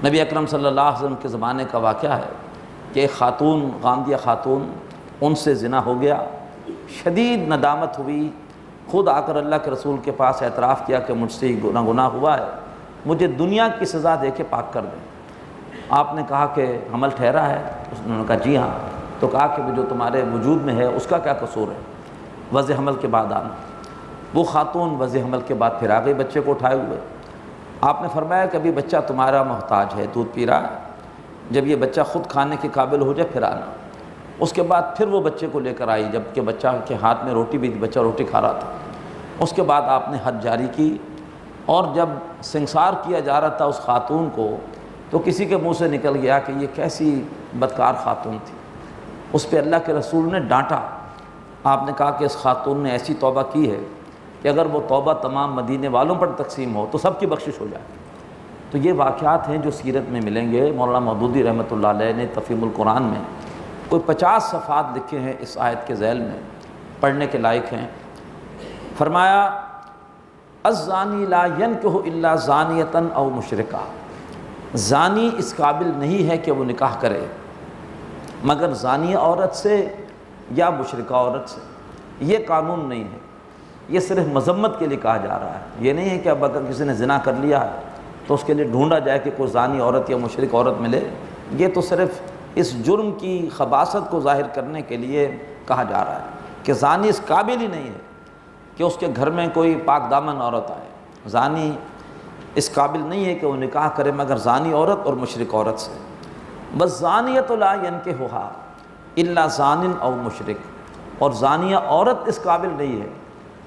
نبی اکرم صلی اللہ علیہ وسلم کے زمانے کا واقعہ ہے کہ ایک خاتون، غامدیہ خاتون، ان سے زنا ہو گیا، شدید ندامت ہوئی، خود آ کر اللہ کے رسول کے پاس اعتراف کیا کہ مجھ سے گناہ ہوا ہے، مجھے دنیا کی سزا دے کے پاک کر دیں۔ آپ نے کہا کہ حمل ٹھہرا ہے؟ انہوں نے کہا جی ہاں۔ تو کہا کہ جو تمہارے وجود میں ہے اس کا کیا قصور ہے؟ وضع حمل کے بعد آنا۔ وہ خاتون وضع حمل کے بعد پھر آ گئی بچے کو اٹھائے ہوئے۔ آپ نے فرمایا کہ ابھی بچہ تمہارا محتاج ہے، دودھ پی رہا ہے، جب یہ بچہ خود کھانے کے قابل ہو جائے پھر آنا۔ اس کے بعد پھر وہ بچے کو لے کر آئی، جب کہ بچہ کے ہاتھ میں روٹی بھی تھی، بچہ روٹی کھا رہا تھا۔ اس کے بعد آپ نے حد جاری کی، اور جب سنسار کیا جا رہا تھا اس خاتون کو تو کسی کے منہ سے نکل گیا کہ یہ کیسی بدکار خاتون تھی۔ اس پہ اللہ کے رسول نے ڈانٹا۔ آپ نے کہا کہ اس خاتون نے ایسی توبہ کی ہے کہ اگر وہ توبہ تمام مدینے والوں پر تقسیم ہو تو سب کی بخشش ہو جائے۔ تو یہ واقعات ہیں جو سیرت میں ملیں گے۔ مولانا مودودی رحمۃ اللہ علیہ نے تفہیم القرآن میں کوئی 50 صفحات لکھے ہیں اس آیت کے ذیل میں، پڑھنے کے لائق ہیں۔ فرمایا الزانی لا ینکح الا زانیۃ او مشرکہ، زانی اس قابل نہیں ہے کہ وہ نکاح کرے مگر زانی عورت سے یا مشرکہ عورت سے۔ یہ قانون نہیں ہے، یہ صرف مذمت کے لیے کہا جا رہا ہے۔ یہ نہیں ہے کہ اب اگر کسی نے زنا کر لیا ہے تو اس کے لیے ڈھونڈا جائے کہ کوئی زانی عورت یا مشرک عورت ملے۔ یہ تو صرف اس جرم کی خباثت کو ظاہر کرنے کے لیے کہا جا رہا ہے کہ زانی اس قابل ہی نہیں ہے کہ اس کے گھر میں کوئی پاک دامن عورت آئے۔ زانی اس قابل نہیں ہے کہ وہ نکاح کرے مگر زانی عورت اور مشرک عورت سے۔ بس زانیۃ لا ینکحھا الا زان او مشرک، اور زانیہ عورت اس قابل نہیں ہے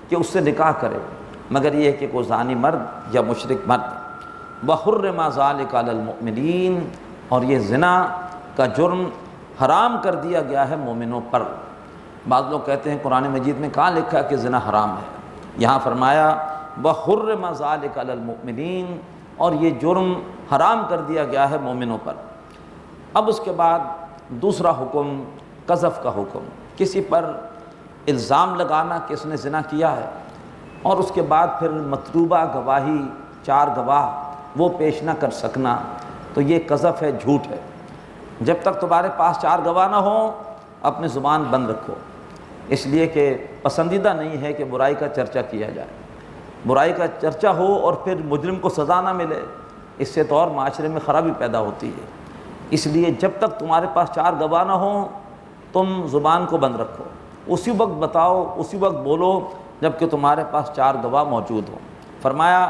کہ اس سے نکاح کرے مگر یہ ہے کہ کوئی زانی مرد یا مشرک مرد۔ وحرم ذلک علی المؤمنین، اور یہ زنا کا جرم حرام کر دیا گیا ہے مومنوں پر۔ بعض لوگ کہتے ہیں قرآن مجید میں کہاں لکھا ہے کہ زنا حرام ہے؟ یہاں فرمایا وحرم ذلک علی المؤمنین، اور یہ جرم حرام کر دیا گیا ہے مومنوں پر۔ اب اس کے بعد دوسرا حکم قذف کا حکم، کسی پر الزام لگانا کہ اس نے زنا کیا ہے، اور اس کے بعد پھر مطلوبہ گواہی 4 گواہ وہ پیش نہ کر سکنا، تو یہ قذف ہے، جھوٹ ہے۔ جب تک تمہارے پاس 4 گواہ نہ ہوں اپنی زبان بند رکھو، اس لیے کہ پسندیدہ نہیں ہے کہ برائی کا چرچا کیا جائے۔ برائی کا چرچا ہو اور پھر مجرم کو سزا نہ ملے، اس سے تو اور معاشرے میں خرابی پیدا ہوتی ہے۔ اس لیے جب تک تمہارے پاس 4 گواہ نہ ہوں تم زبان کو بند رکھو، اسی وقت بتاؤ، اسی وقت بولو جب کہ تمہارے پاس 4 گواہ موجود ہوں۔ فرمایا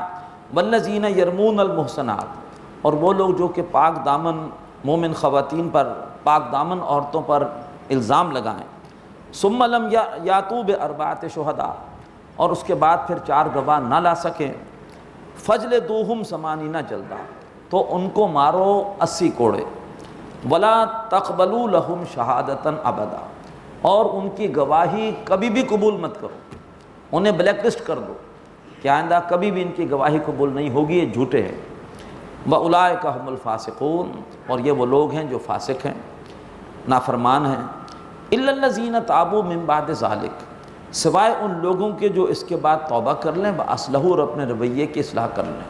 والذین یرمون المحصنات، اور وہ لوگ جو کہ پاک دامن مومن خواتین پر، پاک دامن عورتوں پر الزام لگائیں، ثم لم یاتوا باربعۃ شہداء، اور اس کے بعد پھر 4 گواہ نہ لا سکیں، فجلدوہم 80 جلدہ، تو ان کو مارو 80 کوڑے، ولا تقبلوا لہم شہادۃ ابدا، اور ان کی گواہی کبھی بھی قبول مت کرو، انہیں بلیک لسٹ کر دو کہ آئندہ کبھی بھی ان کی گواہی قبول نہیں ہوگی، یہ جھوٹے ہیں۔ وَأُولَٰئِكَ هُمُ الْفَاسِقُونَ، اور یہ وہ لوگ ہیں جو فاسق ہیں، نافرمان ہیں۔ إِلَّا الَّذِينَ تَابُوا مِن بَعْدِ ذَلِكَ، سوائے ان لوگوں کے جو اس کے بعد توبہ کر لیں، وَأَصْلَحُوا، اور اپنے رویے کی اصلاح کر لیں۔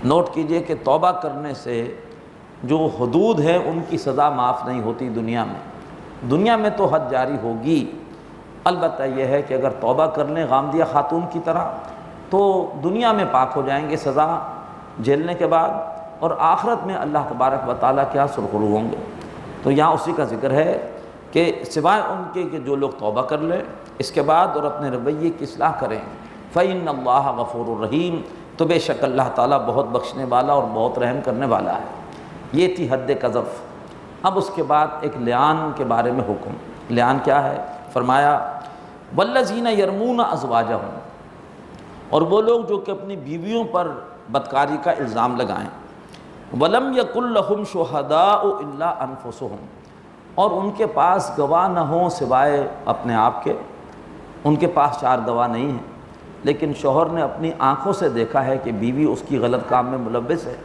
نوٹ کیجئے کہ توبہ کرنے سے جو حدود ہیں ان کی سزا معاف نہیں ہوتی دنیا میں۔ دنیا میں تو حد جاری ہوگی، البتہ یہ ہے کہ اگر توبہ کر لیں غامدیہ خاتون کی طرح تو دنیا میں پاک ہو جائیں گے سزا جھیلنے کے بعد، اور آخرت میں اللہ تبارک و تعالیٰ کیا سرخرو ہوں گے۔ تو یہاں اسی کا ذکر ہے کہ سوائے ان کے کہ جو لوگ توبہ کر لیں اس کے بعد اور اپنے رویے کی اصلاح کریں، فَإِنَّ اللَّهَ غَفُورٌ رَحِيمٌ، تو بے شک اللہ تعالیٰ بہت بخشنے والا اور بہت رحم کرنے والا ہے۔ یہ تھی حد قذف۔ اب اس کے بعد ایک لعان کے بارے میں حکم۔ لعان کیا ہے؟ فرمایا والذین یرمون ازواجہم، اور وہ لوگ جو کہ اپنی بیویوں پر بدکاری کا الزام لگائیں، ولم یکن لہم شہداء الا انفسہم، اور ان کے پاس گواہ نہ ہوں سوائے اپنے آپ کے، ان کے پاس 4 گواہ نہیں ہیں لیکن شوہر نے اپنی آنکھوں سے دیکھا ہے کہ بیوی اس کی غلط کام میں ملوث ہے۔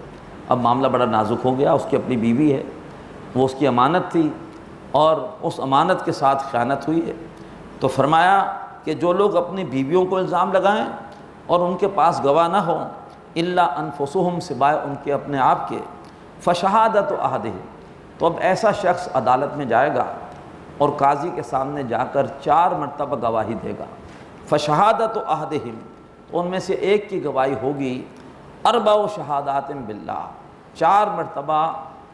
اب معاملہ بڑا نازک ہو گیا، اس کی اپنی بیوی ہے، وہ اس کی امانت تھی اور اس امانت کے ساتھ خیانت ہوئی ہے۔ تو فرمایا کہ جو لوگ اپنی بیویوں کو الزام لگائیں اور ان کے پاس گواہ نہ ہوں، الا انفسہم، سوائے ان کے اپنے آپ کے، فشہادت احدہ، تو اب ایسا شخص عدالت میں جائے گا اور قاضی کے سامنے جا کر 4 مرتبہ گواہی دے گا۔ فشہادت احدہم، تو ان میں سے ایک کی گواہی ہوگی 4 شہادات باللہ، 4 مرتبہ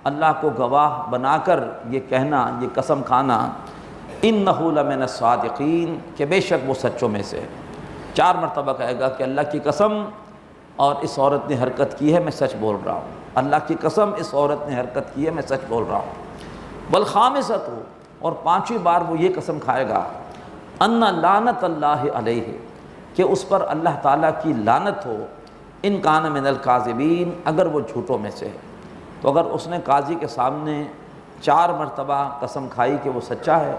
اللہ کو گواہ بنا کر یہ کہنا، یہ قسم کھانا، انہ لمن الصادقین، کہ بے شک وہ سچوں میں سے ہے۔ 4 مرتبہ کہے گا کہ اللہ کی قسم اور اس عورت نے حرکت کی ہے، میں سچ بول رہا ہوں، اللہ کی قسم اس عورت نے حرکت کی ہے، میں سچ بول رہا ہوں۔ والخامسۃ، اور 5ویں بار وہ یہ قسم کھائے گا، ان لعنت اللہ علیہ، کہ اس پر اللہ تعالیٰ کی لعنت ہو، ان کان من الکاذبین، اگر وہ جھوٹوں میں سے ہے۔ تو اگر اس نے قاضی کے سامنے 4 مرتبہ قسم کھائی کہ وہ سچا ہے،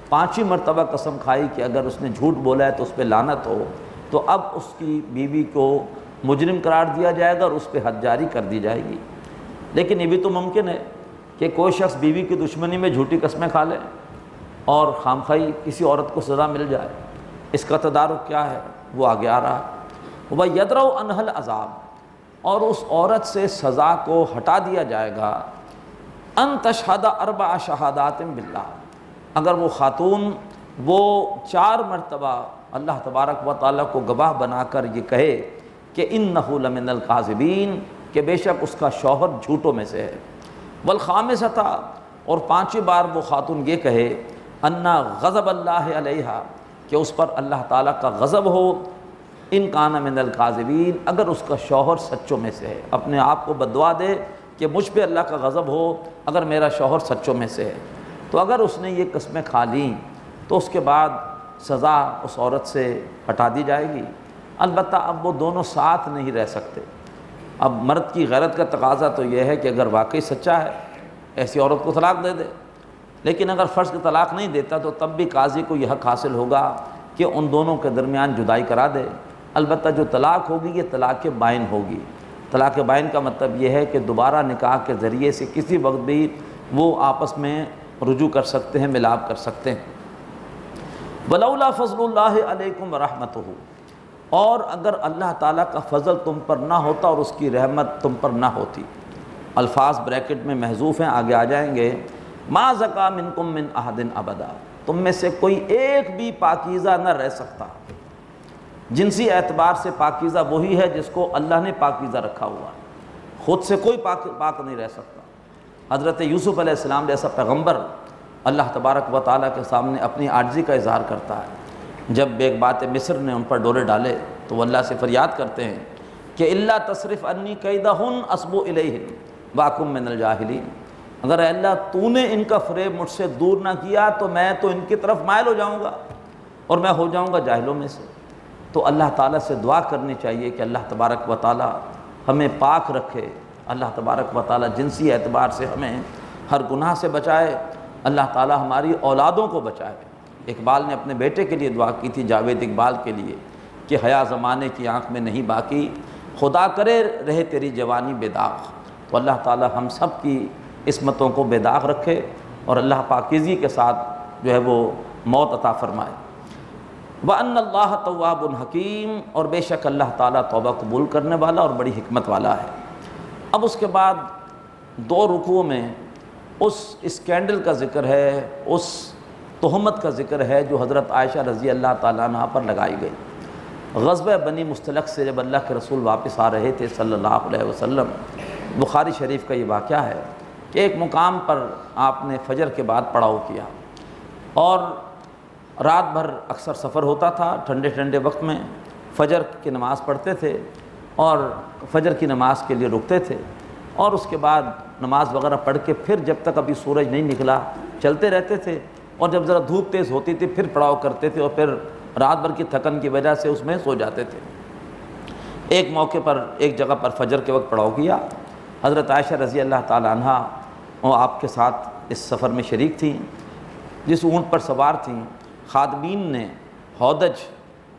5ویں مرتبہ قسم کھائی کہ اگر اس نے جھوٹ بولا ہے تو اس پہ لعنت ہو، تو اب اس کی بیوی کو مجرم قرار دیا جائے گا اور اس پہ حد جاری کر دی جائے گی۔ لیکن یہ بھی تو ممکن ہے کہ کوئی شخص بیوی کی دشمنی میں جھوٹی قسمیں کھا لے اور خامخواہی کسی عورت کو سزا مل جائے، اس کا تدارک کیا ہے وہ آگے آ رہا۔ وَيَدْرَوْ عَنْهَا الْعَذَابَ، اور اس عورت سے سزا کو ہٹا دیا جائے گا، ان تشہد 4 شہادات باللہ، اگر وہ خاتون وہ 4 مرتبہ اللہ تبارک و تعالیٰ کو گواہ بنا کر یہ کہے کہ انہ لمن الکاذبین، کہ بے شک اس کا شوہر جھوٹوں میں سے ہے۔ والخامسۃ، اور 5ویں بار وہ خاتون یہ کہے، ان غضب اللہ علیہا، کہ اس پر اللہ تعالیٰ کا غضب ہو، ان کان من الکاذبین، اگر اس کا شوہر سچوں میں سے ہے، اپنے آپ کو بددعا دے کہ مجھ پہ اللہ کا غضب ہو اگر میرا شوہر سچوں میں سے ہے۔ تو اگر اس نے یہ قسمیں کھا لیں تو اس کے بعد سزا اس عورت سے ہٹا دی جائے گی۔ البتہ اب وہ دونوں ساتھ نہیں رہ سکتے۔ اب مرد کی غیرت کا تقاضا تو یہ ہے کہ اگر واقعی سچا ہے ایسی عورت کو طلاق دے دے، لیکن اگر فرض کی طلاق نہیں دیتا تو تب بھی قاضی کو یہ حق حاصل ہوگا کہ ان دونوں کے درمیان جدائی کرا دے۔ البتہ جو طلاق ہوگی یہ طلاق بائن ہوگی۔ طلاق بائن کا مطلب یہ ہے کہ دوبارہ نکاح کے ذریعے سے کسی وقت بھی وہ آپس میں رجوع کر سکتے ہیں، ملاپ کر سکتے ہیں۔ وَلَوْلَا فَضْلُ اللَّهِ عَلَيْكُمْ وَرَحْمَتُهُ، اور اگر اللہ تعالیٰ کا فضل تم پر نہ ہوتا اور اس کی رحمت تم پر نہ ہوتی۔ الفاظ بریکٹ میں محذوف ہیں، آگے آ جائیں گے۔ مَا زَكَىٰ مِنْكُمْ مِنْ أَحَدٍ أَبَدًا، تم میں سے کوئی ایک بھی پاکیزہ نہ رہ سکتا۔ جنسی اعتبار سے پاکیزہ وہی ہے جس کو اللہ نے پاکیزہ رکھا ہوا ہے، خود سے کوئی پاک نہیں رہ سکتا۔ حضرت یوسف علیہ السلام جیسا پیغمبر اللہ تبارک و تعالیٰ کے سامنے اپنی عاجزی کا اظہار کرتا ہے۔ جب بیگبات مصر نے ان پر ڈورے ڈالے تو وہ اللہ سے فریاد کرتے ہیں کہ اللہ تصرف انی کیدہن اصب الیہن واکم من الجاہلین، اگر اے اللہ تو نے ان کا فریب مجھ سے دور نہ کیا تو میں تو ان کی طرف مائل ہو جاؤں گا اور میں ہو جاؤں گا جاہلوں میں سے۔ تو اللہ تعالیٰ سے دعا کرنی چاہیے کہ اللہ تبارک و تعالیٰ ہمیں پاک رکھے، اللہ تبارک و تعالیٰ جنسی اعتبار سے ہمیں ہر گناہ سے بچائے، اللہ تعالیٰ ہماری اولادوں کو بچائے۔ اقبال نے اپنے بیٹے کے لیے دعا کی تھی، جاوید اقبال کے لیے، کہ حیا زمانے کی آنکھ میں نہیں باقی، خدا کرے رہے تیری جوانی بے داغ۔ تو اللہ تعالیٰ ہم سب کی عصمتوں کو بے داغ رکھے اور اللہ پاکیزگی کے ساتھ جو ہے وہ موت عطا فرمائے۔ وَأَنَّ اللَّهَ تَوَّابٌ حَكِيمٌ، اور بے شک اللہ تعالیٰ توبہ قبول کرنے والا اور بڑی حکمت والا ہے۔ اب اس کے بعد 2 رکوعوں میں اس اسکینڈل کا ذکر ہے، اس تہمت کا ذکر ہے جو حضرت عائشہ رضی اللہ تعالیٰ عنہ پر لگائی گئی۔ غزوہ بنی مستلق سے جب اللہ کے رسول واپس آ رہے تھے صلی اللہ علیہ وسلم، بخاری شریف کا یہ واقعہ ہے کہ ایک مقام پر آپ نے فجر کے بعد پڑاؤ کیا اور رات بھر اکثر سفر ہوتا تھا، ٹھنڈے وقت میں فجر کی نماز پڑھتے تھے اور فجر کی نماز کے لیے رکتے تھے، اور اس کے بعد نماز وغیرہ پڑھ کے پھر جب تک ابھی سورج نہیں نکلا چلتے رہتے تھے، اور جب ذرا دھوپ تیز ہوتی تھی پھر پڑاؤ کرتے تھے اور پھر رات بھر کی تھکن کی وجہ سے اس میں سو جاتے تھے۔ ایک موقع پر ایک جگہ پر فجر کے وقت پڑاؤ کیا، حضرت عائشہ رضی اللہ تعالیٰ عنہ وہ آپ کے ساتھ اس سفر میں شریک تھیں، جس اونٹ پر سوار تھیں، خادمین نے ہودج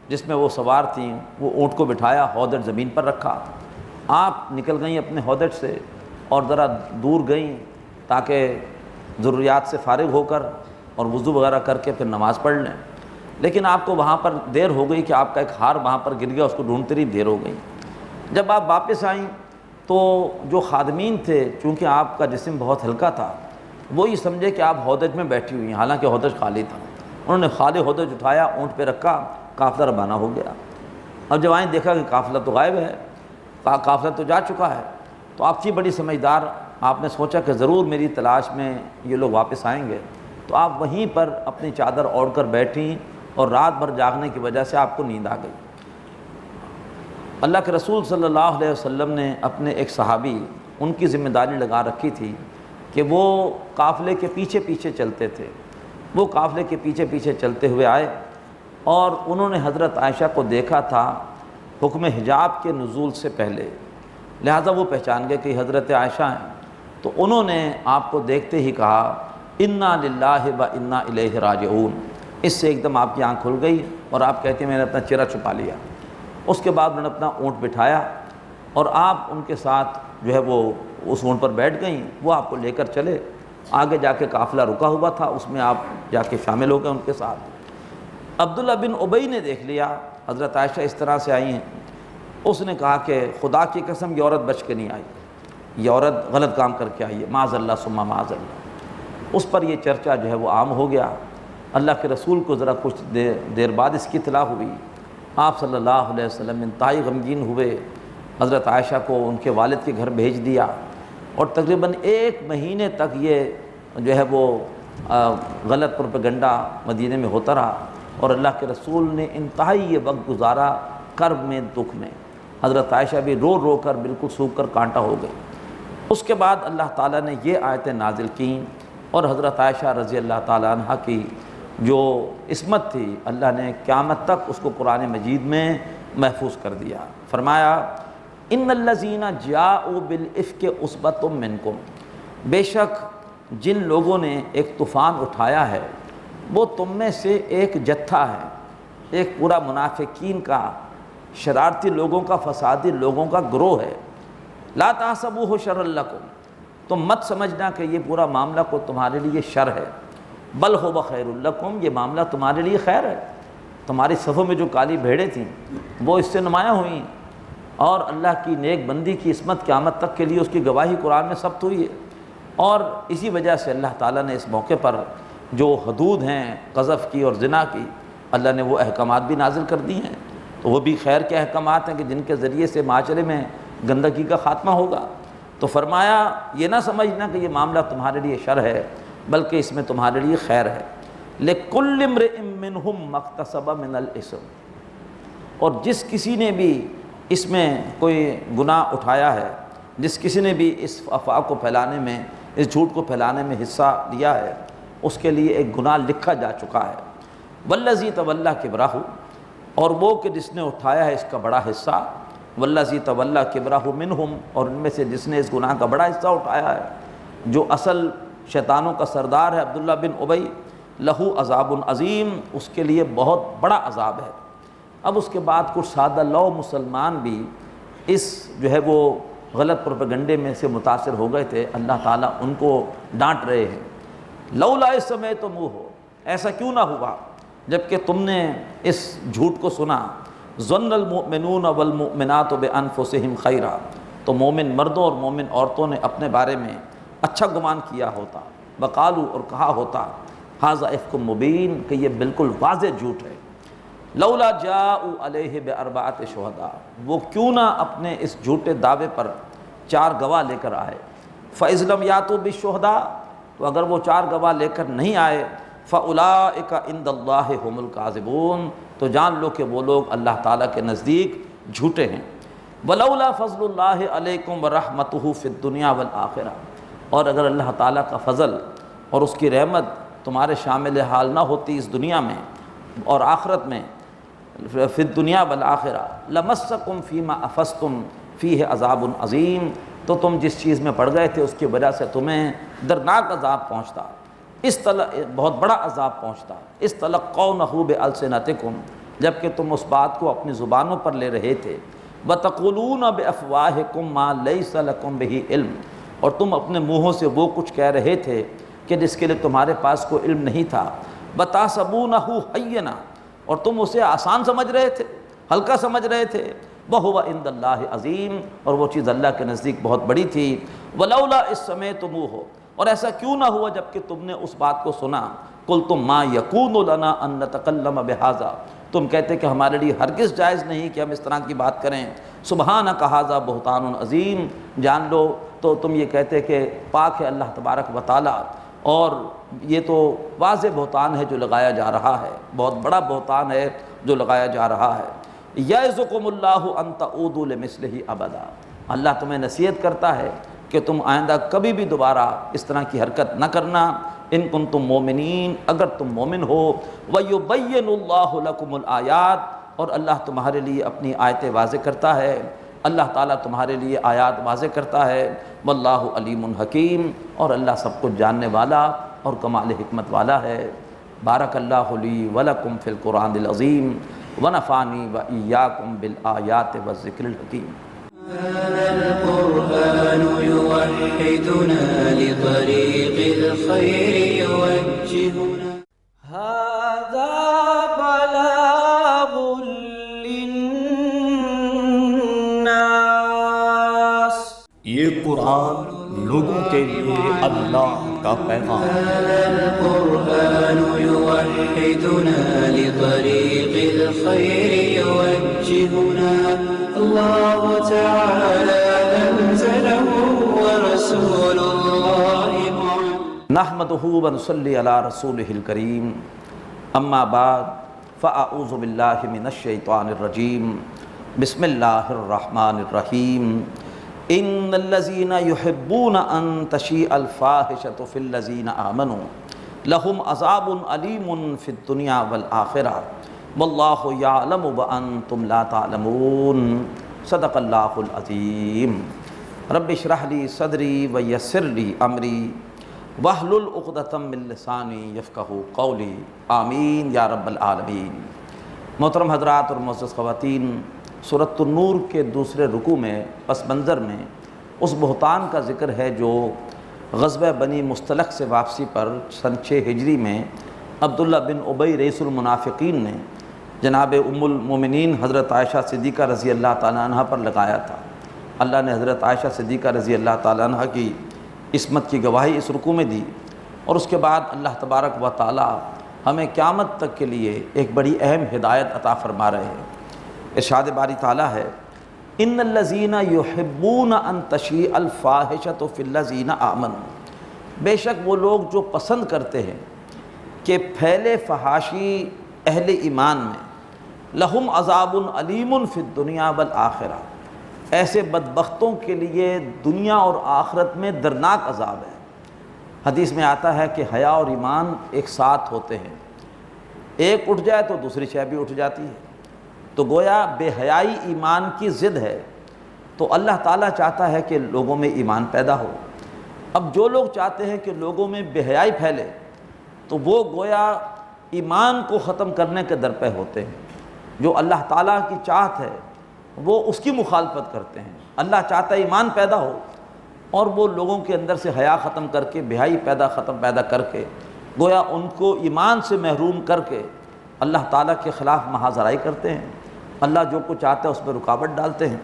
جس میں وہ سوار تھیں وہ اونٹ کو بٹھایا، ہودج زمین پر رکھا، آپ نکل گئیں اپنے ہودج سے اور ذرا دور گئیں تاکہ ضروریات سے فارغ ہو کر اور وضو وغیرہ کر کے پھر نماز پڑھ لیں، لیکن آپ کو وہاں پر دیر ہو گئی کہ آپ کا ایک ہار وہاں پر گر گیا، اس کو ڈھونڈتے رہی دیر ہو گئی۔ جب آپ واپس آئیں تو جو خادمین تھے چونکہ آپ کا جسم بہت ہلکا تھا، وہی سمجھے کہ آپ ہودج میں بیٹھی ہوئی ہیں، حالانکہ ہودج خالی تھا۔ انہوں نے خالی ہودج اٹھایا، اونٹ پہ رکھا، قافلہ روانہ ہو گیا۔ اب جب آئیں دیکھا کہ قافلہ تو غائب ہے، قافلہ تو جا چکا ہے، تو آپ تھی بڑی سمجھدار، آپ نے سوچا کہ ضرور میری تلاش میں یہ لوگ واپس آئیں گے، تو آپ وہیں پر اپنی چادر اوڑھ کر بیٹھیں اور رات بھر جاگنے کی وجہ سے آپ کو نیند آ گئی۔ اللہ کے رسول صلی اللہ علیہ وسلم نے اپنے ایک صحابی، ان کی ذمہ داری لگا رکھی تھی کہ وہ قافلے کے پیچھے پیچھے چلتے تھے۔ وہ قافلے کے پیچھے پیچھے چلتے ہوئے آئے اور انہوں نے حضرت عائشہ کو دیکھا تھا حکم حجاب کے نزول سے پہلے، لہٰذا وہ پہچان گئے کہ حضرت عائشہ ہیں، تو انہوں نے آپ کو دیکھتے ہی کہا انا للہ و انا الیہ راجعون۔ اس سے ایک دم آپ کی آنکھ کھل گئی اور آپ کہتے ہیں میں نے اپنا چہرہ چھپا لیا۔ اس کے بعد انہوں نے اپنا اونٹ بٹھایا اور آپ ان کے ساتھ جو ہے وہ اس اونٹ پر بیٹھ گئیں، وہ آپ کو لے کر چلے۔ آگے جا کے قافلہ رکا ہوا تھا، اس میں آپ جا کے شامل ہو گئے ان کے ساتھ۔ عبداللہ بن ابی نے دیکھ لیا حضرت عائشہ اس طرح سے آئی ہیں، اس نے کہا کہ خدا کی قسم یہ عورت بچ کے نہیں آئی، یہ عورت غلط کام کر کے آئی ہے، معاذ اللہ ثم معاذ اللہ۔ اس پر یہ چرچا جو ہے وہ عام ہو گیا۔ اللہ کے رسول کو ذرا کچھ دیر بعد اس کی اطلاع ہوئی، آپ صلی اللہ علیہ وسلم انتہائی غمگین ہوئے، حضرت عائشہ کو ان کے والد کے گھر بھیج دیا اور تقریباً 1 مہینے تک یہ جو ہے وہ غلط پروپیگنڈا مدینے میں ہوتا رہا، اور اللہ کے رسول نے انتہائی یہ وقت گزارا کرب میں، دکھ میں۔ حضرت عائشہ بھی رو رو کر بالکل سوکھ کر کانٹا ہو گئی۔ اس کے بعد اللہ تعالیٰ نے یہ آیتیں نازل کیں اور حضرت عائشہ رضی اللہ تعالیٰ عنہ کی جو عصمت تھی اللہ نے قیامت تک اس کو قرآن مجید میں محفوظ کر دیا۔ فرمایا ان الذین جاءوا بالافک عصبۃ منکم، بے شک جن لوگوں نے ایک طوفان اٹھایا ہے وہ تم میں سے ایک جتھا ہے، ایک پورا منافقین کا، شرارتی لوگوں کا، فسادی لوگوں کا گروہ ہے۔ لا تحسبوہ شرا لکم، تم مت سمجھنا کہ یہ پورا معاملہ کو تمہارے لیے شر ہے، بل هو خیر لکم، یہ معاملہ تمہارے لیے خیر ہے۔ تمہاری صفوں میں جو کالی بھیڑیں تھیں وہ اس سے نمایاں ہوئیں، اور اللہ کی نیک بندی کی عصمت قیامت تک کے لیے اس کی گواہی قرآن میں ثبت ہوئی ہے۔ اور اسی وجہ سے اللہ تعالیٰ نے اس موقع پر جو حدود ہیں قذف کی اور زنا کی، اللہ نے وہ احکامات بھی نازل کر دی ہیں، تو وہ بھی خیر کے احکامات ہیں کہ جن کے ذریعے سے معاشرے میں گندگی کا خاتمہ ہوگا۔ تو فرمایا یہ نہ سمجھنا کہ یہ معاملہ تمہارے لیے شر ہے، بلکہ اس میں تمہارے لیے خیر ہے۔ لِكُلِّ امْرِئٍ مِّنْهُمْ مَا اكْتَسَبَ مِنَ الْإِثْمِ، اور جس کسی نے بھی اس میں کوئی گناہ اٹھایا ہے، جس کسی نے بھی اس افواہ کو پھیلانے میں، اس جھوٹ کو پھیلانے میں حصہ لیا ہے، اس کے لیے ایک گناہ لکھا جا چکا ہے۔ وَالَّذِي تَوَلَّىٰ كِبْرَهُ، اور وہ کہ جس نے اٹھایا ہے اس کا بڑا حصہ، وَالَّذِي تَوَلَّىٰ كِبْرَهُ مِنْهُمْ، اور ان میں سے جس نے اس گناہ کا بڑا حصہ اٹھایا ہے، جو اصل شیطانوں کا سردار ہے عبداللہ بن ابی، لہو عذاب عظیم، اس کے لیے بہت بڑا عذاب ہے۔ اب اس کے بعد کچھ سادہ لو مسلمان بھی اس جو ہے وہ غلط پروپیگنڈے میں سے متاثر ہو گئے تھے، اللہ تعالیٰ ان کو ڈانٹ رہے ہیں۔ لولا سمعتموہ، ایسا کیوں نہ ہوا جب کہ تم نے اس جھوٹ کو سنا۔ ظن المؤمنون والمؤمنات بانفسہم خیرا، تو مومن مردوں اور مومن عورتوں نے اپنے بارے میں اچھا گمان کیا ہوتا، وقالو، اور کہا ہوتا، ھذا افک مبین، کہ یہ بالکل واضح جھوٹ ہے۔ لولا جاءوا علیہ باربعۃ شہداء، وہ کیوں نہ اپنے اس جھوٹے دعوے پر 4 گواہ لے کر آئے۔ فاذ لم یاتوا بالشہداء، تو اگر وہ 4 گواہ لے کر نہیں آئے، فاولئک عند اللہ ھم الکاذبون، تو جان لو کہ وہ لوگ اللہ تعالیٰ کے نزدیک جھوٹے ہیں۔ ولولا فضل اللہ علیکم ورحمتہ فی الدنیا والآخرہ، اور اگر اللہ تعالیٰ کا فضل اور اس کی رحمت تمہارے شامل حال نہ ہوتی اس دنیا میں اور آخرت میں، فی الدنیا والآخرہ، لمسکم فیما افضتم فیہ عذاب عظیم، تو تم جس چیز میں پڑ گئے تھے اس کی وجہ سے تمہیں دردناک عذاب پہنچتا، بہت بڑا عذاب پہنچتا۔ استلقونہ بألسنتکم، جب کہ تم اس بات کو اپنی زبانوں پر لے رہے تھے، وتقولون بافواہکم ما لیس لکم بہ علم، اور تم اپنے منہوں سے وہ کچھ کہہ رہے تھے کہ جس کے لیے تمہارے پاس کوئی علم نہیں تھا۔ وتحسبونہ ہینا، اور تم اسے آسان سمجھ رہے تھے، ہلکا سمجھ رہے تھے۔ وَهُوَ عِندَ اللَّهِ عظیم، اور وہ چیز اللہ کے نزدیک بہت بڑی تھی۔ وَلَوْلَا إِذْ سَمِعْتُمُوهُ، اور ایسا کیوں نہ ہوا جب کہ تم نے اس بات کو سنا، قُلْتُمْ مَا يَكُونُ لَنَا أَن نَّتَكَلَّمَ بِهَذَا، تم کہتے کہ ہمارے لیے ہرگز جائز نہیں کہ ہم اس طرح کی بات کریں۔ سبحانک ھذا بہتان عظیم، جان لو تو تم یہ کہتے کہ پاک ہے اللہ تبارک و تعالی، اور یہ تو واضح بہتان ہے جو لگایا جا رہا ہے، بہت بڑا بہتان ہے جو لگایا جا رہا ہے۔ یعظکم اللہ ان تعودوا لمثلہ ابدا، اللہ تمہیں نصیحت کرتا ہے کہ تم آئندہ کبھی بھی دوبارہ اس طرح کی حرکت نہ کرنا، ان کنتم مومنین، اگر تم مومن ہو۔ ویبین اللہ لکم الآیات، اور اللہ تمہارے لیے اپنی آیتیں واضح کرتا ہے، اللہ تعالیٰ تمہارے لیے آیات واضح کرتا ہے۔ واللہ علیم حکیم، اور اللہ سب کچھ جاننے والا اور کمال حکمت والا ہے۔ بارک اللہ لی ولکم فی القرآن العظیم، ونفعنی وإیاکم بالآیات والذکر الحکیم۔ هذا القرآن يوحدنا لطريق الخير يوجهنا، هذا بلاغ للناس، یہ قرآن لوگوں کے لیے اللہ کا پیغام ہے۔ هذا القرآن يوحدنا لطريق الخير يوجهنا، الله تعالى أنزله ورسول الله معه، نحمدہ ونصلی علی رسولہ الکریم، اما بعد فاعوذ باللہ من الشیطان الرجیم، بسم اللہ الرحمن الرحیم۔ ان الذین یحبون ان تشیع الفاحشۃ فی الذین آمنوا لہم عذاب علیم فی الدنیا والآخرہ واللہ یعلم وانتم لا تعلمون۔ صدق اللہ العظیم۔ رب اشرح لی صدری ویسر لی امری واحلل عقدۃ من لسانی یفقہوا قولی، آمین یا رب العالمین۔ محترم حضرات اور معزز خواتین، سورۃ النور کے دوسرے رکوع میں پس منظر میں اس بہتان کا ذکر ہے جو غزوہ بنی مصطلق سے واپسی پر سن 6 ہجری میں عبداللہ بن ابی رئیس المنافقین نے جناب ام المومنین حضرت عائشہ صدیقہ رضی اللہ تعالیٰ عنہ پر لگایا تھا۔ اللہ نے حضرت عائشہ صدیقہ رضی اللہ تعالیٰ عنہ کی عصمت کی گواہی اس رکوع میں دی، اور اس کے بعد اللہ تبارک و تعالیٰ ہمیں قیامت تک کے لیے ایک بڑی اہم ہدایت عطا فرما رہے ہیں۔ ارشاد باری تعالیٰ ہے، ان الذین یحبون ان تشیع الفاحشۃ فی الذین آمنوا، بے شک وہ لوگ جو پسند کرتے ہیں کہ پھیلے فحاشی اہل ایمان میں، لہم عذاب علیم فی الدنیا والآخرہ، ایسے بدبختوں کے لیے دنیا اور آخرت میں دردناک عذاب ہے۔ حدیث میں آتا ہے کہ حیا اور ایمان ایک ساتھ ہوتے ہیں، ایک اٹھ جائے تو دوسری شے بھی اٹھ جاتی ہے، تو گویا بے حیائی ایمان کی ضد ہے۔ تو اللہ تعالیٰ چاہتا ہے کہ لوگوں میں ایمان پیدا ہو۔ اب جو لوگ چاہتے ہیں کہ لوگوں میں بے حیائی پھیلے تو وہ گویا ایمان کو ختم کرنے کے در پہ ہوتے ہیں۔ جو اللہ تعالیٰ کی چاہت ہے وہ اس کی مخالفت کرتے ہیں۔ اللہ چاہتا ہے ایمان پیدا ہو، اور وہ لوگوں کے اندر سے حیا ختم کر کے، بے حیائی پیدا کر کے، گویا ان کو ایمان سے محروم کر کے اللہ تعالیٰ کے خلاف محاذرائی کرتے ہیں۔ اللہ جو کچھ چاہتا ہے اس میں رکاوٹ ڈالتے ہیں۔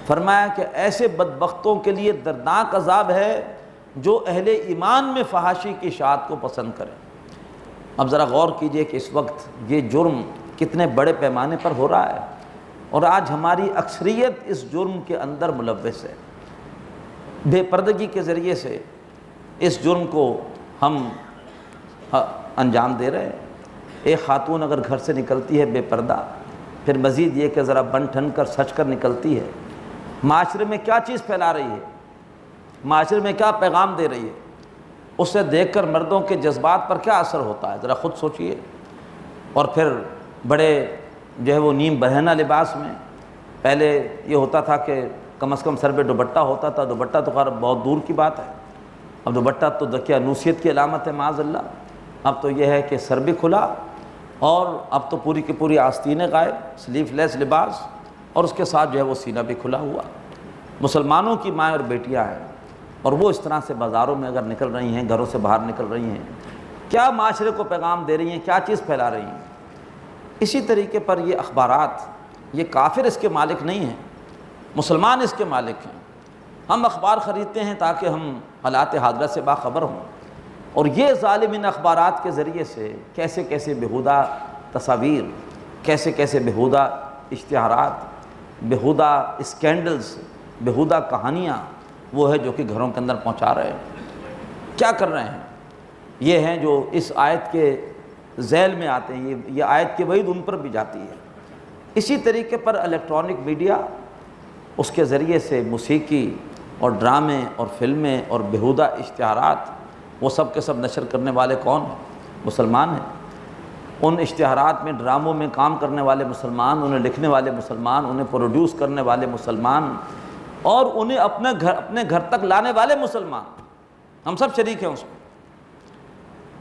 فرمایا کہ ایسے بدبختوں کے لیے دردناک عذاب ہے جو اہل ایمان میں فحاشی کی اشاعت کو پسند کریں۔ اب ذرا غور کیجئے کہ اس وقت یہ جرم کتنے بڑے پیمانے پر ہو رہا ہے، اور آج ہماری اکثریت اس جرم کے اندر ملوث ہے۔ بے پردگی کے ذریعے سے اس جرم کو ہم انجام دے رہے ہیں۔ ایک خاتون اگر گھر سے نکلتی ہے بے پردہ، پھر مزید یہ کہ ذرا بن ٹھن کر سج کر نکلتی ہے، معاشرے میں کیا چیز پھیلا رہی ہے، معاشرے میں کیا پیغام دے رہی ہے، اسے دیکھ کر مردوں کے جذبات پر کیا اثر ہوتا ہے، ذرا خود سوچئے۔ اور پھر بڑے جو ہے وہ نیم برہنہ لباس میں، پہلے یہ ہوتا تھا کہ کم از کم سر پہ دوپٹہ ہوتا تھا، دوپٹہ تو خیر بہت دور کی بات ہے، اب دوپٹہ تو دکیا انوثیت کی علامت ہے معاذ اللہ۔ اب تو یہ ہے کہ سر بھی کھلا، اور اب تو پوری کی پوری آستینیں غائب، سلیو لیس لباس، اور اس کے ساتھ جو ہے وہ سینہ بھی کھلا ہوا۔ مسلمانوں کی مائیں اور بیٹیاں ہیں، اور وہ اس طرح سے بازاروں میں اگر نکل رہی ہیں، گھروں سے باہر نکل رہی ہیں، کیا معاشرے کو پیغام دے رہی ہیں، کیا چیز پھیلا رہی ہیں۔ اسی طریقے پر یہ اخبارات یہ کافر اس کے مالک نہیں ہیں، مسلمان اس کے مالک ہیں۔ ہم اخبار خریدتے ہیں تاکہ ہم حالات حاضرہ سے باخبر ہوں، اور یہ ظالم ان اخبارات کے ذریعے سے کیسے کیسے بیہودہ تصاویر، کیسے کیسے بیہودہ اشتہارات، بیہودہ اسکینڈلز، بیہودہ کہانیاں وہ ہے جو کہ گھروں کے اندر پہنچا رہے ہیں۔ کیا کر رہے ہیں؟ یہ ہیں جو اس آیت کے ذیل میں آتے ہیں، یہ آیت کی وعید ان پر بھی جاتی ہے۔ اسی طریقے پر الیکٹرانک میڈیا، اس کے ذریعے سے موسیقی اور ڈرامے اور فلمیں اور بیہودہ اشتہارات، وہ سب کے سب نشر کرنے والے کون ہیں؟ مسلمان ہیں۔ ان اشتہارات میں، ڈراموں میں کام کرنے والے مسلمان، انہیں لکھنے والے مسلمان، انہیں پروڈیوس کرنے والے مسلمان، اور انہیں اپنے گھر تک لانے والے مسلمان، ہم سب شریک ہیں اس میں۔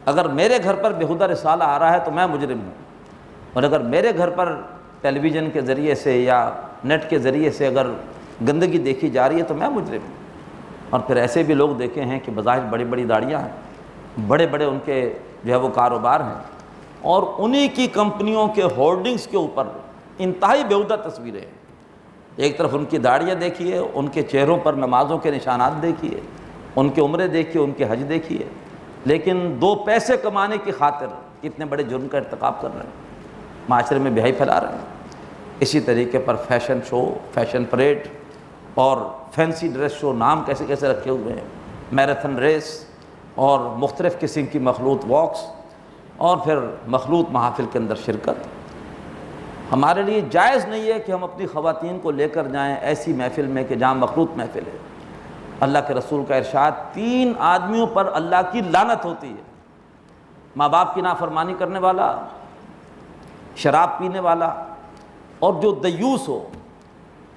اگر میرے گھر پر بیہودہ رسالہ آ رہا ہے تو میں مجرم ہوں، اور اگر میرے گھر پر ٹیلی ویژن کے ذریعے سے یا نیٹ کے ذریعے سے اگر گندگی دیکھی جا رہی ہے تو میں مجرم ہوں۔ اور پھر ایسے بھی لوگ دیکھے ہیں کہ بظاہر بڑی بڑی داڑیاں ہیں، بڑے بڑے ان کے جو ہے وہ کاروبار ہیں، اور انہی کی کمپنیوں کے ہورڈنگز کے اوپر انتہائی بیہودہ تصویریں ہیں۔ ایک طرف ان کی داڑیاں دیکھیے، ان کے چہروں پر نمازوں کے نشانات دیکھیے، ان کے عمرے دیکھیے، ان کے حج دیکھیے، لیکن دو پیسے کمانے کی خاطر اتنے بڑے جرم کا ارتکاب کر رہے ہیں، معاشرے میں بے حیائی پھیلا رہے ہیں۔ اسی طریقے پر فیشن شو، فیشن پریڈ اور فینسی ڈریس شو، نام کیسے کیسے رکھے ہوئے ہیں، میراتھن ریس اور مختلف قسم کی مخلوط واکس، اور پھر مخلوط محافل کے اندر شرکت۔ ہمارے لیے جائز نہیں ہے کہ ہم اپنی خواتین کو لے کر جائیں ایسی محفل میں کہ جہاں مخلوط محفل ہے۔ اللہ کے رسول کا ارشاد، 3 آدمیوں پر اللہ کی لعنت ہوتی ہے: ماں باپ کی نافرمانی کرنے والا، شراب پینے والا، اور جو دیوس ہو۔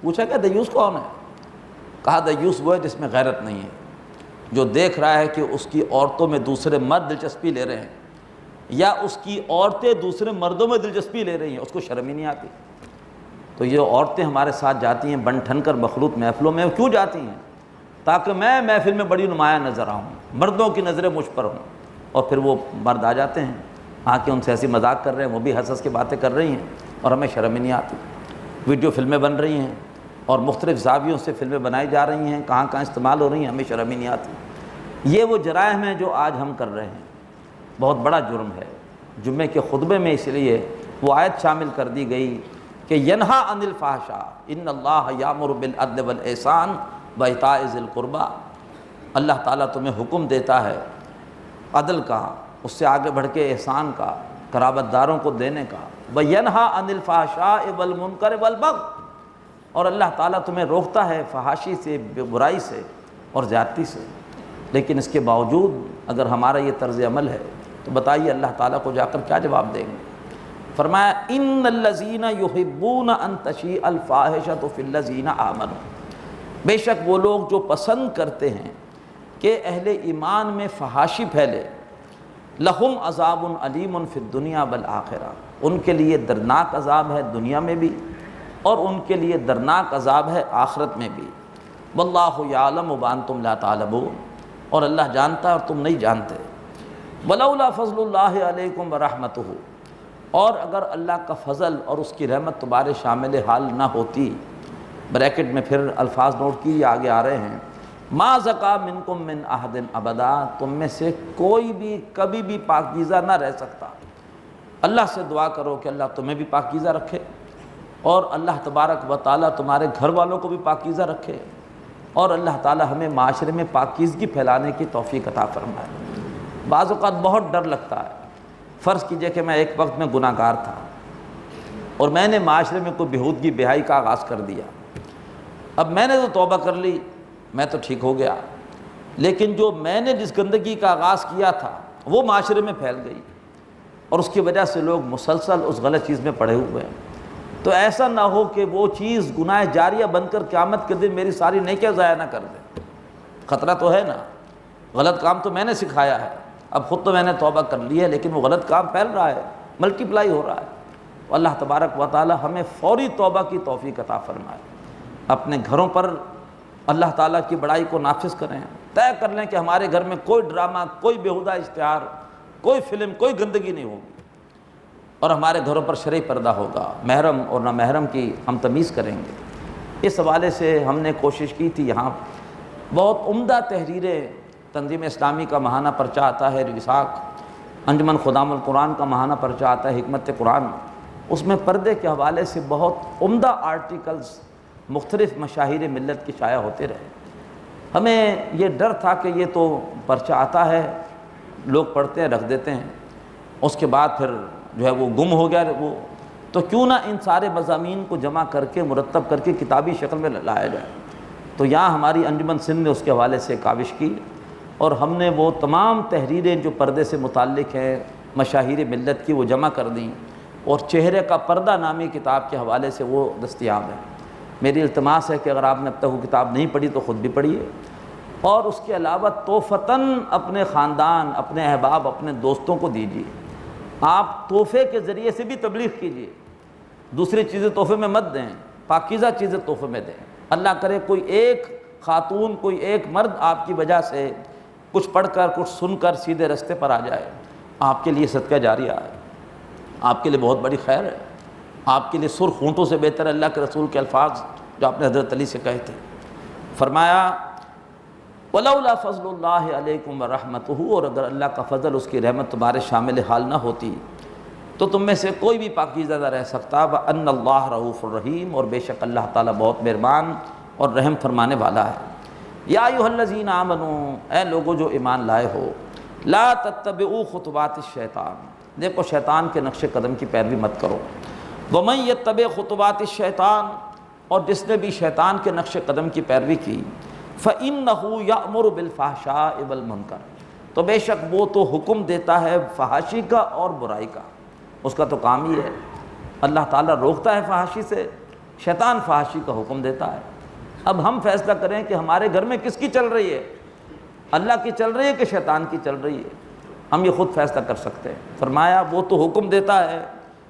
پوچھا کہ دیوس کون ہے؟ کہا دیوس وہ ہے جس میں غیرت نہیں ہے، جو دیکھ رہا ہے کہ اس کی عورتوں میں دوسرے مرد دلچسپی لے رہے ہیں، یا اس کی عورتیں دوسرے مردوں میں دلچسپی لے رہی ہیں، اس کو شرم ہی نہیں آتی۔ تو یہ عورتیں ہمارے ساتھ جاتی ہیں بن ٹھن کر مخلوط محفلوں میں، کیوں جاتی ہیں؟ تاکہ میں محفل میں بڑی نمایاں نظر آؤں، مردوں کی نظریں مجھ پر ہوں۔ اور پھر وہ مرد آ جاتے ہیں، آ کے ان سے ایسی مذاق کر رہے ہیں، وہ بھی ہنس ہنس کے باتیں کر رہی ہیں، اور ہمیں شرم ہی نہیں آتی۔ ویڈیو فلمیں بن رہی ہیں، اور مختلف زاویوں سے فلمیں بنائی جا رہی ہیں، کہاں کہاں استعمال ہو رہی ہیں، ہمیں شرم ہی نہیں آتی۔ یہ وہ جرائم ہیں جو آج ہم کر رہے ہیں، بہت بڑا جرم ہے۔ جمعے کے خطبے میں اس لیے وہ آیت شامل کر دی گئی کہ ینہا عن الفحشاء ان اللہ یامر بالعدل والاحسان وایتاء ذی القربی، اللہ تعالیٰ تمہیں حکم دیتا ہے عدل کا، اس سے آگے بڑھ کے احسان کا، قرابت داروں کو دینے کا، وینہا عن الفحشاء والمنکر والبغی، اور اللہ تعالیٰ تمہیں روکتا ہے فحاشی سے، برائی سے اور زیادتی سے۔ لیکن اس کے باوجود اگر ہمارا یہ طرز عمل ہے تو بتائیے اللہ تعالیٰ کو جا کر کیا جواب دیں گے؟ فرمایا ان الذین یحبون ان تشیع الفاحشۃ فی الذین آمنوا، بے شک وہ لوگ جو پسند کرتے ہیں کہ اہل ایمان میں فحاشی پھیلے، لہم عذاب علیم فی الدنیا والآخرہ، ان کے لیے دردناک عذاب ہے دنیا میں بھی، اور ان کے لیے دردناک عذاب ہے آخرت میں بھی۔ واللہ یعلم وانتم لا تعلمون، اور اللہ جانتا ہے اور تم نہیں جانتے۔ ولولا فضل اللہ علیکم ورحمتہ، اور اگر اللہ کا فضل اور اس کی رحمت تمہارے شامل حال نہ ہوتی، بریکٹ میں پھر الفاظ نوٹ کیجیے، آگے آ رہے ہیں، ما زکا منکم من احد ابدا، تم میں سے کوئی بھی کبھی بھی پاکیزہ نہ رہ سکتا۔ اللہ سے دعا کرو کہ اللہ تمہیں بھی پاکیزہ رکھے، اور اللہ تبارک و تعالیٰ تمہارے گھر والوں کو بھی پاکیزہ رکھے، اور اللہ تعالیٰ ہمیں معاشرے میں پاکیزگی پھیلانے کی توفیق عطا فرمائے۔ بعض اوقات بہت ڈر لگتا ہے، فرض کیجئے کہ میں ایک وقت میں گناہ گار تھا، اور میں نے معاشرے میں کوئی بےہودگی بے-حیائی کا آغاز کر دیا۔ اب میں نے تو توبہ کر لی، میں تو ٹھیک ہو گیا، لیکن جو میں نے جس گندگی کا آغاز کیا تھا وہ معاشرے میں پھیل گئی، اور اس کی وجہ سے لوگ مسلسل اس غلط چیز میں پڑے ہوئے ہیں۔ تو ایسا نہ ہو کہ وہ چیز گناہ جاریہ بن کر قیامت کے دن میری ساری نیکیاں ضائع نہ کر دے۔ خطرہ تو ہے نا، غلط کام تو میں نے سکھایا ہے، اب خود تو میں نے توبہ کر لی ہے، لیکن وہ غلط کام پھیل رہا ہے، ملٹی پلائی ہو رہا ہے۔ اللہ تبارک و تعالی ہمیں فوری توبہ کی توفیق عطا فرمائے۔ اپنے گھروں پر اللہ تعالیٰ کی بڑائی کو نافذ کریں، طے کر لیں کہ ہمارے گھر میں کوئی ڈرامہ، کوئی بیہودہ اشتہار، کوئی فلم، کوئی گندگی نہیں ہوگی۔ اور ہمارے گھروں پر شرعی پردہ ہوگا، محرم اور نامحرم کی ہم تمیز کریں گے۔ اس حوالے سے ہم نے کوشش کی تھی، یہاں بہت عمدہ تحریریں، تنظیم اسلامی کا ماہانہ پرچہ آتا ہے وثاق، انجمن خدام القرآن کا ماہانہ پرچہ آتا ہے حکمت قرآن، اس میں پردے کے حوالے سے بہت عمدہ آرٹیکلز مختلف مشاہیر ملت کے شائع ہوتے رہے۔ ہمیں یہ ڈر تھا کہ یہ تو پرچہ آتا ہے، لوگ پڑھتے ہیں، رکھ دیتے ہیں، اس کے بعد پھر جو ہے وہ گم ہو گیا وہ، تو کیوں نہ ان سارے مضامین کو جمع کر کے مرتب کر کے کتابی شکل میں لایا جائے۔ تو یہاں ہماری انجمن سندھ نے اس کے حوالے سے کاوش کی، اور ہم نے وہ تمام تحریریں جو پردے سے متعلق ہیں مشاہیر ملت کی وہ جمع کر دیں، اور چہرے کا پردہ نامی کتاب کے حوالے سے وہ دستیاب ہے۔ میری التماس ہے کہ اگر آپ نے اب تک وہ کتاب نہیں پڑھی تو خود بھی پڑھیے، اور اس کے علاوہ تحفتاً اپنے خاندان، اپنے احباب، اپنے دوستوں کو دیجیے۔ آپ تحفے کے ذریعے سے بھی تبلیغ کیجیے، دوسری چیزیں تحفے میں مت دیں، پاکیزہ چیزیں تحفے میں دیں۔ اللہ کرے کوئی ایک خاتون، کوئی ایک مرد آپ کی وجہ سے کچھ پڑھ کر، کچھ سن کر سیدھے رستے پر آ جائے، آپ کے لیے صدقہ جاریہ ہے، آپ کے لیے بہت بڑی خیر ہے، آپ کے لیے سرخ ہونٹوں سے بہتر اللہ کے رسول کے الفاظ جو آپ نے حضرت علی سے کہے تھے۔ فرمایا وَلَوْلَا فَضْلُ اللَّهِ عَلَيْكُمْ وَرَحْمَتُهُ، اور اگر اللہ کا فضل، اس کی رحمت تمہارے شامل حال نہ ہوتی تو تم میں سے کوئی بھی پاکیزہ نہ رہ سکتا۔ وَأَنَّ اللَّهَ رَءُوفٌ رَحِيمٌ، اور بے شک اللہ تعالیٰ بہت مہربان اور رحم فرمانے والا ہے۔ یا ایھا الذین آمنوا، اے لوگو جو ایمان لائے ہو، لا تتبعوا خطوات الشیطان، دیکھو شیطان کے نقش قدم کی پیروی مت کرو۔ وَمَن يَتَّبِعْ خُطُوَاتِ الشَّيْطَانِ، اور جس نے بھی شیطان کے نقش قدم کی پیروی کی، فَإِنَّهُ يَأْمُرُ بِالْفَحْشَاءِ وَالْمُنکَرِ، تو بے شک وہ تو حکم دیتا ہے فحاشی کا اور برائی کا، اس کا تو کام ہی ہے۔ اللہ تعالیٰ روکتا ہے فحاشی سے، شیطان فحاشی کا حکم دیتا ہے۔ اب ہم فیصلہ کریں کہ ہمارے گھر میں کس کی چل رہی ہے، اللہ کی چل رہی ہے کہ شیطان کی چل رہی ہے، ہم یہ خود فیصلہ کر سکتے ہیں۔ فرمایا وہ تو حکم دیتا ہے،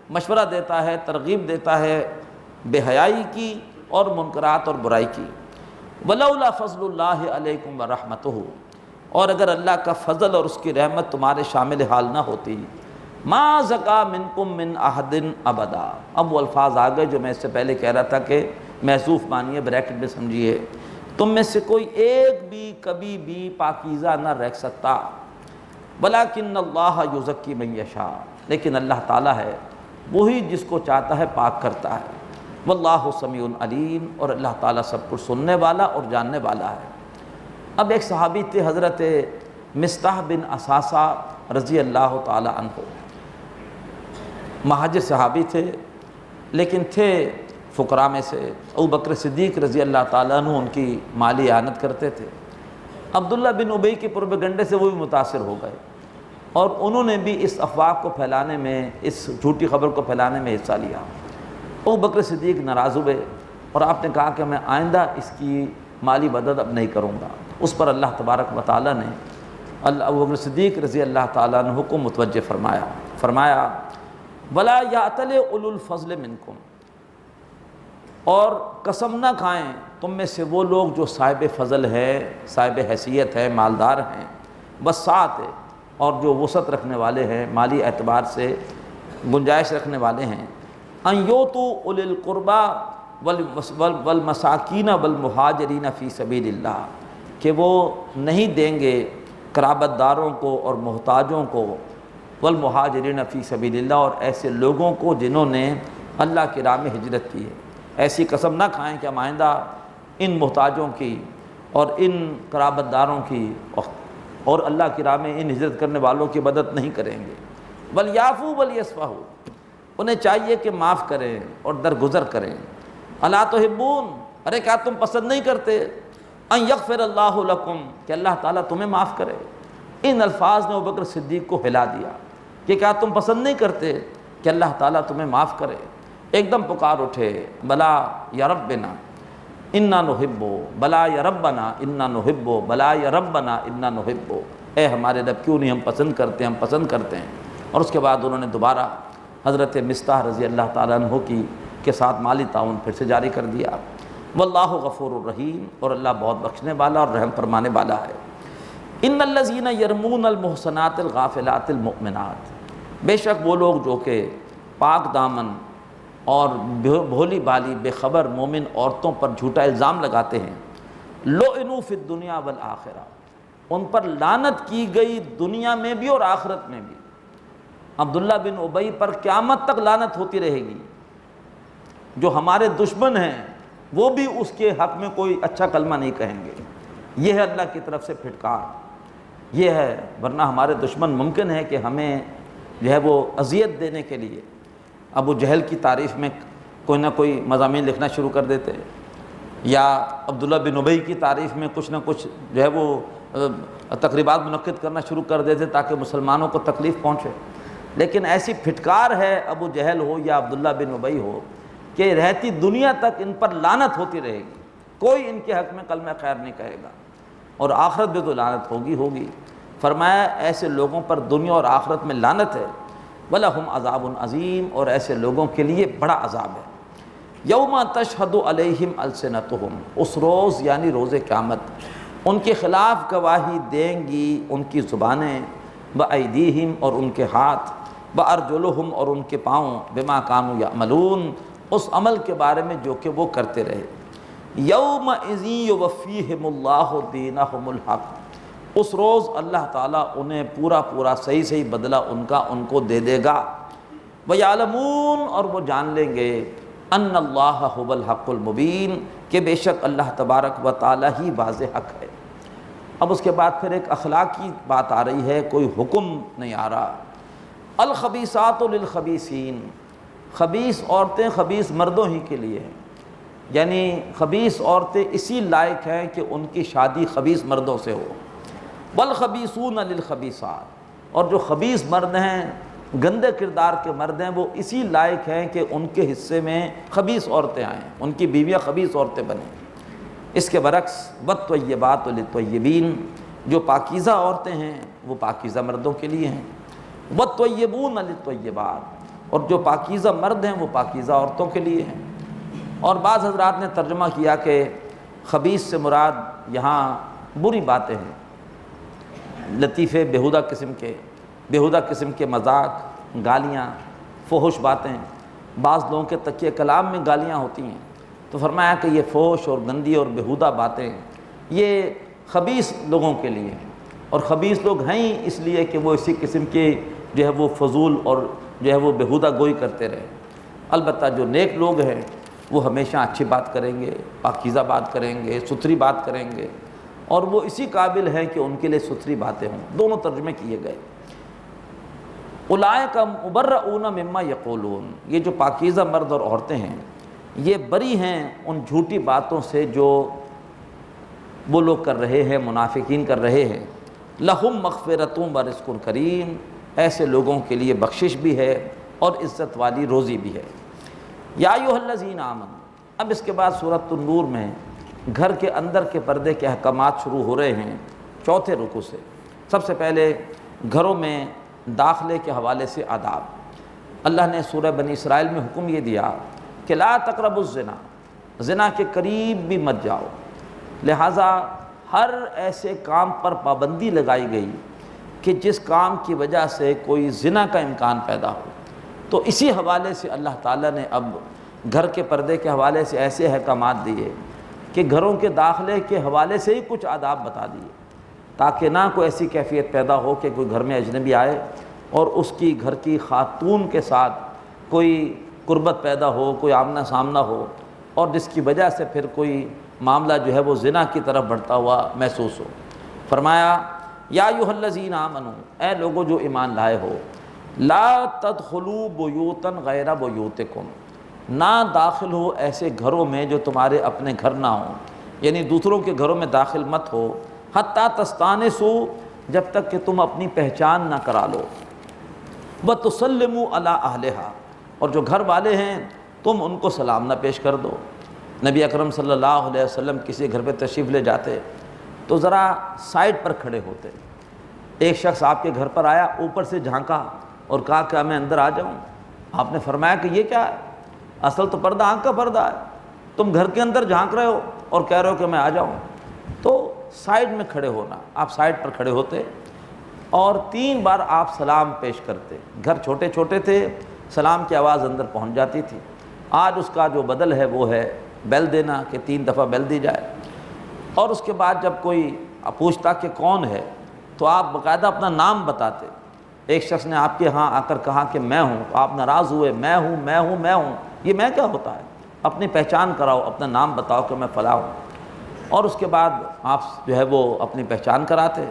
مشورہ دیتا ہے، ترغیب دیتا ہے بے حیائی کی اور منکرات اور برائی کی۔ وَلَوْلَا فَضْلُ اللَّهِ عَلَيْكُمْ وَرَحْمَتُهُ، اور اگر اللہ کا فضل اور اس کی رحمت تمہارے شامل حال نہ ہوتی، مَا زَكَىٰ مِنْكُمْ مِنْ أَحَدٍ أَبَدًا، اب وہ الفاظ آ گئے جو میں اس سے پہلے کہہ رہا تھا کہ محذوف مانیے، بریکٹ میں سمجھیے، تم میں سے کوئی ایک بھی کبھی بھی پاکیزہ نہ رہ سکتا، وَلَٰكِنَّ اللَّهَ يُزَكِّي مَن يَشَاءُ، لیکن اللہ تعالیٰ ہے وہی جس کو چاہتا ہے پاک کرتا ہے۔ واللہ سمیع علیم، اور اللہ تعالیٰ سب کچھ سننے والا اور جاننے والا ہے۔ اب ایک صحابی تھے حضرت مصطح بن اساسہ رضی اللہ تعالیٰ عنہ، مہاجر صحابی تھے لیکن تھے فقراء میں سے۔ ابوبکر صدیق رضی اللہ تعالیٰ عنہ ان کی مالی اعانت کرتے تھے۔ عبداللہ بن ابی کے پروپیگنڈے سے وہ بھی متاثر ہو گئے، اور انہوں نے بھی اس افواہ کو پھیلانے میں، اس جھوٹی خبر کو پھیلانے میں حصہ لیا۔ ابوبکر صدیق ناراض ہوئے اور آپ نے کہا کہ میں آئندہ اس کی مالی مدد اب نہیں کروں گا۔ اس پر اللہ تبارک و تعالیٰ نے ابوبکر صدیق رضی اللہ تعالیٰ عنہ کو متوجہ فرمایا وَلَا يَأْتَلِ أُولُو الْفَضْلِ مِنْكُمْ، اور قسم نہ کھائیں تم میں سے وہ لوگ جو صاحب فضل ہے، صاحب حیثیت ہے، مالدار ہیں، وسعت ہے، اور جو وسعت رکھنے والے ہیں، مالی اعتبار سے گنجائش رکھنے والے ہیں، ان یؤتوا اولی القربی والمساکین والمہاجرین فی سبیل اللہ، کہ وہ نہیں دیں گے قرابت داروں کو اور محتاجوں کو، والمہاجرین فی سبیل اللہ، اور ایسے لوگوں کو جنہوں نے اللہ کی راہ میں ہجرت کی ہے۔ ایسی قسم نہ کھائیں کہ ہم آئندہ ان محتاجوں کی اور ان قرابت داروں کی اور اللہ کی راہ میں ان ہجرت کرنے والوں کی مدد نہیں کریں گے۔ وَلْيَعْفُوا وَلْيَصْفَحُوا، انہیں چاہیے کہ معاف کریں اور درگزر کریں۔ اَلَا تُحِبُّونَ، ارے کیا تم پسند نہیں کرتے ان یغفر اللہ لکم، کہ اللہ تعالیٰ تمہیں معاف کرے۔ ان الفاظ نے ابوبکر صدیق کو ہلا دیا کہ کیا تم پسند نہیں کرتے کہ اللہ تعالیٰ تمہیں معاف کرے۔ ایک دم پکار اٹھے، بلا یا ربنا انا نحب، بلا یا ربنا انا نحب، بلا یا ربنا انا نحب، اے ہمارے رب کیوں نہیں ہم پسند کرتے، ہم پسند کرتے ہیں۔ اور اس کے بعد انہوں نے دوبارہ حضرت مصطح رضی اللہ تعالیٰ عنہ کے ساتھ مالی تعاون پھر سے جاری کر دیا۔ واللہ غفور الرحیم، اور اللہ بہت بخشنے والا اور رحم فرمانے والا ہے۔ ان الذین یرمون المحصنات الغافلات المؤمنات، بے شک وہ لوگ جو کہ پاک دامن اور بھولی بالی بے خبر مومن عورتوں پر جھوٹا الزام لگاتے ہیں، لعنوا فی الدنیا والآخرہ، ان پر لعنت کی گئی دنیا میں بھی اور آخرت میں بھی۔ عبداللہ بن ابی پر قیامت تک لعنت ہوتی رہے گی۔ جو ہمارے دشمن ہیں وہ بھی اس کے حق میں کوئی اچھا کلمہ نہیں کہیں گے۔ یہ ہے اللہ کی طرف سے پھٹکار، یہ ہے، ورنہ ہمارے دشمن ممکن ہے کہ ہمیں جو ہے وہ اذیت دینے کے لیے ابو جہل کی تعریف میں کوئی نہ کوئی مضامین لکھنا شروع کر دیتے، یا عبداللہ بن ابی کی تعریف میں کچھ نہ کچھ جو ہے وہ تقریبات منعقد کرنا شروع کر دیتے تاکہ مسلمانوں کو تکلیف پہنچے۔ لیکن ایسی پھٹکار ہے ابو جہل ہو یا عبداللہ بن ابی ہو کہ رہتی دنیا تک ان پر لعنت ہوتی رہے گی، کوئی ان کے حق میں کلمہ خیر نہیں کہے گا، اور آخرت میں تو لعنت ہوگی۔ فرمایا ایسے لوگوں پر دنیا اور آخرت میں لعنت ہے، وَلَهُمْ عَذَابٌ عَظِيمٌ، اور ایسے لوگوں کے لیے بڑا عذاب ہے۔ یوم تشہد علیہم السنتہم، اس روز یعنی روز قیامت ان کے خلاف گواہی دیں گی ان کی زبانیں، بأیدیہم، اور ان کے ہاتھ، بأرجلہم، اور ان کے پاؤں، بما کانوا یعملون، اس عمل کے بارے میں جو کہ وہ کرتے رہے۔ یومئذ یوفیہم اللہ دینہم الحق، اس روز اللہ تعالیٰ انہیں پورا صحیح بدلہ ان کا ان کو دے دے گا۔ وَيَعْلَمُونَ، اور وہ جان لیں گے، ان اللہ هو الحق المبین، کہ بے شک اللہ تبارک و تعالیٰ ہی واضح حق ہے۔ اب اس کے بعد پھر ایک اخلاقی بات آ رہی ہے، کوئی حکم نہیں آ رہا۔ الخبیثات للخبیثین، خبیث عورتیں خبیث مردوں ہی کے لیے ہیں، یعنی خبیث عورتیں اسی لائق ہیں کہ ان کی شادی خبیث مردوں سے ہو۔ والخبیثون للخبیثات، اور جو خبیث مرد ہیں، گندے کردار کے مرد ہیں، وہ اسی لائق ہیں کہ ان کے حصے میں خبیث عورتیں آئیں، ان کی بیویاں خبیث عورتیں بنیں۔ اس کے برعکس والطیبات للطیبین، جو پاکیزہ عورتیں ہیں وہ پاکیزہ مردوں کے لیے ہیں، والطیبون للطیبات، اور جو پاکیزہ مرد ہیں وہ پاکیزہ عورتوں کے لیے ہیں۔ اور بعض حضرات نے ترجمہ کیا کہ خبیث سے مراد یہاں بری باتیں ہیں، لطیفے بیہودہ قسم کے مذاق، گالیاں، فحش باتیں، بعض لوگوں کے تکیہ کلام میں گالیاں ہوتی ہیں، تو فرمایا کہ یہ فحش اور گندی اور بیہودہ باتیں یہ خبیث لوگوں کے لیے ہیں، اور خبیث لوگ ہیں ہی اس لیے کہ وہ اسی قسم کے جو ہے وہ فضول اور جو ہے وہ بیہودہ گوئی کرتے رہے۔ البتہ جو نیک لوگ ہیں وہ ہمیشہ اچھی بات کریں گے، پاکیزہ بات کریں گے، ستھری بات کریں گے، اور وہ اسی قابل ہیں کہ ان کے لیے ستھری باتیں ہوں۔ دونوں ترجمے کیے گئے۔ اولئک مبرؤون مما یقولون، یہ جو پاکیزہ مرد اور عورتیں ہیں یہ بری ہیں ان جھوٹی باتوں سے جو وہ لوگ کر رہے ہیں، منافقین کر رہے ہیں۔ لہم مغفرۃ ورزق کریم، ایسے لوگوں کے لیے بخشش بھی ہے اور عزت والی روزی بھی ہے۔ یا ایھا الذین آمنوا، اب اس کے بعد سورۃ النور میں گھر کے اندر کے پردے کے احکامات شروع ہو رہے ہیں 4 رکوع سے۔ سب سے پہلے گھروں میں داخلے کے حوالے سے آداب۔ اللہ نے سورہ بنی اسرائیل میں حکم یہ دیا کہ لا تقربوا الزنا، زنا کے قریب بھی مت جاؤ، لہٰذا ہر ایسے کام پر پابندی لگائی گئی کہ جس کام کی وجہ سے کوئی زنا کا امکان پیدا ہو۔ تو اسی حوالے سے اللہ تعالیٰ نے اب گھر کے پردے کے حوالے سے ایسے احکامات دیے کہ گھروں کے داخلے کے حوالے سے ہی کچھ آداب بتا دیے، تاکہ نہ کوئی ایسی کیفیت پیدا ہو کہ کوئی گھر میں اجنبی آئے اور اس کی گھر کی خاتون کے ساتھ کوئی قربت پیدا ہو، کوئی آمنا سامنا ہو، اور جس کی وجہ سے پھر کوئی معاملہ جو ہے وہ زنا کی طرف بڑھتا ہوا محسوس ہو۔ فرمایا یا ایھا الذین آمنوا، اے لوگو جو ایمان لائے ہو، لا تدخلوا بیوتا غیر بیوتکم، نہ داخل ہو ایسے گھروں میں جو تمہارے اپنے گھر نہ ہوں، یعنی دوسروں کے گھروں میں داخل مت ہو، حتی تستانسوا، جب تک کہ تم اپنی پہچان نہ کرا لو، وتسلموا علی اہلہا، اور جو گھر والے ہیں تم ان کو سلام نہ پیش کر دو۔ نبی اکرم صلی اللہ علیہ وسلم کسی گھر پہ تشریف لے جاتے تو ذرا سائڈ پر کھڑے ہوتے۔ ایک شخص آپ کے گھر پر آیا، اوپر سے جھانکا اور کہا کہ میں اندر آ جاؤں؟ آپ نے فرمایا کہ یہ کیا ہے؟ اصل تو پردہ آنکھ کا پردہ ہے، تم گھر کے اندر جھانک رہے ہو اور کہہ رہے ہو کہ میں آ جاؤں۔ تو سائڈ میں کھڑے ہونا، آپ سائڈ پر کھڑے ہوتے اور 3 بار آپ سلام پیش کرتے۔ گھر چھوٹے چھوٹے تھے سلام کی آواز اندر پہنچ جاتی تھی۔ آج اس کا جو بدل ہے وہ ہے بیل دینا، کہ 3 دفعہ بیل دی جائے، اور اس کے بعد جب کوئی پوچھتا کہ کون ہے تو آپ باقاعدہ اپنا نام بتاتے۔ ایک شخص نے آپ کے ہاں آ کر کہا کہ میں ہوں، تو آپ ناراض ہوئے، میں ہوں میں ہوں میں ہوں، یہ میں کیا ہوتا ہے؟ اپنی پہچان کراؤ، اپنا نام بتاؤ کہ میں فلاں ہوں۔ اور اس کے بعد آپ جو ہے وہ اپنی پہچان کراتے،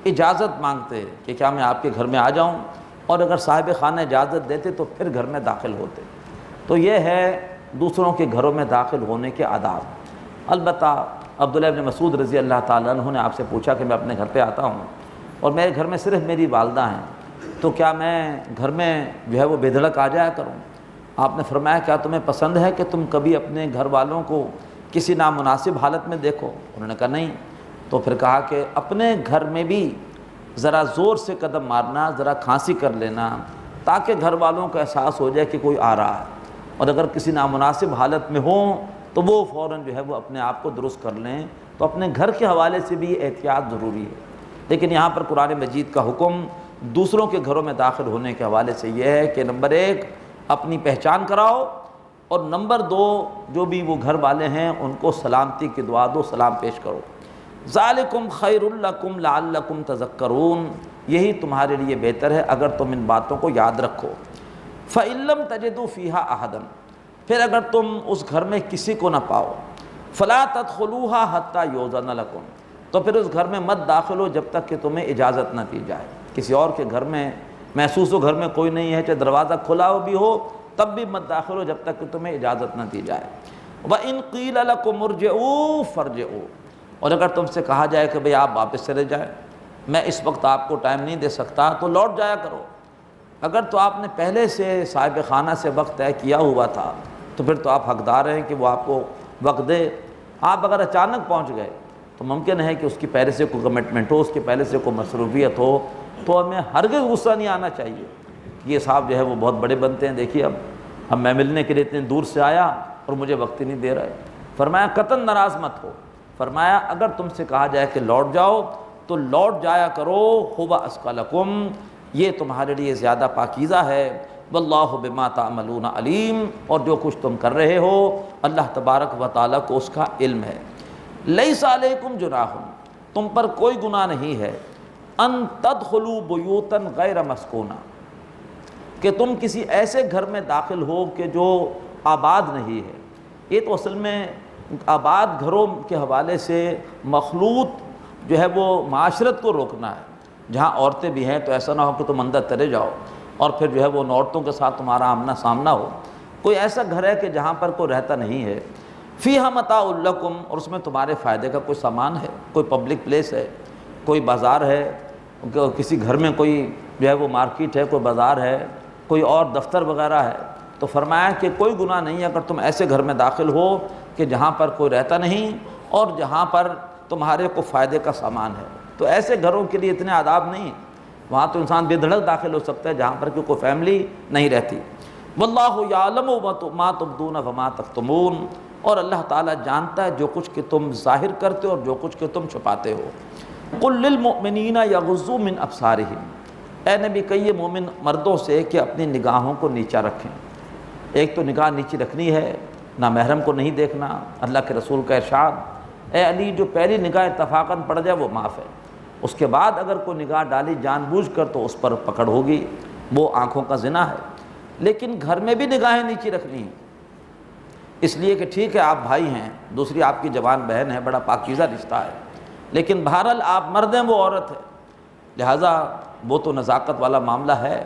اجازت مانگتے کہ کیا میں آپ کے گھر میں آ جاؤں، اور اگر صاحب خانہ اجازت دیتے تو پھر گھر میں داخل ہوتے۔ تو یہ ہے دوسروں کے گھروں میں داخل ہونے کے آداب۔ البتہ عبداللہ بن مسعود رضی اللہ تعالیٰ عنہ نے آپ سے پوچھا کہ میں اپنے گھر پہ آتا ہوں اور میرے گھر میں صرف میری والدہ ہیں، تو کیا میں گھر میں جو ہے وہ بے دھڑک آ جایا کروں؟ آپ نے فرمایا کیا تمہیں پسند ہے کہ تم کبھی اپنے گھر والوں کو کسی نامناسب حالت میں دیکھو؟ انہوں نے کہا نہیں۔ تو پھر کہا کہ اپنے گھر میں بھی ذرا زور سے قدم مارنا، ذرا کھانسی کر لینا، تاکہ گھر والوں کو احساس ہو جائے کہ کوئی آ رہا ہے، اور اگر کسی نامناسب حالت میں ہوں تو وہ فوراً جو ہے وہ اپنے آپ کو درست کر لیں۔ تو اپنے گھر کے حوالے سے بھی احتیاط ضروری ہے۔ لیکن یہاں پر قرآن مجید کا حکم دوسروں کے گھروں میں داخل ہونے کے حوالے سے یہ ہے کہ نمبر 1 اپنی پہچان کراؤ، اور نمبر 2 جو بھی وہ گھر والے ہیں ان کو سلامتی کی دعا دو، سلام پیش کرو۔ ذالکم خیر لکم لعلکم تذکرون، یہی تمہارے لیے بہتر ہے اگر تم ان باتوں کو یاد رکھو۔ فإن لم تجدوا فیہا احدا، پھر اگر تم اس گھر میں کسی کو نہ پاؤ، فلا تدخلوها حتی یؤذن لکم، تو پھر اس گھر میں مت داخل ہو جب تک کہ تمہیں اجازت نہ دی جائے۔ کسی اور کے گھر میں محسوس ہو گھر میں کوئی نہیں ہے، چاہے دروازہ کھلا ہو بھی ہو تب بھی مت داخل ہو جب تک کہ تمہیں اجازت نہ دی جائے۔ وَإِن قِيلَ لَكُمُ ارْجِعُوا فَارْجِعُوا، اور اگر تم سے کہا جائے کہ بھئی آپ واپس چلے جائیں، میں اس وقت آپ کو ٹائم نہیں دے سکتا، تو لوٹ جایا کرو۔ اگر تو آپ نے پہلے سے صاحب خانہ سے وقت طے کیا ہوا تھا تو پھر تو آپ حقدار ہیں کہ وہ آپ کو وقت دے۔ آپ اگر اچانک پہنچ گئے تو ممکن ہے کہ اس کی پہلے سے کوئی کمٹمنٹ ہو، اس کے پہلے سے کوئی مصروفیت ہو، تو ہمیں ہرگز غصہ نہیں آنا چاہیے کہ یہ صاحب جو ہے وہ بہت بڑے بنتے ہیں، دیکھیے اب میں ملنے کے لیے اتنی دور سے آیا اور مجھے وقت ہی نہیں دے رہے۔ فرمایا قطعاً ناراض مت ہو، فرمایا اگر تم سے کہا جائے کہ لوٹ جاؤ تو لوٹ جایا کرو، هو ازکی لکم، یہ تمہارے لیے زیادہ پاکیزہ ہے۔ واللہ بما تعملون علیم، اور جو کچھ تم کر رہے ہو اللہ تبارک و تعالیٰ کو اس کا علم ہے۔ لیس علیکم جناح، تم پر کوئی گناہ نہیں ہے، ان تدخلوا بیوتا غیر مسکونہ، کہ تم کسی ایسے گھر میں داخل ہو کہ جو آباد نہیں ہے۔ یہ تو اصل میں آباد گھروں کے حوالے سے مخلوط جو ہے وہ معاشرت کو روکنا ہے۔ جہاں عورتیں بھی ہیں تو ایسا نہ ہو کہ تم اندر چلے جاؤ اور پھر جو ہے وہ ان عورتوں کے ساتھ تمہارا آمنا سامنا ہو۔ کوئی ایسا گھر ہے کہ جہاں پر کوئی رہتا نہیں ہے، فیہا متاع لکم، اور اس میں تمہارے فائدے کا کوئی سامان ہے، کوئی پبلک پلیس ہے، کوئی بازار ہے، کسی گھر میں کوئی جو ہے وہ مارکیٹ ہے، کوئی بازار ہے، کوئی اور دفتر وغیرہ ہے، تو فرمایا کہ کوئی گناہ نہیں ہے اگر تم ایسے گھر میں داخل ہو کہ جہاں پر کوئی رہتا نہیں اور جہاں پر تمہارے کو فائدے کا سامان ہے۔ تو ایسے گھروں کے لیے اتنے آداب نہیں، وہاں تو انسان بے دھڑک داخل ہو سکتا ہے جہاں پر کہ کوئی فیملی نہیں رہتی۔ واللہ یعلم ما تبدون وما تکتمون، اور اللہ تعالیٰ جانتا ہے جو کچھ کہ تم ظاہر کرتے ہو اور جو کچھ کہ تم چھپاتے ہو۔ قل للمؤمنین یغضوا من ابصارہم، اے نبی کہیے مومن مردوں سے کہ اپنی نگاہوں کو نیچا رکھیں۔ ایک تو نگاہ نیچی رکھنی ہے، نامحرم کو نہیں دیکھنا۔ اللہ کے رسول کا ارشاد، اے علی جو پہلی نگاہ اتفاقاً پڑ جائے وہ معاف ہے، اس کے بعد اگر کوئی نگاہ ڈالی جان بوجھ کر تو اس پر پکڑ ہوگی، وہ آنکھوں کا زنا ہے۔ لیکن گھر میں بھی نگاہیں نیچی رکھنی ہیں، اس لیے کہ ٹھیک ہے آپ بھائی ہیں، دوسری آپ کی جوان بہن ہے، بڑا پاکیزہ رشتہ ہے، لیکن بہرحال آپ مرد ہیں وہ عورت ہے، لہٰذا وہ تو نزاکت والا معاملہ ہے،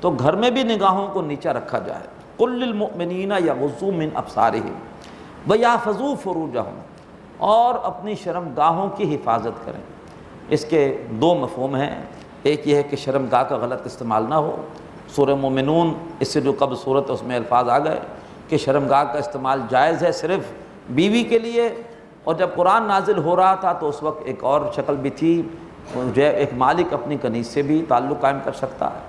تو گھر میں بھی نگاہوں کو نیچا رکھا جائے۔ قل للمؤمنین یغضوا من ابصارہم ویحفظوا فروجہم، اور اپنی شرمگاہوں کی حفاظت کریں۔ اس کے 2 مفہوم ہیں، ایک یہ ہے کہ شرمگاہ کا غلط استعمال نہ ہو۔ سورہ مومنون اس سے جو قبل صورت ہے اس میں الفاظ آ گئے کہ شرمگاہ کا استعمال جائز ہے صرف بیوی کے لیے، اور جب قرآن نازل ہو رہا تھا تو اس وقت ایک اور شکل بھی تھی، جو ہے ایک مالک اپنی کنیز سے بھی تعلق قائم کر سکتا ہے،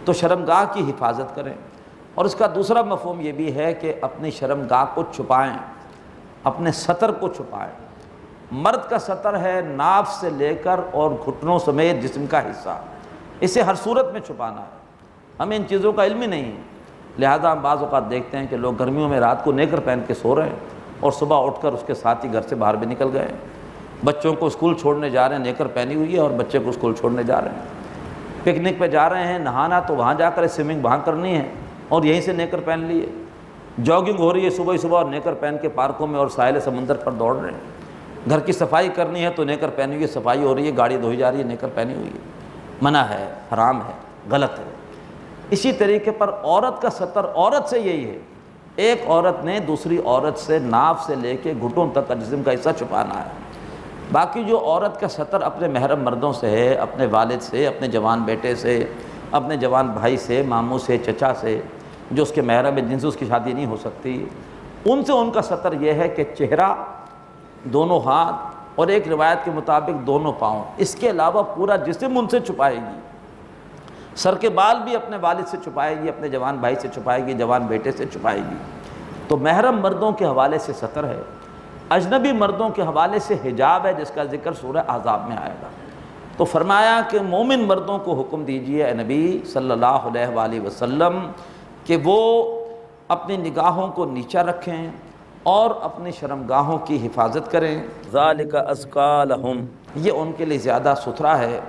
تو شرمگاہ کی حفاظت کریں۔ اور اس کا دوسرا مفہوم یہ بھی ہے کہ اپنی شرمگاہ کو چھپائیں، اپنے ستر کو چھپائیں۔ مرد کا ستر ہے ناف سے لے کر اور گھٹنوں سمیت جسم کا حصہ، اسے ہر صورت میں چھپانا ہے۔ ہمیں ان چیزوں کا علم ہی نہیں ہے، لہذا ہم بعض اوقات دیکھتے ہیں کہ لوگ گرمیوں میں رات کو نیکر پہن کے سو رہے ہیں اور صبح اٹھ کر اس کے ساتھ ہی گھر سے باہر بھی نکل گئے ہیں۔ بچوں کو اسکول چھوڑنے جا رہے ہیں، نیکر پہنی ہوئی ہے اور بچے کو اسکول چھوڑنے جا رہے ہیں۔ پکنک پہ جا رہے ہیں، نہانا تو وہاں جا کر سوئمنگ وہاں کرنی ہے اور یہیں سے نیکر پہن لیے۔ جاگنگ ہو رہی ہے صبح صبح اور نیکر پہن کے پارکوں میں اور ساحل سمندر پر دوڑ رہے ہیں۔ گھر کی صفائی کرنی ہے تو نیکر پہنی ہوئی ہے، صفائی ہو رہی ہے، گاڑی دھوئی جا رہی ہے، نیکر پہنی ہوئی ہے۔ منع ہے، حرام ہے، غلط ہے۔ اسی طریقے پر عورت کا ستر عورت سے یہی ہے، ایک عورت نے دوسری عورت سے ناف سے لے کے گھٹنوں تک کا جسم کا حصہ چھپانا ہے۔ باقی جو عورت کا ستر اپنے محرم مردوں سے ہے، اپنے والد سے، اپنے جوان بیٹے سے، اپنے جوان بھائی سے، ماموں سے، چچا سے، جو اس کے محرم ہے جن سے اس کی شادی نہیں ہو سکتی، ان سے ان کا ستر یہ ہے کہ چہرہ، دونوں ہاتھ اور ایک روایت کے مطابق دونوں پاؤں، اس کے علاوہ پورا جسم ان سے چھپائے گی۔ سر کے بال بھی اپنے والد سے چھپائے گی، اپنے جوان بھائی سے چھپائے گی، جوان بیٹے سے چھپائے گی۔ تو محرم مردوں کے حوالے سے ستر ہے، اجنبی مردوں کے حوالے سے حجاب ہے، جس کا ذکر سورہ احزاب میں آئے گا۔ تو فرمایا کہ مومن مردوں کو حکم دیجئے اے نبی صلی اللہ علیہ وآلہ وسلم کہ وہ اپنی نگاہوں کو نیچا رکھیں اور اپنی شرمگاہوں کی حفاظت کریں۔ ذالک ازکیٰ لہم، یہ ان کے لیے زیادہ ستھرا ہے۔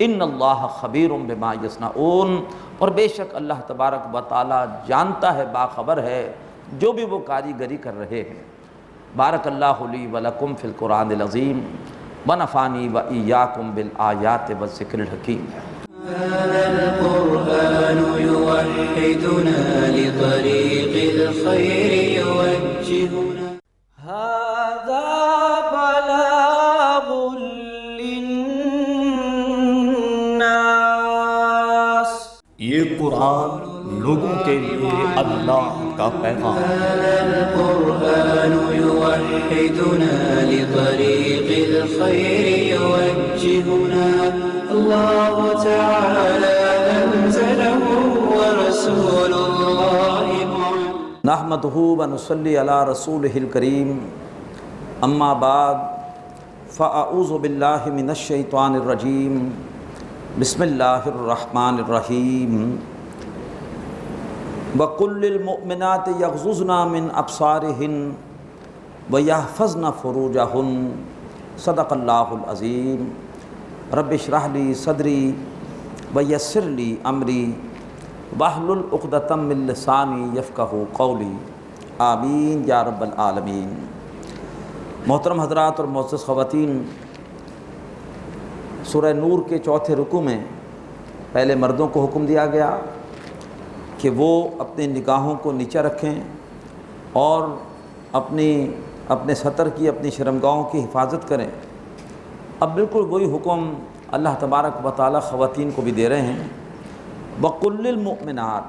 ان اللہ خبیر بما یصنعون، اور بے شک اللہ تبارک و تعالی جانتا ہے، باخبر ہے جو بھی وہ کاریگری کر رہے ہیں۔ بارک اللہ لی ولکم فی القرآن العظیم ونفعنی وإیاکم بالآیات والذکر الحکیم۔ هذا القرآن يوحدنا لطريق الخير يوجهنا هذا بلاغ للناس، یہ قرآن لوگوں کے لیے اللہ کا پیغام ہے۔ هذا القرآن يوحدنا لطريق الخير يوجهنا الله تعالى أنزله ورسول الله معلم نحمدہ ونصلی علی رسولہ الکریم، اما بعد فاعوذ باللہ من الشیطان الرجیم، بسم اللہ الرحمن الرحیم۔ وَقُلْ لِلْمُؤْمِنَاتِ يَغْضُضْنَ مِنْ أَبْصَارِهِنَّ وَيَحْفَظْنَ فُرُوجَهُنَّ صدق اللہ العظیم۔ رب اشرح لی صدری ویسر لی امری واحلل عقدۃ من لسانی یفقہوا قولی، آمین یا رب العالمین۔ محترم حضرات اور معزز خواتین، سورہ نور کے چوتھے رکوع میں پہلے مردوں کو حکم دیا گیا کہ وہ اپنی نگاہوں کو نیچا رکھیں اور اپنے ستر کی، اپنی شرمگاہوں کی حفاظت کریں۔ اب بالکل وہی حکم اللہ تبارک و تعالی خواتین کو بھی دے رہے ہیں۔ وَقُلْ لِلْمُؤْمِنَاتِ،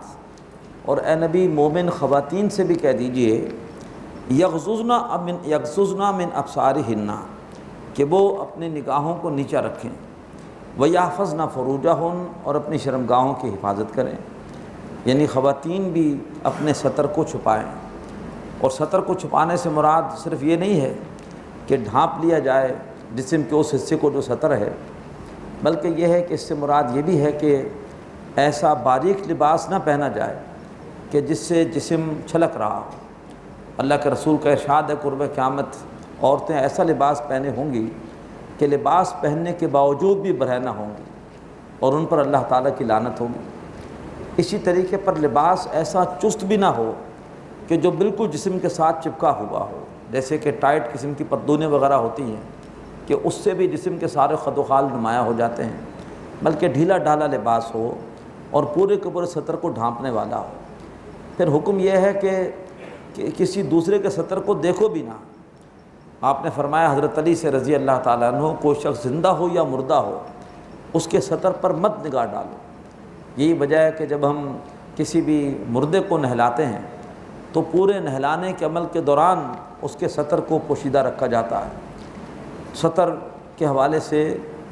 اور اے نبی مومن خواتین سے بھی کہہ دیجئے یغضضن من ابصارہن، کہ وہ اپنی نگاہوں کو نیچا رکھیں، وَيَحْفَظْنَ فُرُوجَهُنَّ، اور اپنی شرمگاہوں کی حفاظت کریں۔ یعنی خواتین بھی اپنے ستر کو چھپائیں، اور ستر کو چھپانے سے مراد صرف یہ نہیں ہے کہ ڈھانپ لیا جائے جسم کے اس حصے کو جو ستر ہے، بلکہ یہ ہے کہ اس سے مراد یہ بھی ہے کہ ایسا باریک لباس نہ پہنا جائے کہ جس سے جسم چھلک رہا ہو۔ اللہ کے رسول کا ارشاد ہے قرب قیامت عورتیں ایسا لباس پہنے ہوں گی کہ لباس پہننے کے باوجود بھی برہنہ ہوں گی اور ان پر اللہ تعالیٰ کی لعنت ہوگی۔ اسی طریقے پر لباس ایسا چست بھی نہ ہو کہ جو بالکل جسم کے ساتھ چپکا ہوا ہو، جیسے کہ ٹائٹ قسم کی پتلونیں وغیرہ ہوتی ہیں کہ اس سے بھی جسم کے سارے خد و خال نمایاں ہو جاتے ہیں، بلکہ ڈھیلا ڈھالا لباس ہو اور پورے کے پورے ستر کو ڈھانپنے والا ہو۔ پھر حکم یہ ہے کہ کسی دوسرے کے ستر کو دیکھو بھی نہ۔ آپ نے فرمایا حضرت علی سے رضی اللہ تعالیٰ عنہ، کوئی شخص زندہ ہو یا مردہ ہو اس کے ستر پر مت نگاہ ڈالو۔ یہی وجہ ہے کہ جب ہم کسی بھی مردے کو نہلاتے ہیں تو پورے نہلانے کے عمل کے دوران اس کے ستر کو پوشیدہ رکھا جاتا ہے۔ ستر کے حوالے سے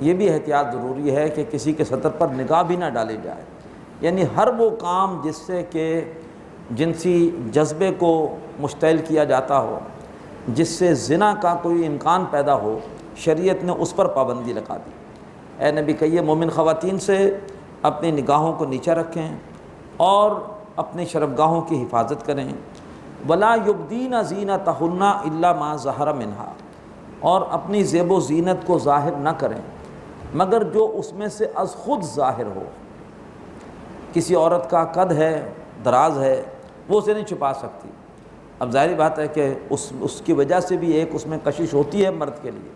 یہ بھی احتیاط ضروری ہے کہ کسی کے ستر پر نگاہ بھی نہ ڈالی جائے، یعنی ہر وہ کام جس سے کہ جنسی جذبے کو مشتعل کیا جاتا ہو، جس سے زنا کا کوئی امکان پیدا ہو، شریعت نے اس پر پابندی لگا دی۔ اے نبی کہیے مومن خواتین سے اپنی نگاہوں کو نیچا رکھیں اور اپنی شرمگاہوں کی حفاظت کریں، ولا یبدین زینتہن الا ما ظہر منہا، اور اپنی زیب و زینت کو ظاہر نہ کریں مگر جو اس میں سے از خود ظاہر ہو۔ کسی عورت کا قد ہے، دراز ہے، وہ اسے نہیں چھپا سکتی۔ اب ظاہری بات ہے کہ اس کی وجہ سے بھی ایک اس میں کشش ہوتی ہے مرد کے لیے،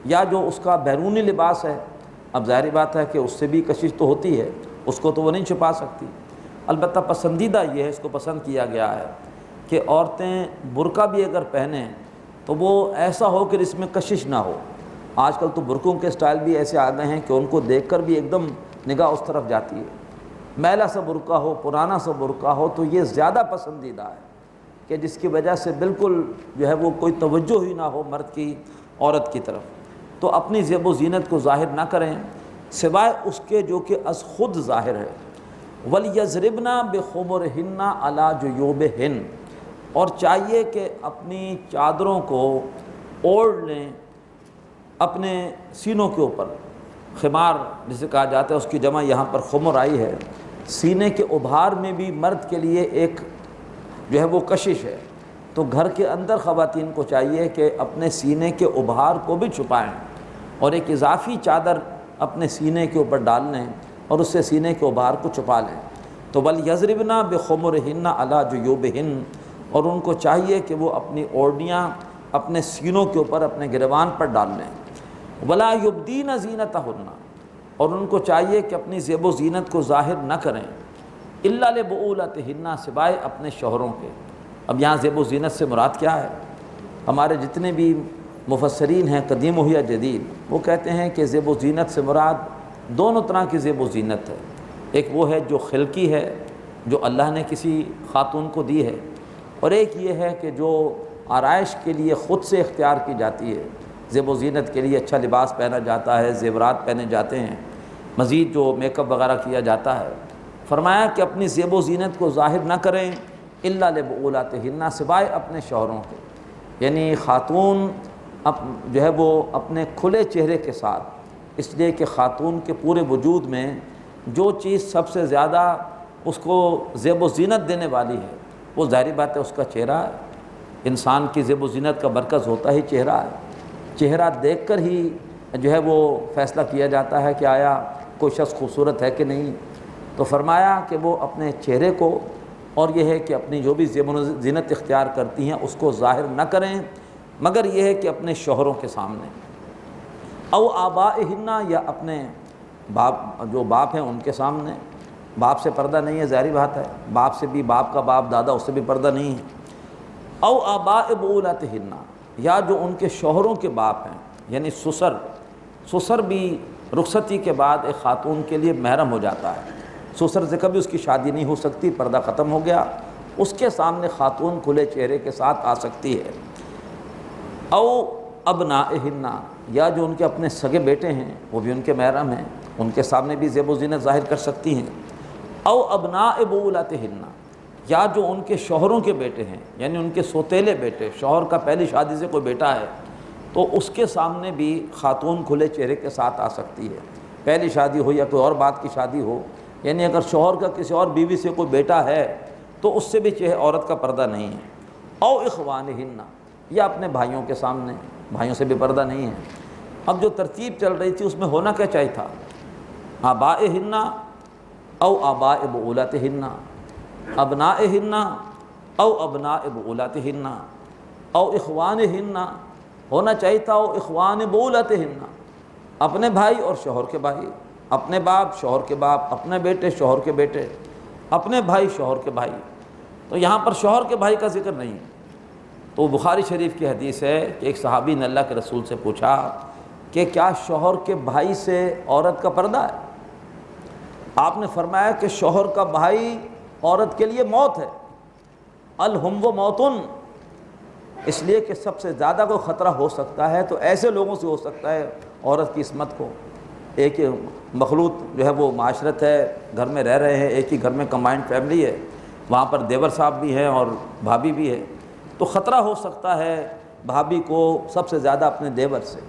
یا جو اس کا بیرونی لباس ہے، اب ظاہری بات ہے کہ اس سے بھی کشش تو ہوتی ہے، اس کو تو وہ نہیں چھپا سکتی۔ البتہ پسندیدہ یہ ہے، اس کو پسند کیا گیا ہے کہ عورتیں برقع بھی اگر پہنیں تو وہ ایسا ہو کہ اس میں کشش نہ ہو۔ آج کل تو برقعوں کے سٹائل بھی ایسے آ گئے ہیں کہ ان کو دیکھ کر بھی ایک دم نگاہ اس طرف جاتی ہے۔ میلا سا برقع ہو، پرانا سا برقع ہو تو یہ زیادہ پسندیدہ ہے کہ جس کی وجہ سے بالکل جو ہے وہ کوئی توجہ ہی نہ ہو مرد کی عورت کی طرف۔ تو اپنی زیب و زینت کو ظاہر نہ کریں سوائے اس کے جو کہ از خود ظاہر ہے۔ وَلْيَضْرِبْنَ بِخُمُرِهِنَّ عَلَى جُيُوبِهِنَّ، اور چاہیے کہ اپنی چادروں کو اوڑھ لیں اپنے سینوں کے اوپر۔ خمار جسے کہا جاتا ہے اس کی جمع یہاں پر خمر آئی ہے۔ سینے کے ابھار میں بھی مرد کے لیے ایک جو ہے وہ کشش ہے، تو گھر کے اندر خواتین کو چاہیے کہ اپنے سینے کے ابھار کو بھی چھپائیں اور ایک اضافی چادر اپنے سینے کے اوپر ڈال لیں اور اس سے سینے کے ابھار کو چھپا لیں۔ تو وَلْيَضْرِبْنَ بِخُمُرِهِنَّ عَلَى جُيُوبِهِنَّ، اور ان کو چاہیے کہ وہ اپنی اوڑھنیاں اپنے سینوں کے اوپر اپنے گریبان پر ڈال لیں۔ وَلَا يُبْدِينَ زِينَتَهُنَّ، اور ان کو چاہیے کہ اپنی زیب و زینت کو ظاہر نہ کریں إِلَّا لِبُعُولَتِهِنَّ، سوائے اپنے شوہروں کے۔ اب یہاں زیب و زینت سے مراد کیا ہے؟ ہمارے جتنے بھی مفسرین ہیں قدیم ہو یا جدید، وہ کہتے ہیں کہ زیب و زینت سے مراد دونوں طرح کی زیب و زینت ہے۔ ایک وہ ہے جو خلقی ہے، جو اللہ نے کسی خاتون کو دی ہے، اور ایک یہ ہے کہ جو آرائش کے لیے خود سے اختیار کی جاتی ہے۔ زیب و زینت کے لیے اچھا لباس پہنا جاتا ہے، زیورات پہنے جاتے ہیں، مزید جو میک اپ وغیرہ کیا جاتا ہے۔ فرمایا کہ اپنی زیب و زینت کو ظاہر نہ کریں الا لبعولاتہن، سوائے اپنے شوہروں کے۔ یعنی خاتون جو ہے وہ اپنے کھلے چہرے کے ساتھ، اس لیے کہ خاتون کے پورے وجود میں جو چیز سب سے زیادہ اس کو زیب و زینت دینے والی ہے وہ ظاہری بات ہے اس کا چہرہ ہے۔ انسان کی زیب و زینت کا مرکز ہوتا ہی چہرہ ہے۔ چہرہ دیکھ کر ہی جو ہے وہ فیصلہ کیا جاتا ہے کہ آیا کوئی شخص خوبصورت ہے کہ نہیں۔ تو فرمایا کہ وہ اپنے چہرے کو، اور یہ ہے کہ اپنی جو بھی زیب و زینت اختیار کرتی ہیں اس کو ظاہر نہ کریں مگر یہ ہے کہ اپنے شوہروں کے سامنے، او آبائہن، یا اپنے باپ جو باپ ہیں ان کے سامنے۔ باپ سے پردہ نہیں ہے، ظاہری بات ہے، باپ سے بھی، باپ کا باپ دادا، اس سے بھی پردہ نہیں ہے۔ او آباء بعولتہن، یا جو ان کے شوہروں کے باپ ہیں، یعنی سسر بھی رخصتی کے بعد ایک خاتون کے لیے محرم ہو جاتا ہے۔ سسر سے کبھی اس کی شادی نہیں ہو سکتی، پردہ ختم ہو گیا، اس کے سامنے خاتون کھلے چہرے کے ساتھ آ سکتی ہے۔ او ابنائہن، یا جو ان کے اپنے سگے بیٹے ہیں وہ بھی ان کے محرم ہیں، ان کے سامنے بھی زیب و زینت ظاہر کر سکتی ہیں۔ او ابناء بعولتہن، یا جو ان کے شوہروں کے بیٹے ہیں، یعنی ان کے سوتیلے بیٹے، شوہر کا پہلی شادی سے کوئی بیٹا ہے تو اس کے سامنے بھی خاتون کھلے چہرے کے ساتھ آ سکتی ہے، پہلی شادی ہو یا کوئی اور بات کی شادی ہو۔ یعنی اگر شوہر کا کسی اور بیوی سے کوئی بیٹا ہے تو اس سے بھی عورت کا پردہ نہیں ہے۔ او اخوانہن، یا اپنے بھائیوں کے سامنے، بھائیوں سے بھی پردہ نہیں ہے۔ اب جو ترتیب چل رہی تھی اس میں ہونا کیا چاہیے تھا؟ آبائہن او آباء بعولتہن، ابنائہن او ابناء بعولتہن، او اخوانہن، ہونا چاہیے تھا او اخوان بعولتہن، اپنے بھائی اور شوہر کے بھائی، اپنے باپ شوہر کے باپ، اپنے بیٹے شوہر کے بیٹے، اپنے بھائی شوہر کے بھائی۔ تو یہاں پر شوہر کے بھائی کا ذکر نہیں ہے۔ تو بخاری شریف کی حدیث ہے کہ ایک صحابی نے اللہ کے رسول سے پوچھا کہ کیا شوہر کے بھائی سے عورت کا پردہ ہے؟ آپ نے فرمایا کہ شوہر کا بھائی عورت کے لیے موت ہے، الہم و موتن، اس لیے کہ سب سے زیادہ کوئی خطرہ ہو سکتا ہے تو ایسے لوگوں سے ہو سکتا ہے عورت کی عصمت کو۔ ایک مخلوط جو ہے وہ معاشرت ہے، گھر میں رہ رہے ہیں، ایک ہی گھر میں کمبائنڈ فیملی ہے، وہاں پر دیور صاحب بھی ہیں اور بھابھی بھی ہے، تو خطرہ ہو سکتا ہے بھابھی کو سب سے زیادہ اپنے دیور سے۔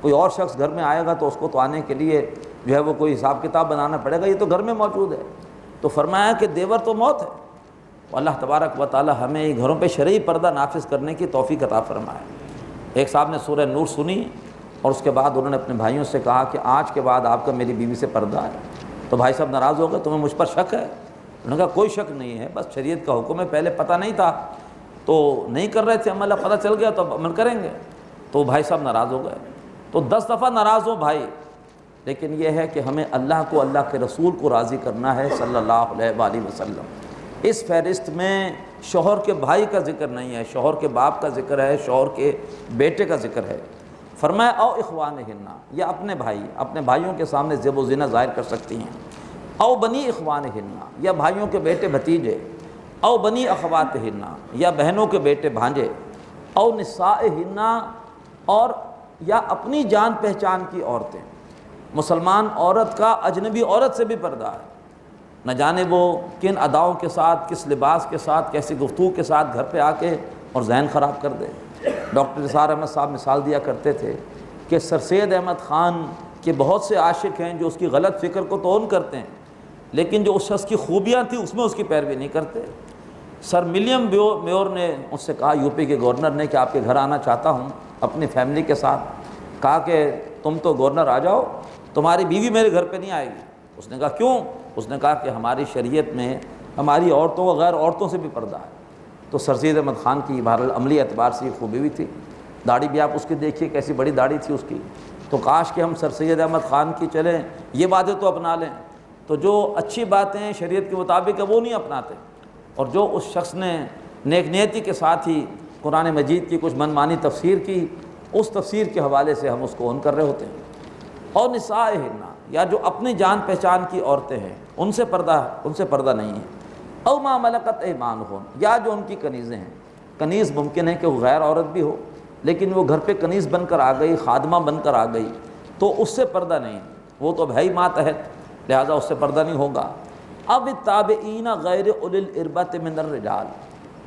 کوئی اور شخص گھر میں آئے گا تو اس کو تو آنے کے لیے جو ہے وہ کوئی حساب کتاب بنانا پڑے گا، یہ تو گھر میں موجود ہے۔ تو فرمایا کہ دیور تو موت ہے، اللہ تبارک و تعالی ہمیں گھروں پہ شرعی پردہ نافذ کرنے کی توفیق عطا فرمائے۔ ایک صاحب نے سورہ نور سنی اور اس کے بعد انہوں نے اپنے بھائیوں سے کہا کہ آج کے بعد آپ کا میری بیوی سے پردہ ہے۔ تو بھائی صاحب ناراض ہو گئے، تمہیں مجھ پر شک ہے؟ انہوں نے کہا کوئی شک نہیں ہے، بس شریعت کا حکم ہے، پہلے پتہ نہیں تھا تو نہیں کر رہے تھے عمل، اب پتہ چل گیا تو اب عمل کریں گے۔ تو بھائی صاحب ناراض ہو گئے۔ تو 10 دفعہ ناراض ہو بھائی، لیکن یہ ہے کہ ہمیں اللہ کو، اللہ کے رسول کو راضی کرنا ہے صلی اللہ علیہ وآلہ وسلم۔ اس فہرست میں شوہر کے بھائی کا ذکر نہیں ہے، شوہر کے باپ کا ذکر ہے، شوہر کے بیٹے کا ذکر ہے۔ فرمایا او اخوانہن، یا اپنے بھائی، اپنے بھائیوں کے سامنے زیب و زینت ظاہر کر سکتی ہیں۔ او بنی اخوانہن، یا بھائیوں کے بیٹے بھتیجے۔ او بنی اخواتہن، یا بہنوں کے بیٹے بھانجے۔ او نسائہن، اور یا اپنی جان پہچان کی عورتیں۔ مسلمان عورت کا اجنبی عورت سے بھی پردہ ہے، نہ جانے وہ کن اداؤں کے ساتھ، کس لباس کے ساتھ، کیسی گفتگو کے ساتھ گھر پہ آ کے اور ذہن خراب کر دے۔ ڈاکٹر نثار احمد صاحب مثال دیا کرتے تھے کہ سر سید احمد خان کے بہت سے عاشق ہیں جو اس کی غلط فکر کو تو کرتے ہیں، لیکن جو اس شخص کی خوبیاں تھیں اس میں اس کی پیروی نہیں کرتے۔ سر ولیم میور نے اس سے کہا، یو پی کے گورنر نے، کہ آپ کے گھر آنا چاہتا ہوں اپنی فیملی کے ساتھ۔ کہا کہ تم تو گورنر آ جاؤ، تمہاری بیوی میرے گھر پہ نہیں آئے گی۔ اس نے کہا کیوں؟ اس نے کہا کہ ہماری شریعت میں ہماری عورتوں و غیر عورتوں سے بھی پردہ ہے۔ تو سر سید احمد خان کی بہرحال عملی اعتبار سے یہ خوبی بھی تھی، داڑھی بھی آپ اس کی دیکھیے کیسی بڑی داڑھی تھی اس کی۔ تو کاش کہ ہم سر سید احمد خان کی چلیں، یہ باتیں تو اپنا لیں۔ تو جو اچھی باتیں شریعت کے مطابق ہے وہ نہیں اپناتے، اور جو اس شخص نے نیک نیتی کے ساتھ ہی قرآن مجید کی کچھ منمانی تفسیر کی، اس تفسیر کے حوالے سے ہم اس کو کر رہے ہوتے ہیں۔ اور نسائہن، یا جو اپنی جان پہچان کی عورتیں ہیں ان سے پردہ نہیں ہے۔ او ما ملکت ایمانہم، یا جو ان کی کنیزیں ہیں۔ کنیز ممکن ہے کہ وہ غیر عورت بھی ہو، لیکن وہ گھر پہ کنیز بن کر آ گئی، خادمہ بن کر آ گئی، تو اس سے پردہ نہیں، وہ تو ہے ہی ماتحت، لہذا اس سے پردہ نہیں ہوگا۔ اب التابعین غیر اولی الاربۃ من الرجال،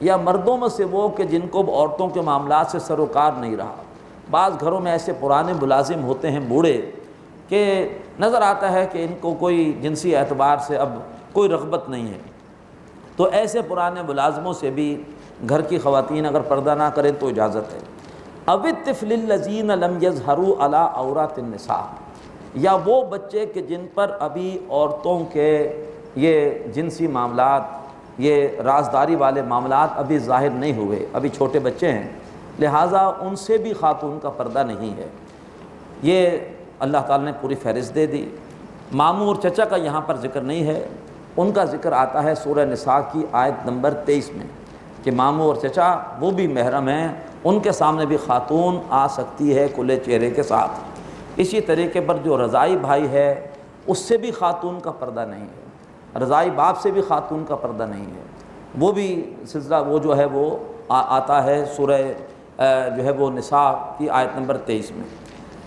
یا مردوں میں سے وہ کہ جن کو عورتوں کے معاملات سے سروکار نہیں رہا۔ بعض گھروں میں ایسے پرانے ملازم ہوتے ہیں بوڑھے کہ نظر آتا ہے کہ ان کو کوئی جنسی اعتبار سے اب کوئی رغبت نہیں ہے، تو ایسے پرانے ملازموں سے بھی گھر کی خواتین اگر پردہ نہ کریں تو اجازت ہے۔ اب الطفل الذین لم یظہروا علی عورات النساء، یا وہ بچے کہ جن پر ابھی عورتوں کے یہ جنسی معاملات، یہ رازداری والے معاملات ابھی ظاہر نہیں ہوئے، ابھی چھوٹے بچے ہیں، لہٰذا ان سے بھی خاتون کا پردہ نہیں ہے۔ یہ اللہ تعالیٰ نے پوری فہرست دے دی۔ ماموں اور چچا کا یہاں پر ذکر نہیں ہے، ان کا ذکر آتا ہے سورہ نساء کی آیت نمبر 23 میں، کہ ماموں اور چچا وہ بھی محرم ہیں، ان کے سامنے بھی خاتون آ سکتی ہے کھلے چہرے کے ساتھ۔ اسی طریقے پر جو رضاعی بھائی ہے اس سے بھی خاتون کا پردہ نہیں ہے، رضاعی باپ سے بھی خاتون کا پردہ نہیں ہے، وہ بھی سلسلہ وہ جو ہے وہ آتا ہے سورہ جو ہے وہ نساء کی آیت نمبر 23 میں۔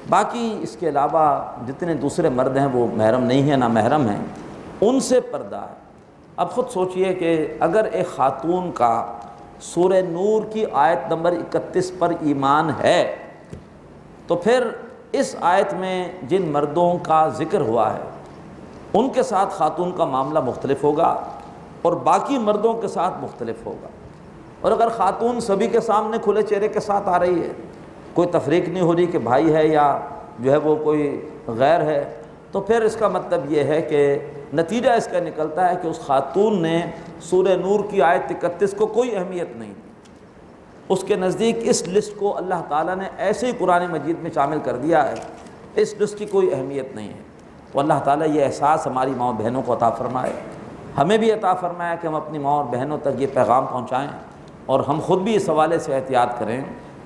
باقی اس کے علاوہ جتنے دوسرے مرد ہیں وہ محرم نہیں ہیں، نہ محرم ہیں، ان سے پردہ ہے۔ اب خود سوچئے کہ اگر ایک خاتون کا سورہ نور کی آیت نمبر 31 پر ایمان ہے تو پھر اس آیت میں جن مردوں کا ذکر ہوا ہے ان کے ساتھ خاتون کا معاملہ مختلف ہوگا اور باقی مردوں کے ساتھ مختلف ہوگا۔ اور اگر خاتون سبھی کے سامنے کھلے چہرے کے ساتھ آ رہی ہے، کوئی تفریق نہیں ہو رہی کہ بھائی ہے یا جو ہے وہ کوئی غیر ہے، تو پھر اس کا مطلب یہ ہے کہ نتیجہ اس کا نکلتا ہے کہ اس خاتون نے سورہ نور کی آیت 31 کو کوئی اہمیت نہیں دی۔ اس کے نزدیک اس لسٹ کو اللہ تعالیٰ نے ایسے ہی قرآن مجید میں شامل کر دیا ہے، اس لسٹ کی کوئی اہمیت نہیں ہے۔ تو اللہ تعالیٰ یہ احساس ہماری ماں بہنوں کو عطا فرمائے، ہمیں بھی عطا فرمایا کہ ہم اپنی ماں اور بہنوں تک یہ پیغام پہنچائیں، اور ہم خود بھی اس حوالے سے احتیاط کریں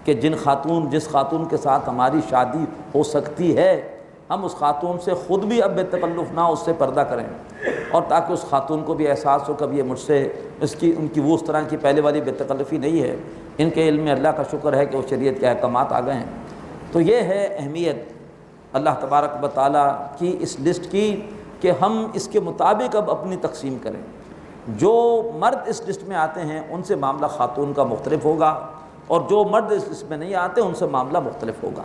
کہ جس خاتون کے ساتھ ہماری شادی ہو سکتی ہے، ہم اس خاتون سے خود بھی اب بے تکلف نہ اس سے پردہ کریں، اور تاکہ اس خاتون کو بھی احساس ہو کہ اب یہ مجھ سے ان کی وہ اس طرح کی پہلے والی بے تکلفی نہیں ہے، ان کے علم میں اللہ کا شکر ہے کہ وہ شریعت کے احکامات آ گئے ہیں۔ تو یہ ہے اہمیت اللہ تبارک و تعالیٰ کی اس لسٹ کی کہ ہم اس کے مطابق اب اپنی تقسیم کریں۔ جو مرد اس لسٹ میں آتے ہیں ان سے معاملہ خاتون کا مختلف ہوگا، اور جو مرد اس لسٹ میں نہیں آتے ان سے معاملہ مختلف ہوگا۔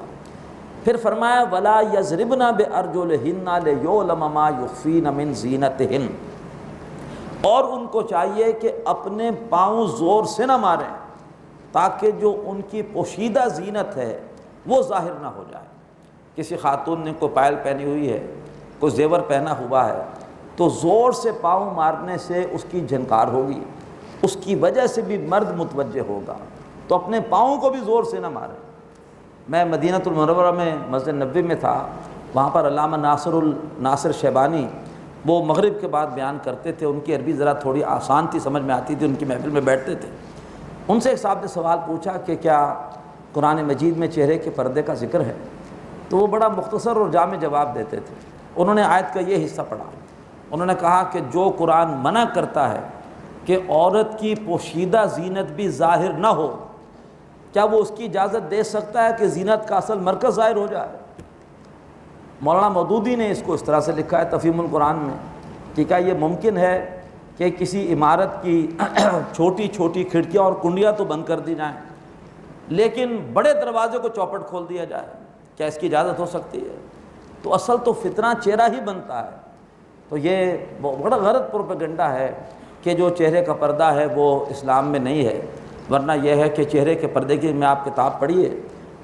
پھر فرمایا وَلَا يَضْرِبْنَ بِأَرْجُلِهِنَّ لِيُعْلَمَ مَا يُخْفِينَ مِنْ زِينَتِهِنَّ، اور ان کو چاہیے کہ اپنے پاؤں زور سے نہ ماریں تاکہ جو ان کی پوشیدہ زینت ہے وہ ظاہر نہ ہو جائے۔ کسی خاتون نے کوئی پائل پہنی ہوئی ہے، کوئی زیور پہنا ہوا ہے، تو زور سے پاؤں مارنے سے اس کی جھنکار ہوگی، اس کی وجہ سے بھی مرد متوجہ ہوگا، تو اپنے پاؤں کو بھی زور سے نہ ماریں۔ میں مدینہ المنورہ میں مسجد نبوی میں تھا، وہاں پر علامہ ناصر شیبانی وہ مغرب کے بعد بیان کرتے تھے، ان کی عربی ذرا تھوڑی آسان تھی، سمجھ میں آتی تھی، ان کی محفل میں بیٹھتے تھے۔ ان سے ایک صاحب نے سوال پوچھا کہ کیا قرآن مجید میں چہرے کے پردے کا ذکر ہے؟ تو وہ بڑا مختصر اور جامع جواب دیتے تھے۔ انہوں نے آیت کا یہ حصہ پڑھا، انہوں نے کہا کہ جو قرآن منع کرتا ہے کہ عورت کی پوشیدہ زینت بھی ظاہر نہ ہو، کیا وہ اس کی اجازت دے سکتا ہے کہ زینت کا اصل مرکز ظاہر ہو جائے؟ مولانا مودودی نے اس کو اس طرح سے لکھا ہے تفہیم القرآن میں کہ کیا یہ ممکن ہے کہ کسی عمارت کی چھوٹی چھوٹی کھڑکیاں اور کنڈیاں تو بند کر دی جائیں لیکن بڑے دروازے کو چوپٹ کھول دیا جائے، کیا اس کی اجازت ہو سکتی ہے؟ تو اصل تو فتنہ چہرہ ہی بنتا ہے۔ تو یہ بڑا غلط پروپیگنڈا ہے کہ جو چہرے کا پردہ ہے وہ اسلام میں نہیں ہے، ورنہ یہ ہے کہ چہرے کے پردے کی میں آپ کتاب پڑھیے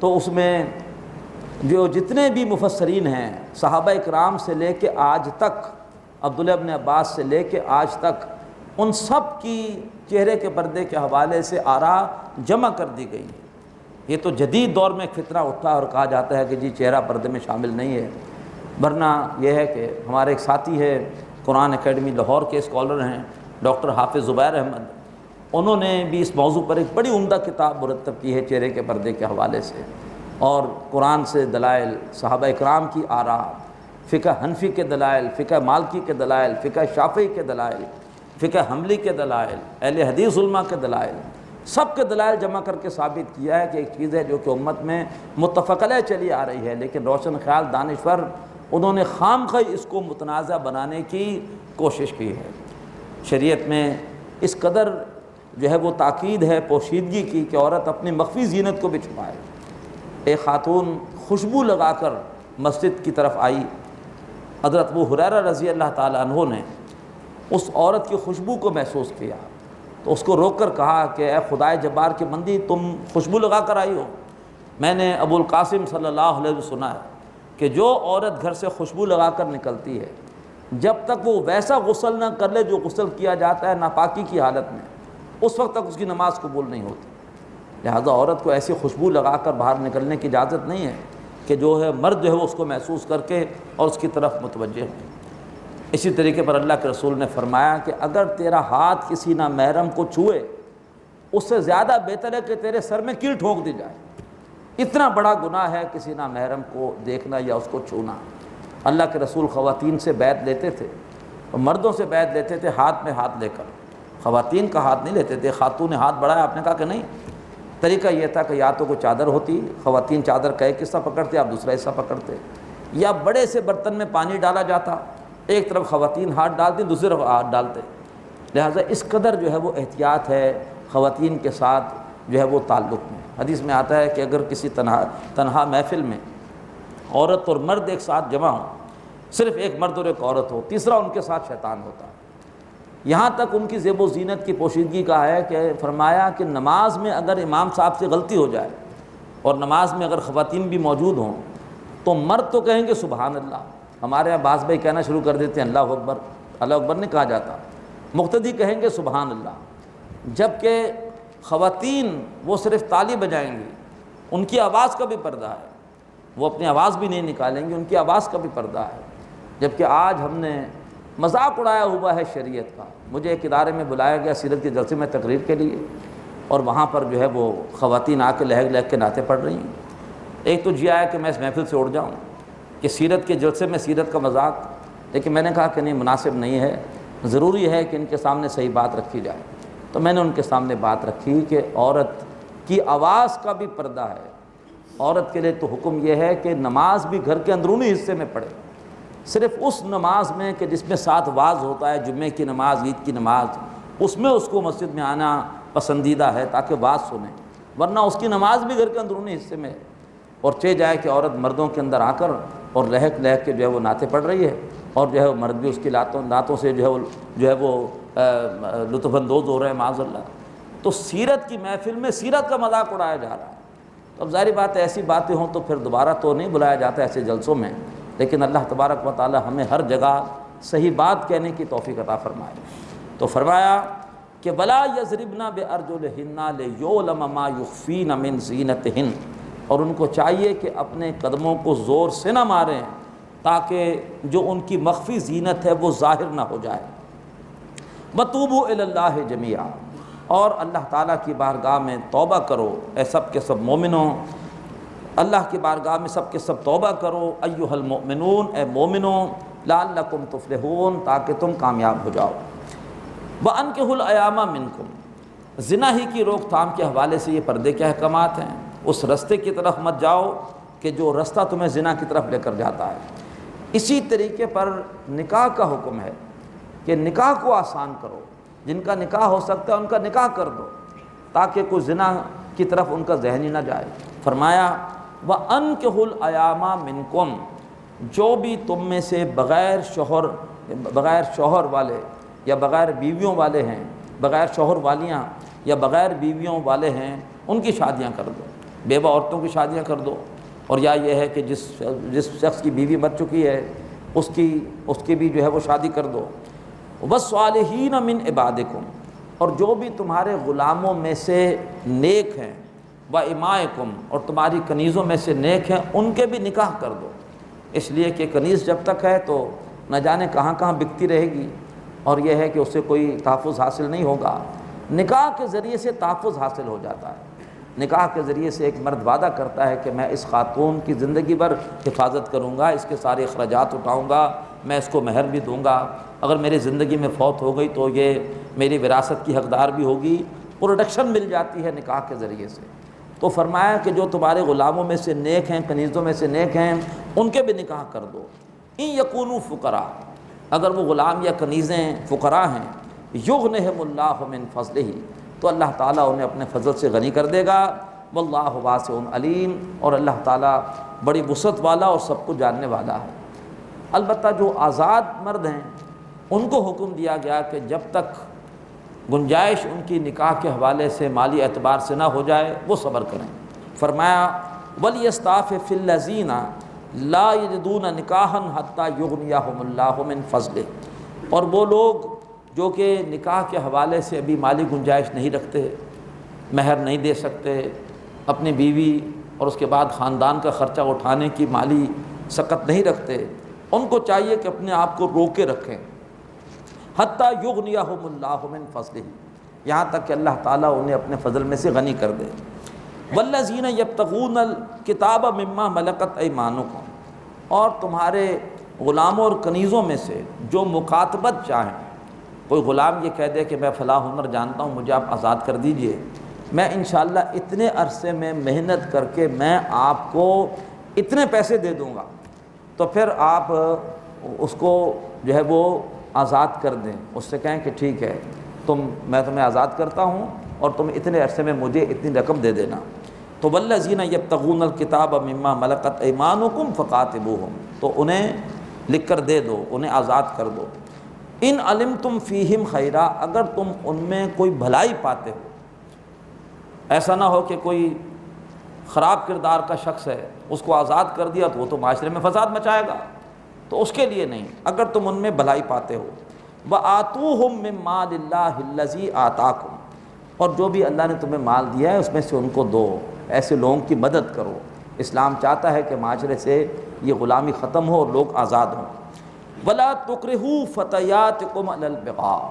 تو اس میں جو جتنے بھی مفسرین ہیں صحابہ اکرام سے لے کے آج تک، عبداللہ ابن عباس سے لے کے آج تک، ان سب کی چہرے کے پردے کے حوالے سے آراء جمع کر دی گئی ہیں۔ یہ تو جدید دور میں ایک فتنہ اٹھا اور کہا جاتا ہے کہ جی چہرہ پردے میں شامل نہیں ہے، ورنہ یہ ہے کہ ہمارے ایک ساتھی ہے قرآن اکیڈمی لاہور کے اسکالر ہیں ڈاکٹر حافظ زبیر احمد، انہوں نے بھی اس موضوع پر ایک بڑی عمدہ کتاب مرتب کی ہے چہرے کے پردے کے حوالے سے، اور قرآن سے دلائل، صحابہ اکرام کی آراء، فقہ حنفی کے دلائل، فقہ مالکی کے دلائل، فقہ شافعی کے دلائل، فقہ حنبلی کے دلائل، اہل حدیث علماء کے دلائل، سب کے دلائل جمع کر کے ثابت کیا ہے کہ ایک چیز ہے جو کہ امت میں متفق علیہ چلی آ رہی ہے، لیکن روشن خیال دانشور انہوں نے خامخواہ اس کو متنازع بنانے کی کوشش کی ہے۔ شریعت میں اس قدر جو ہے وہ تاکید ہے پوشیدگی کی کہ عورت اپنی مخفی زینت کو بھی چھپائے۔ ایک خاتون خوشبو لگا کر مسجد کی طرف آئی، حضرت ابو ہریرہ رضی اللہ تعالیٰ عنہ نے اس عورت کی خوشبو کو محسوس کیا تو اس کو روک کر کہا کہ اے خدائے جبار کی بندی، تم خوشبو لگا کر آئی ہو؟ میں نے ابو القاسم صلی اللہ علیہ وسلم سنا ہے کہ جو عورت گھر سے خوشبو لگا کر نکلتی ہے جب تک وہ ویسا غسل نہ کر لے جو غسل کیا جاتا ہے ناپاکی کی حالت میں، اس وقت تک اس کی نماز قبول نہیں ہوتی۔ لہذا عورت کو ایسی خوشبو لگا کر باہر نکلنے کی اجازت نہیں ہے کہ جو ہے مرد جو ہے وہ اس کو محسوس کر کے اور اس کی طرف متوجہ ہو۔ اسی طریقے پر اللہ کے رسول نے فرمایا کہ اگر تیرا ہاتھ کسی نامحرم کو چھوئے اس سے زیادہ بہتر ہے کہ تیرے سر میں کیل ٹھونک دی جائے۔ اتنا بڑا گناہ ہے کسی نامحرم کو دیکھنا یا اس کو چھونا۔ اللہ کے رسول خواتین سے بیعت لیتے تھے اور مردوں سے بیعت لیتے تھے ہاتھ میں ہاتھ لے کر، خواتین کا ہاتھ نہیں لیتے تھے۔ خاتون نے ہاتھ بڑھایا، آپ نے کہا کہ نہیں۔ طریقہ یہ تھا کہ یا تو کوئی چادر ہوتی، خواتین چادر کا ایک حصہ پکڑتے، آپ دوسرا حصہ پکڑتے، یا بڑے سے برتن میں پانی ڈالا جاتا، ایک طرف خواتین ہاتھ ڈالتی دوسری طرف ہاتھ ڈالتے۔ لہٰذا اس قدر جو ہے وہ احتیاط ہے خواتین کے ساتھ جو ہے وہ تعلق میں۔ حدیث میں آتا ہے کہ اگر کسی تنہا محفل میں عورت اور مرد ایک ساتھ جمع ہوں، صرف ایک مرد اور ایک عورت ہو، تیسرا ان کے ساتھ شیطان ہوتا ہے۔ یہاں تک ان کی زیب و زینت کی پوشیدگی کا ہے کہ فرمایا کہ نماز میں اگر امام صاحب سے غلطی ہو جائے اور نماز میں اگر خواتین بھی موجود ہوں تو مرد تو کہیں گے سبحان اللہ، ہمارے یہاں بعض بھائی کہنا شروع کر دیتے ہیں اللہ اکبر، اللہ اکبر نہیں کہا جاتا، مقتدی کہیں گے سبحان اللہ، جبکہ خواتین وہ صرف تالی بجائیں گی، ان کی آواز کا بھی پردہ ہے، وہ اپنی آواز بھی نہیں نکالیں گی، ان کی آواز کا بھی پردہ ہے۔ جبکہ آج ہم نے مذاق اڑایا ہوا ہے شریعت کا۔ مجھے ایک ادارے میں بلایا گیا سیرت کے جلسے میں تقریر کے لیے، اور وہاں پر جو ہے وہ خواتین آ کے لہگ لہگ کے نعتیں پڑھ رہی ہیں۔ ایک تو جی آیا کہ میں اس محفل سے اڑ جاؤں کہ سیرت کے جلسے میں سیرت کا مذاق، لیکن میں نے کہا کہ نہیں، مناسب نہیں ہے، ضروری ہے کہ ان کے سامنے صحیح بات رکھی جائے۔ تو میں نے ان کے سامنے بات رکھی کہ عورت کی آواز کا بھی پردہ ہے۔ عورت کے لیے تو حکم یہ ہے کہ نماز بھی گھر کے اندرونی حصے میں پڑھے، صرف اس نماز میں کہ جس میں ساتھ واز ہوتا ہے، جمعے کی نماز، عید کی نماز، اس میں اس کو مسجد میں آنا پسندیدہ ہے تاکہ واز سنیں، ورنہ اس کی نماز بھی گھر کے اندرونی حصے میں ہے۔ اور چہ جائے کہ عورت مردوں کے اندر آ کر اور لہک لہک کے جو ہے وہ نعتیں پڑھ رہی ہے، اور جو ہے وہ مرد بھی اس کی لاتوں سے جو ہے وہ لطف اندوز ہو رہے ہیں معاذ اللہ۔ تو سیرت کی محفل میں سیرت کا مذاق اڑایا جا رہا ہے۔ تو اب ظاہری بات ہے ایسی باتیں ہوں تو پھر دوبارہ تو نہیں بلایا جاتا ایسے جلسوں میں، لیکن اللہ تبارک و تعالی ہمیں ہر جگہ صحیح بات کہنے کی توفیق عطا فرمائے۔ تو فرمایا کہ وَلَا يَضْرِبْنَ بِأَرْجُلِهِنَّ لِيُعْلَمَ مَا يُخْفِينَ مِنْ زِينَتِهِنَّ، اور ان کو چاہیے کہ اپنے قدموں کو زور سے نہ ماریں تاکہ جو ان کی مخفی زینت ہے وہ ظاہر نہ ہو جائے۔ وَتُوبُوا إِلَى اللَّهِ جَمِيعًا، اور اللہ تعالیٰ کی بارگاہ میں توبہ کرو اے سب کے سب مومنوں، اللہ کی بارگاہ میں سب کے سب توبہ کرو ایھا المؤمنون، اے مومنوں، لعلکم تفلحون، تاکہ تم کامیاب ہو جاؤ۔ وَأَنكِحُوا الْأَيَامَ مِنکم، زنا ہی کی روک تھام کے حوالے سے یہ پردے کے احکامات ہیں۔ اس رستے کی طرف مت جاؤ کہ جو رستہ تمہیں زنا کی طرف لے کر جاتا ہے۔ اسی طریقے پر نکاح کا حکم ہے کہ نکاح کو آسان کرو، جن کا نکاح ہو سکتا ہے ان کا نکاح کر دو تاکہ کوئی زنا کی طرف ان کا ذہن ہی نہ جائے۔ فرمایا وَأَنكِحُوا الْأَيَامَ مِنکم، جو بھی تم میں سے بغیر شوہر والے یا بغیر بیویوں والے ہیں، بغیر شوہر والیاں یا بغیر بیویوں والے ہیں، ان کی شادیاں کر دو، بیوہ عورتوں کی شادیاں کر دو، اور یا یہ ہے کہ جس شخص کی بیوی مر چکی ہے اس کی بھی جو ہے وہ شادی کر دو۔ وَالصَّالِحِينَ مِنْ عِبَادِكُمْ، اور جو بھی تمہارے غلاموں میں سے نیک ہیں، وَإِمَائِكُمْ، اور تمہاری کنیزوں میں سے نیک ہیں، ان کے بھی نکاح کر دو، اس لیے کہ کنیز جب تک ہے تو نہ جانے کہاں کہاں بکتی رہے گی، اور یہ ہے کہ اس سے کوئی تحفظ حاصل نہیں ہوگا۔ نکاح کے ذریعے سے تحفظ حاصل ہو جاتا ہے۔ نکاح کے ذریعے سے ایک مرد وعدہ کرتا ہے کہ میں اس خاتون کی زندگی بھر حفاظت کروں گا، اس کے سارے اخراجات اٹھاؤں گا، میں اس کو مہر بھی دوں گا، اگر میری زندگی میں فوت ہو گئی تو یہ میری وراثت کی حقدار بھی ہوگی، پروٹیکشن مل جاتی ہے نکاح کے ذریعے سے۔ تو فرمایا کہ جو تمہارے غلاموں میں سے نیک ہیں، کنیزوں میں سے نیک ہیں، ان کے بھی نکاح کر دو۔ ان یکونوا فقراء، اگر وہ غلام یا کنیزیں فقراء ہیں، یغنہم اللہ من فضلہ، تو اللہ تعالیٰ انہیں اپنے فضل سے غنی کر دے گا۔ واللہ واسع علیم، اور اللہ تعالیٰ بڑی وسعت والا اور سب کو جاننے والا ہے۔ البتہ جو آزاد مرد ہیں ان کو حکم دیا گیا کہ جب تک گنجائش ان کی نکاح کے حوالے سے مالی اعتبار سے نہ ہو جائے وہ صبر کریں۔ فرمایا وَلْيَسْتَعْفِفِ الَّذِينَ لَا يَجِدُونَ نِكَاحًا حَتَّى يُغْنِيَهُمُ اللَّهُ مِنْ فَضْلِهِ، اور وہ لوگ جو کہ نکاح کے حوالے سے ابھی مالی گنجائش نہیں رکھتے، مہر نہیں دے سکتے، اپنی بیوی اور اس کے بعد خاندان کا خرچہ اٹھانے کی مالی سکت نہیں رکھتے، ان کو چاہیے کہ اپنے آپ کو روکے رکھیں، حتیٰ یغنیہم اللہ من فضلہ، یہاں تک کہ اللہ تعالیٰ انہیں اپنے فضل میں سے غنی کر دے۔ والذین یبتغون الکتاب مما ملکت ایمانکم، اور تمہارے غلاموں اور کنیزوں میں سے جو مکاتبت چاہیں، کوئی غلام یہ کہہ دے کہ میں فلاں ہنر جانتا ہوں مجھے آپ آزاد کر دیجئے، میں انشاءاللہ اتنے عرصے میں محنت کر کے میں آپ کو اتنے پیسے دے دوں گا، تو پھر آپ اس کو جو ہے وہ آزاد کر دیں، اس سے کہیں کہ ٹھیک ہے میں تمہیں آزاد کرتا ہوں اور تم اتنے عرصے میں مجھے اتنی رقم دے دینا۔ تو والذین یبتغون الکتاب مما ملکت ایمانکم فقاتبوہم، تو انہیں لکھ کر دے دو، انہیں آزاد کر دو۔ ان علمتم فیہم خیرا، اگر تم ان میں کوئی بھلائی پاتے ہو، ایسا نہ ہو کہ کوئی خراب کردار کا شخص ہے اس کو آزاد کر دیا تو وہ تو معاشرے میں فساد مچائے گا، تو اس کے لیے نہیں، اگر تم ان میں بھلائی پاتے ہو۔ وَآتُوهُم مِّن مَّالِ اللَّهِ الَّذِي آتَاكُمْ، اور جو بھی اللہ نے تمہیں مال دیا ہے اس میں سے ان کو دو، ایسے لوگوں کی مدد کرو۔ اسلام چاہتا ہے کہ معاشرے سے یہ غلامی ختم ہو اور لوگ آزاد ہوں۔ وَلَا تُكْرِهُوا فَتَيَاتِكُمْ عَلَى الْبِغَاءِ،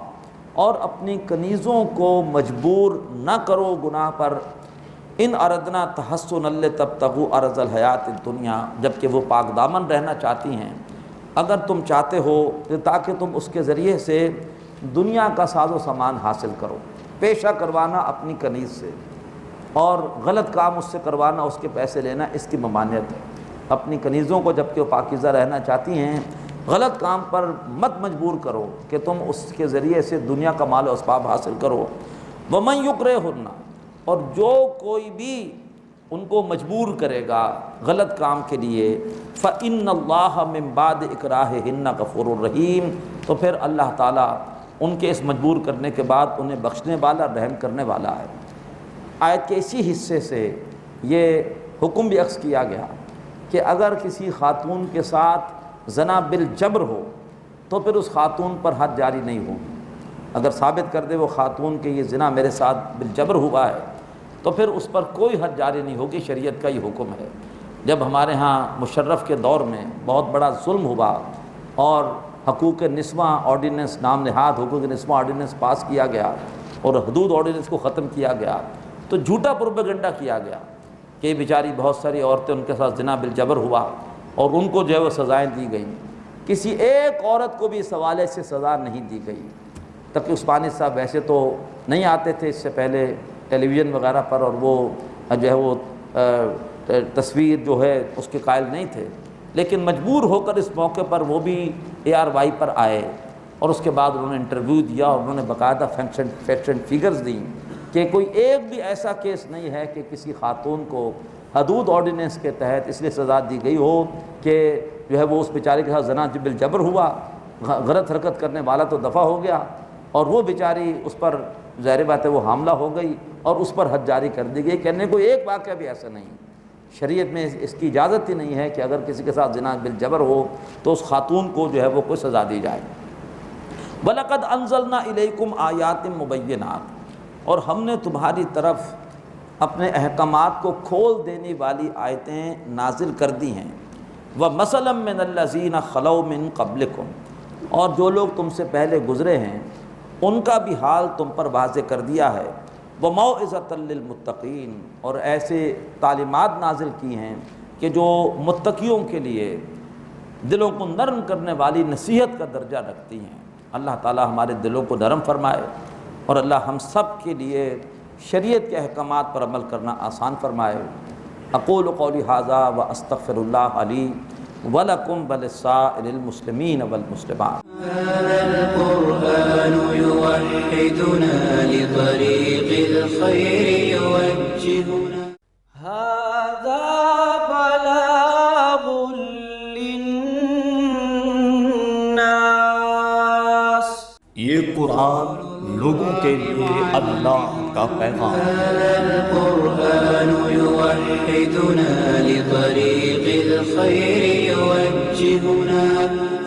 اور اپنی کنیزوں کو مجبور نہ کرو گناہ پر، ان اردنا تحسن لتبتغوا عرض الحیات الدنیا، جبکہ وہ پاک دامن رہنا چاہتی ہیں، اگر تم چاہتے ہو تاکہ تم اس کے ذریعے سے دنیا کا ساز و سامان حاصل کرو، پیشہ کروانا اپنی کنیز سے اور غلط کام اس سے کروانا، اس کے پیسے لینا، اس کی ممانعت ہے۔ اپنی کنیزوں کو جبکہ وہ پاکیزہ رہنا چاہتی ہیں غلط کام پر مت مجبور کرو کہ تم اس کے ذریعے سے دنیا کا مال و اسباب حاصل کرو۔ وَمَن يُكْرِهُنَّ، اور جو کوئی بھی ان کو مجبور کرے گا غلط کام کے لیے، فَإِنَّ اللَّهَ مِن بَعْدِ إِكْرَاهِهِنَّ غَفُورٌ رَحِيمٌ، تو پھر اللہ تعالیٰ ان کے اس مجبور کرنے کے بعد انہیں بخشنے والا، رحم کرنے والا ہے۔ آیت کے اسی حصے سے یہ حکم بھی اخذ کیا گیا کہ اگر کسی خاتون کے ساتھ زنا بالجبر ہو تو پھر اس خاتون پر حد جاری نہیں ہوگی۔ اگر ثابت کر دے وہ خاتون کہ یہ زنا میرے ساتھ بالجبر ہوا ہے تو پھر اس پر کوئی حد جاری نہیں ہوگی، شریعت کا یہ حکم ہے۔ جب ہمارے ہاں مشرف کے دور میں بہت بڑا ظلم ہوا اور حقوق نسواں آرڈیننس، نام نہاد حقوق نسواں آرڈیننس پاس کیا گیا اور حدود آرڈیننس کو ختم کیا گیا، تو جھوٹا پروپیگنڈا کیا گیا کہ بیچاری بہت ساری عورتیں ان کے ساتھ زنا بالجبر ہوا اور ان کو جو ہے وہ سزائیں دی گئیں۔ کسی ایک عورت کو بھی اس حوالے سے سزا نہیں دی گئی۔ تقی عثمانی صاحب ویسے تو نہیں آتے تھے اس سے پہلے ٹیلی ویژن وغیرہ پر، اور وہ جو ہے وہ تصویر جو ہے اس کے قائل نہیں تھے، لیکن مجبور ہو کر اس موقع پر وہ بھی ARY پر آئے اور اس کے بعد انہوں نے انٹرویو دیا اور انہوں نے باقاعدہ فیکٹس اینڈ فیگرز دیں کہ کوئی ایک بھی ایسا کیس نہیں ہے کہ کسی خاتون کو حدود آرڈیننس کے تحت اس لیے سزا دی گئی ہو کہ جو ہے وہ اس بیچاری کے ساتھ زنا بالجبر ہوا، غلط حرکت کرنے والا تو دفع ہو گیا اور وہ بیچاری اس پر ظاہر بات ہے وہ حاملہ ہو گئی اور اس پر حد جاری کر دی گئی۔ کہنے کوئی ایک واقعہ بھی ایسا نہیں، شریعت میں اس کی اجازت ہی نہیں ہے کہ اگر کسی کے ساتھ زنا بالجبر ہو تو اس خاتون کو جو ہے وہ کوئی سزا دی جائے۔ وَلَقَدْ أَنزَلْنَا إِلَيْكُمْ آيَاتٍ مُبَيِّنَاتٍ، اور ہم نے تمہاری طرف اپنے احکامات کو کھول دینے والی آیتیں نازل کر دی ہیں۔ وَمَثَلًا مِّنَ الَّذِينَ خَلَوْا مِن قَبْلِكُمْ، اور جو لوگ تم سے پہلے گزرے ہیں ان کا بھی حال تم پر واضح کر دیا ہے۔ وَمَوْعِظَةً لِّلْمُتَّقِينَ، اور ایسے تعلیمات نازل کی ہیں کہ جو متقیوں کے لیے دلوں کو نرم کرنے والی نصیحت کا درجہ رکھتی ہیں۔ اللہ تعالی ہمارے دلوں کو نرم فرمائے اور اللہ ہم سب کے لیے شریعت کے احکامات پر عمل کرنا آسان فرمائے۔ اقول قولی ھذا واستغفر اللہ لی ولکم ولسائر المسلمین والمسلمات۔ هذا القرآن يوحدنا لطريق الخير يوجهنا هذا بلاغ للناس، یہ قرآن لوگوں کے لیے اللہ کا پیغام ہے۔ هذا القرآن يوحدنا لطريق الخير يوجهنا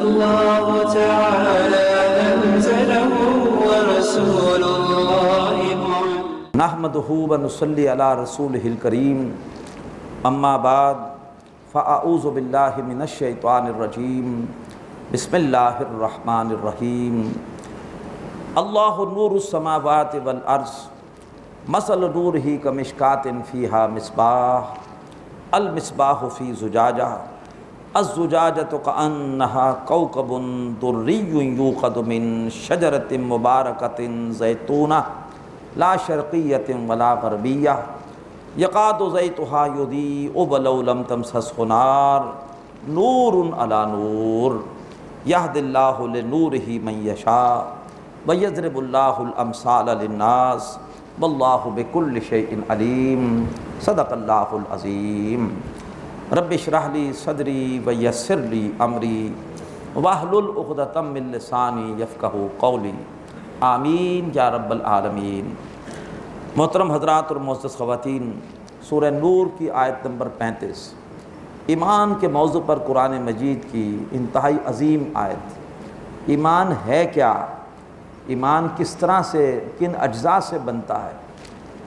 الله تعالى أنزله ورسول الله معلم نحمده ونصلي على رسوله الكريم، اما بعد فاعوذ بالله من الشيطان الرجيم، بسم الله الرحمن الرحيم۔ اللہ نور السماوات والارض مثل نورہ کمشکاۃ فیہا مصباح، المصباح فی زجاجہ، الزجاجۃ کأنہا کوکب دری یوقد من شجرۃ مبارکۃ زیتونہ لا شرقیۃ ولا غربیہ یکاد زیتہا یضیء ولو لم تمسسہ نار، نور علی نور، یہدی اللہ لنورہ من یشاء وَيَضْرِبُ اللَّهُ الْأَمْثَالَ لِلنَّاسِ وَاللَّهُ بِكُلِّ شَيْءٍ عَلِيمٌ۔ صدق اللہ العظیم۔ رب اشرح لی صدری ویسر لی امری واحلل عقدۃ من لسانی یفقہوا قولی، آمین یا رب العالمین۔ محترم حضرات اور معزز خواتین، سورہ نور کی آیت نمبر 35 ایمان کے موضوع پر قرآن مجید کی انتہائی عظیم آیت۔ ایمان ہے کیا؟ ایمان کس طرح سے، کن اجزاء سے بنتا ہے؟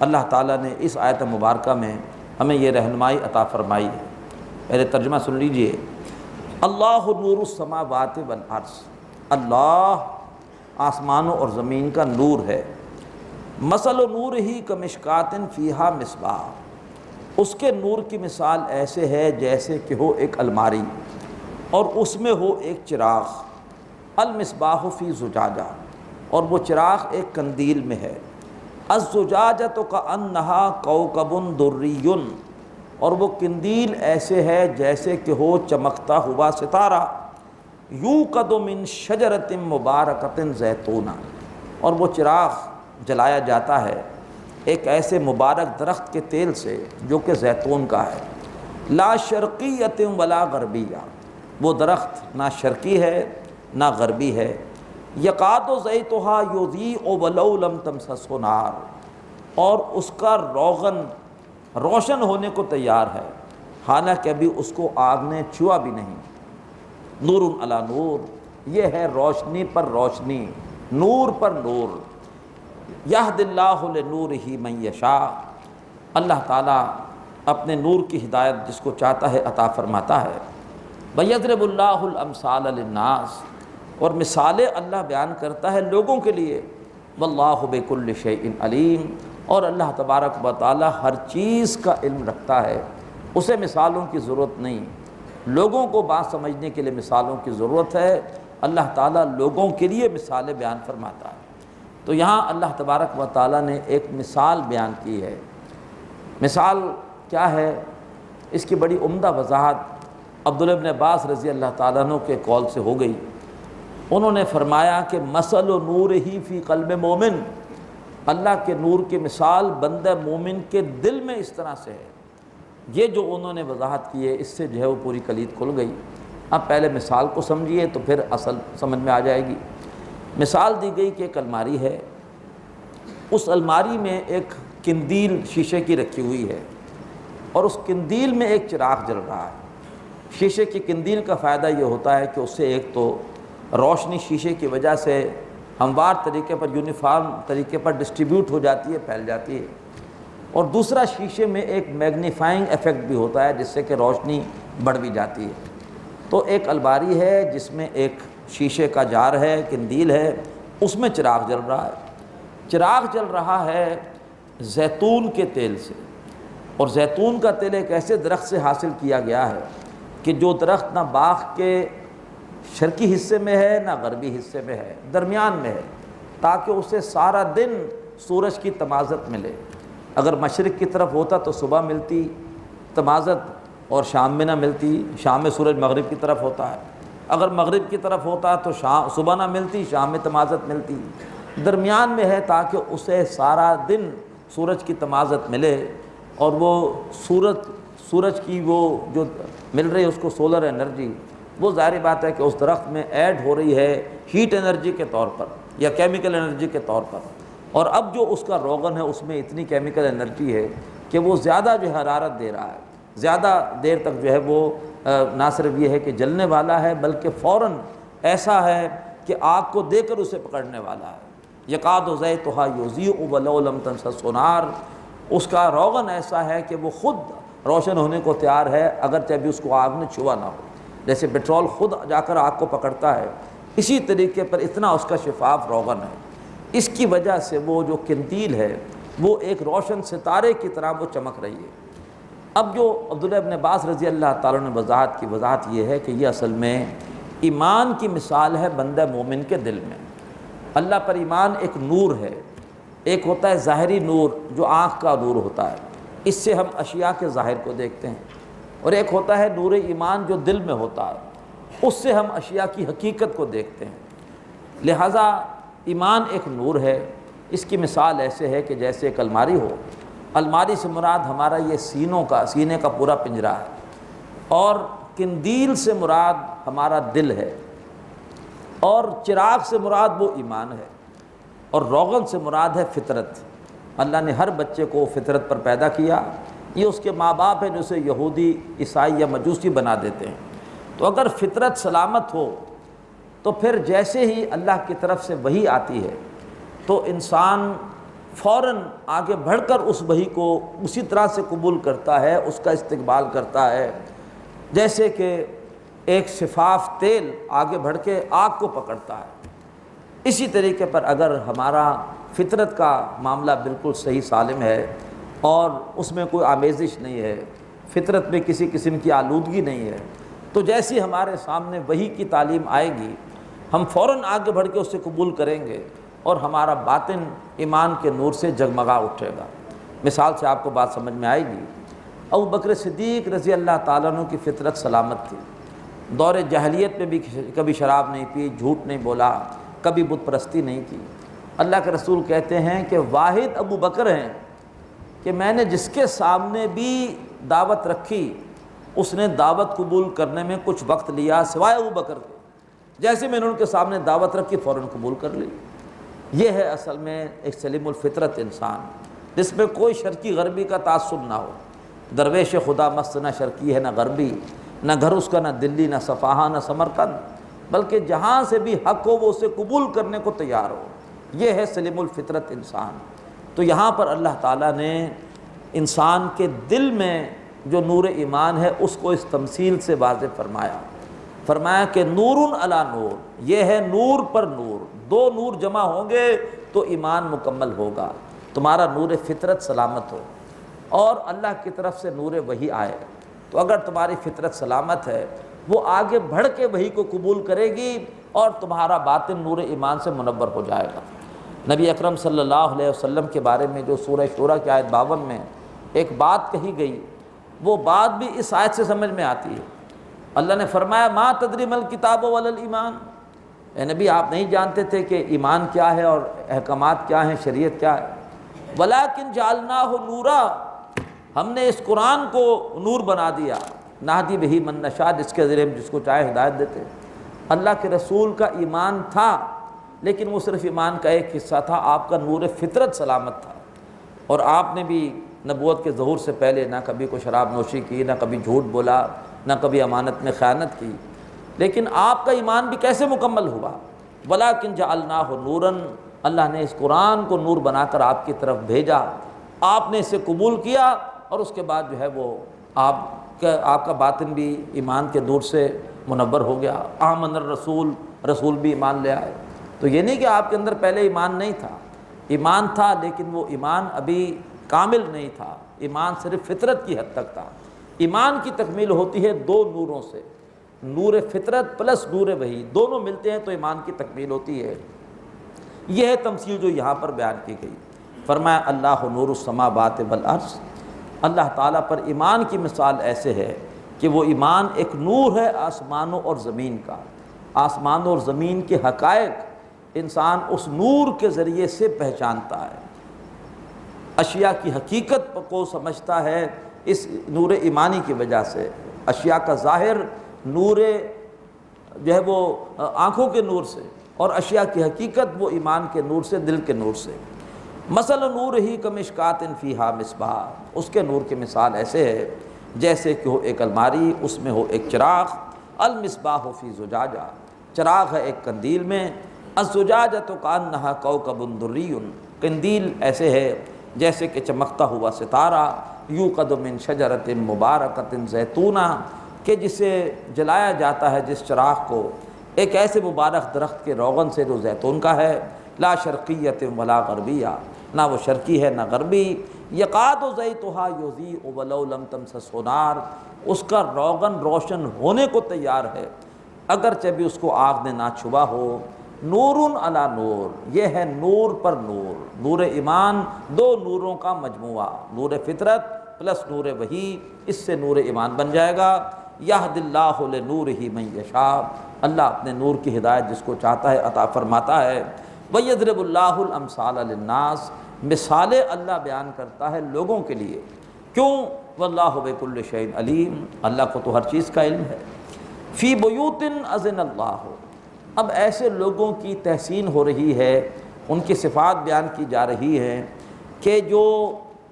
اللہ تعالیٰ نے اس آیت مبارکہ میں ہمیں یہ رہنمائی عطا فرمائی ہے۔ پہلے ترجمہ سن لیجئے۔ اللہ نور السماوات والارض، اللہ آسمانوں اور زمین کا نور ہے۔ مثل نورہ کمشکاۃ فیہا مصباح، اس کے نور کی مثال ایسے ہے جیسے کہ ہو ایک الماری اور اس میں ہو ایک چراغ، المصباح فی زجاجہ، اور وہ چراغ ایک قندیل میں ہے، الزجاجۃ کأنہا کوکب دری، اور وہ قندیل ایسے ہے جیسے کہ ہو چمکتا ہوا ستارہ، یوقد من شجرۃ مبارکۃ زیتونہ، اور وہ چراغ جلایا جاتا ہے ایک ایسے مبارک درخت کے تیل سے جو کہ زیتون کا ہے، لا شرقیۃ ولا غربیہ، وہ درخت نہ شرقی ہے نہ غربی ہے، یکاد زیتھا یضیء ولو لم تمسسہ نار، اور اس کا روغن روشن ہونے کو تیار ہے حالانکہ ابھی اس کو آگ نے چھوا بھی نہیں۔ نور علی نور، یہ ہے روشنی پر روشنی، نور پر نور۔ یہد اللہ لنورہ من یشاء، اللہ تعالیٰ اپنے نور کی ہدایت جس کو چاہتا ہے عطا فرماتا ہے۔ وَيَضْرِبُ اللَّهُ الْأَمْثَالَ لِلنَّاسِ، اور مثالیں اللہ بیان کرتا ہے لوگوں کے لیے۔ وَاللَّهُ بِكُلِّ شَيْءٍ عَلِيمٌ، اور اللہ تبارک و تعالیٰ ہر چیز کا علم رکھتا ہے، اسے مثالوں کی ضرورت نہیں۔ لوگوں کو بات سمجھنے کے لیے مثالوں کی ضرورت ہے، اللہ تعالیٰ لوگوں کے لیے مثالیں بیان فرماتا ہے۔ تو یہاں اللہ تبارک و تعالیٰ نے ایک مثال بیان کی ہے۔ مثال کیا ہے؟ اس کی بڑی عمدہ وضاحت عبداللہ ابن عباس رضی اللہ تعالیٰ عنہ کے قول سے ہو گئی۔ انہوں نے فرمایا کہ مثل نورہ فی قلب مومن، اللہ کے نور کی مثال بندہ مومن کے دل میں اس طرح سے ہے۔ یہ جو انہوں نے وضاحت کی ہے اس سے جو ہے وہ پوری کلید کھل گئی۔ اب پہلے مثال کو سمجھیے تو پھر اصل سمجھ میں آ جائے گی۔ مثال دی گئی کہ ایک الماری ہے، اس الماری میں ایک قندیل شیشے کی رکھی ہوئی ہے اور اس قندیل میں ایک چراغ جل رہا ہے۔ شیشے کی قندیل کا فائدہ یہ ہوتا ہے کہ اس سے ایک تو روشنی شیشے کی وجہ سے ہموار طریقے پر یونیفارم طریقے پر ڈسٹریبیوٹ ہو جاتی ہے، پھیل جاتی ہے، اور دوسرا شیشے میں ایک میگنیفائنگ ایفیکٹ بھی ہوتا ہے جس سے کہ روشنی بڑھ بھی جاتی ہے۔ تو ایک الماری ہے جس میں ایک شیشے کا جار ہے، قندیل ہے، اس میں چراغ جل رہا ہے۔ چراغ جل رہا ہے زیتون کے تیل سے، اور زیتون کا تیل ایک ایسے درخت سے حاصل کیا گیا ہے کہ جو درخت نہ باغ کے شرقی حصے میں ہے نہ غربی حصے میں ہے، درمیان میں ہے، تاکہ اسے سارا دن سورج کی تمازت ملے۔ اگر مشرق کی طرف ہوتا تو صبح ملتی تمازت اور شام میں نہ ملتی، شام میں سورج مغرب کی طرف ہوتا ہے۔ اگر مغرب کی طرف ہوتا تو صبح نہ ملتی، شام میں تمازت ملتی۔ درمیان میں ہے تاکہ اسے سارا دن سورج کی تمازت ملے، اور وہ سورج کی وہ جو مل رہی ہے اس کو سولر انرجی، وہ ظاہری بات ہے کہ اس درخت میں ایڈ ہو رہی ہے ہیٹ انرجی کے طور پر یا کیمیکل انرجی کے طور پر، اور اب جو اس کا روغن ہے اس میں اتنی کیمیکل انرجی ہے کہ وہ زیادہ جو ہے حرارت دے رہا ہے، زیادہ دیر تک جو ہے وہ نہ صرف یہ ہے کہ جلنے والا ہے بلکہ فوراً ایسا ہے کہ آگ کو دے کر اسے پکڑنے والا ہے۔ یکاد زیتھا یضیء ولو لم تمسسہ نار، اس کا روغن ایسا ہے کہ وہ خود روشن ہونے کو تیار ہے اگرچہ ابھی اس کو آگ نے چھوا نہ ہو۔ جیسے پٹرول خود جا کر آگ کو پکڑتا ہے، اسی طریقے پر اتنا اس کا شفاف روغن ہے۔ اس کی وجہ سے وہ جو قندیل ہے وہ ایک روشن ستارے کی طرح وہ چمک رہی ہے۔ اب جو عبداللہ ابن عباس رضی اللہ تعالیٰ نے وضاحت یہ ہے کہ یہ اصل میں ایمان کی مثال ہے بندہ مومن کے دل میں۔ اللہ پر ایمان ایک نور ہے، ایک ہوتا ہے ظاہری نور جو آنکھ کا نور ہوتا ہے، اس سے ہم اشیاء کے ظاہر کو دیکھتے ہیں، اور ایک ہوتا ہے نور ایمان جو دل میں ہوتا ہے، اس سے ہم اشیاء کی حقیقت کو دیکھتے ہیں۔ لہٰذا ایمان ایک نور ہے۔ اس کی مثال ایسے ہے کہ جیسے ایک الماری ہو، الماری سے مراد ہمارا یہ سینے کا پورا پنجرہ ہے، اور قندیل سے مراد ہمارا دل ہے، اور چراغ سے مراد وہ ایمان ہے، اور روغن سے مراد ہے فطرت۔ اللہ نے ہر بچے کو فطرت پر پیدا کیا، یہ اس کے ماں باپ ہیں جو اسے یہودی، عیسائی یا مجوسی بنا دیتے ہیں۔ تو اگر فطرت سلامت ہو تو پھر جیسے ہی اللہ کی طرف سے وحی آتی ہے تو انسان فوراً آگے بڑھ کر اس وحی کو اسی طرح سے قبول کرتا ہے، اس کا استقبال کرتا ہے، جیسے کہ ایک شفاف تیل آگے بڑھ کے آگ کو پکڑتا ہے۔ اسی طریقے پر اگر ہمارا فطرت کا معاملہ بالکل صحیح سالم ہے اور اس میں کوئی آمیزش نہیں ہے، فطرت میں کسی قسم کی آلودگی نہیں ہے، تو جیسی ہمارے سامنے وحی کی تعلیم آئے گی ہم فوراً آگے بڑھ کے اسے قبول کریں گے، اور ہمارا باطن ایمان کے نور سے جگمگا اٹھے گا۔ مثال سے آپ کو بات سمجھ میں آئے گی۔ ابو بکر صدیق رضی اللہ تعالیٰ عنہ کی فطرت سلامت تھی، دور جاہلیت میں بھی کبھی شراب نہیں پی، جھوٹ نہیں بولا، کبھی بت پرستی نہیں کی۔ اللہ کے رسول کہتے ہیں کہ واحد ابو بکر ہیں کہ میں نے جس کے سامنے بھی دعوت رکھی اس نے دعوت قبول کرنے میں کچھ وقت لیا سوائے ابو بکر کے، جیسے میں نے ان کے سامنے دعوت رکھی فوراً قبول کر لی۔ یہ ہے اصل میں ایک سلیم الفطرت انسان، جس میں کوئی شرقی غربی کا تعصب نہ ہو۔ درویش خدا مست نہ شرقی ہے نہ غربی، نہ گھر اس کا نہ دلی نہ صفحہ نہ سمرقند، بلکہ جہاں سے بھی حق ہو وہ اسے قبول کرنے کو تیار ہو۔ یہ ہے سلیم الفطرت انسان۔ تو یہاں پر اللہ تعالیٰ نے انسان کے دل میں جو نور ایمان ہے اس کو اس تمثیل سے واضح فرمایا کہ نور علی نور، یہ ہے نور پر نور، دو نور جمع ہوں گے تو ایمان مکمل ہوگا، تمہارا نور فطرت سلامت ہو اور اللہ کی طرف سے نور وحی آئے، تو اگر تمہاری فطرت سلامت ہے وہ آگے بڑھ کے وحی کو قبول کرے گی اور تمہارا باطن نور ایمان سے منور ہو جائے گا۔ نبی اکرم صلی اللہ علیہ وسلم کے بارے میں جو سورہ شورى کی آیت 52 میں ایک بات کہی گئی، وہ بات بھی اس آیت سے سمجھ میں آتی ہے۔ اللہ نے فرمایا ما تدری ما الکتاب ولا الایمان، اے نبی آپ نہیں جانتے تھے کہ ایمان کیا ہے اور احکامات کیا ہیں، شریعت کیا ہے۔ ولیکن جعلناہ نورا، ہم نے اس قرآن کو نور بنا دیا، نہدی بہ من نشاء، جس کے ذریعے جس کو چاہے ہدایت دیتے۔ اللہ کے رسول کا ایمان تھا لیکن وہ صرف ایمان کا ایک حصہ تھا، آپ کا نور فطرت سلامت تھا، اور آپ نے بھی نبوت کے ظہور سے پہلے نہ کبھی کوئی شراب نوشی کی، نہ کبھی جھوٹ بولا، نہ کبھی امانت میں خیانت کی، لیکن آپ کا ایمان بھی کیسے مکمل ہوا؟ ولیکن جعلناہ نوراً، اللہ نے اس قرآن کو نور بنا کر آپ کی طرف بھیجا، آپ نے اسے قبول کیا اور اس کے بعد جو ہے وہ آپ کا باطن بھی ایمان کے نور سے منور ہو گیا۔ آمن الرسول، رسول بھی ایمان لے آئے۔ تو یہ نہیں کہ آپ کے اندر پہلے ایمان نہیں تھا، ایمان تھا لیکن وہ ایمان ابھی کامل نہیں تھا، ایمان صرف فطرت کی حد تک تھا۔ ایمان کی تکمیل ہوتی ہے دو نوروں سے، نور فطرت پلس نور وحی، دونوں ملتے ہیں تو ایمان کی تکمیل ہوتی ہے۔ یہ ہے تمثیل جو یہاں پر بیان کی گئی۔ فرمایا اللہ نور السماوات والارض، اللہ تعالیٰ پر ایمان کی مثال ایسے ہے کہ وہ ایمان ایک نور ہے آسمانوں اور زمین کا، آسمانوں اور زمین کے حقائق انسان اس نور کے ذریعے سے پہچانتا ہے، اشیاء کی حقیقت کو سمجھتا ہے اس نور ایمانی کی وجہ سے۔ اشیاء کا ظاہر نور جو ہے وہ آنکھوں کے نور سے، اور اشیاء کی حقیقت وہ ایمان کے نور سے، دل کے نور سے۔ مثل نور ہی کمشکات فیہا مصباح، اس کے نور کی مثال ایسے ہے جیسے کہ ہو ایک الماری، اس میں ہو ایک چراغ، المصباح فی زجاجہ، چراغ ہے ایک قندیل میں، الزجاجۃ کانہا کوکب دری، قندیل ایسے ہے جیسے کہ چمکتا ہوا ستارہ، یوقد من شجرۃ مبارکۃ زیتونہ، کہ جسے جلایا جاتا ہے جس چراغ کو ایک ایسے مبارک درخت کے روغن سے جو زیتون کا ہے، لا شرقیۃ ولا غربیہ، نہ وہ شرقی ہے نہ غربی، یقاد زیتھا یضیء ولو لم تمسسہ نار، اس کا روغن روشن ہونے کو تیار ہے اگرچہ بھی اس کو آگ نے نہ چھوا ہو۔ نور علی نور، یہ ہے نور پر نور، نور ایمان دو نوروں کا مجموعہ، نور فطرت پلس نور وحی، اس سے نور ایمان بن جائے گا۔ یہد اللہ لنورہ من یشاء، اللہ اپنے نور کی ہدایت جس کو چاہتا ہے عطا فرماتا ہے۔ وَيَضْرِبُ اللَّهُ الْأَمْثَالَ لِلنَّاسِ، مثالیں اللہ بیان کرتا ہے لوگوں کے لیے، کیوں؟ وَاللَّهُ بِكُلِّ شَيْءٍ عَلِيمٌ، اللہ کو تو ہر چیز کا علم ہے۔ فی بیوت اذن اللہ، اب ایسے لوگوں کی تحسین ہو رہی ہے، ان کی صفات بیان کی جا رہی ہے کہ جو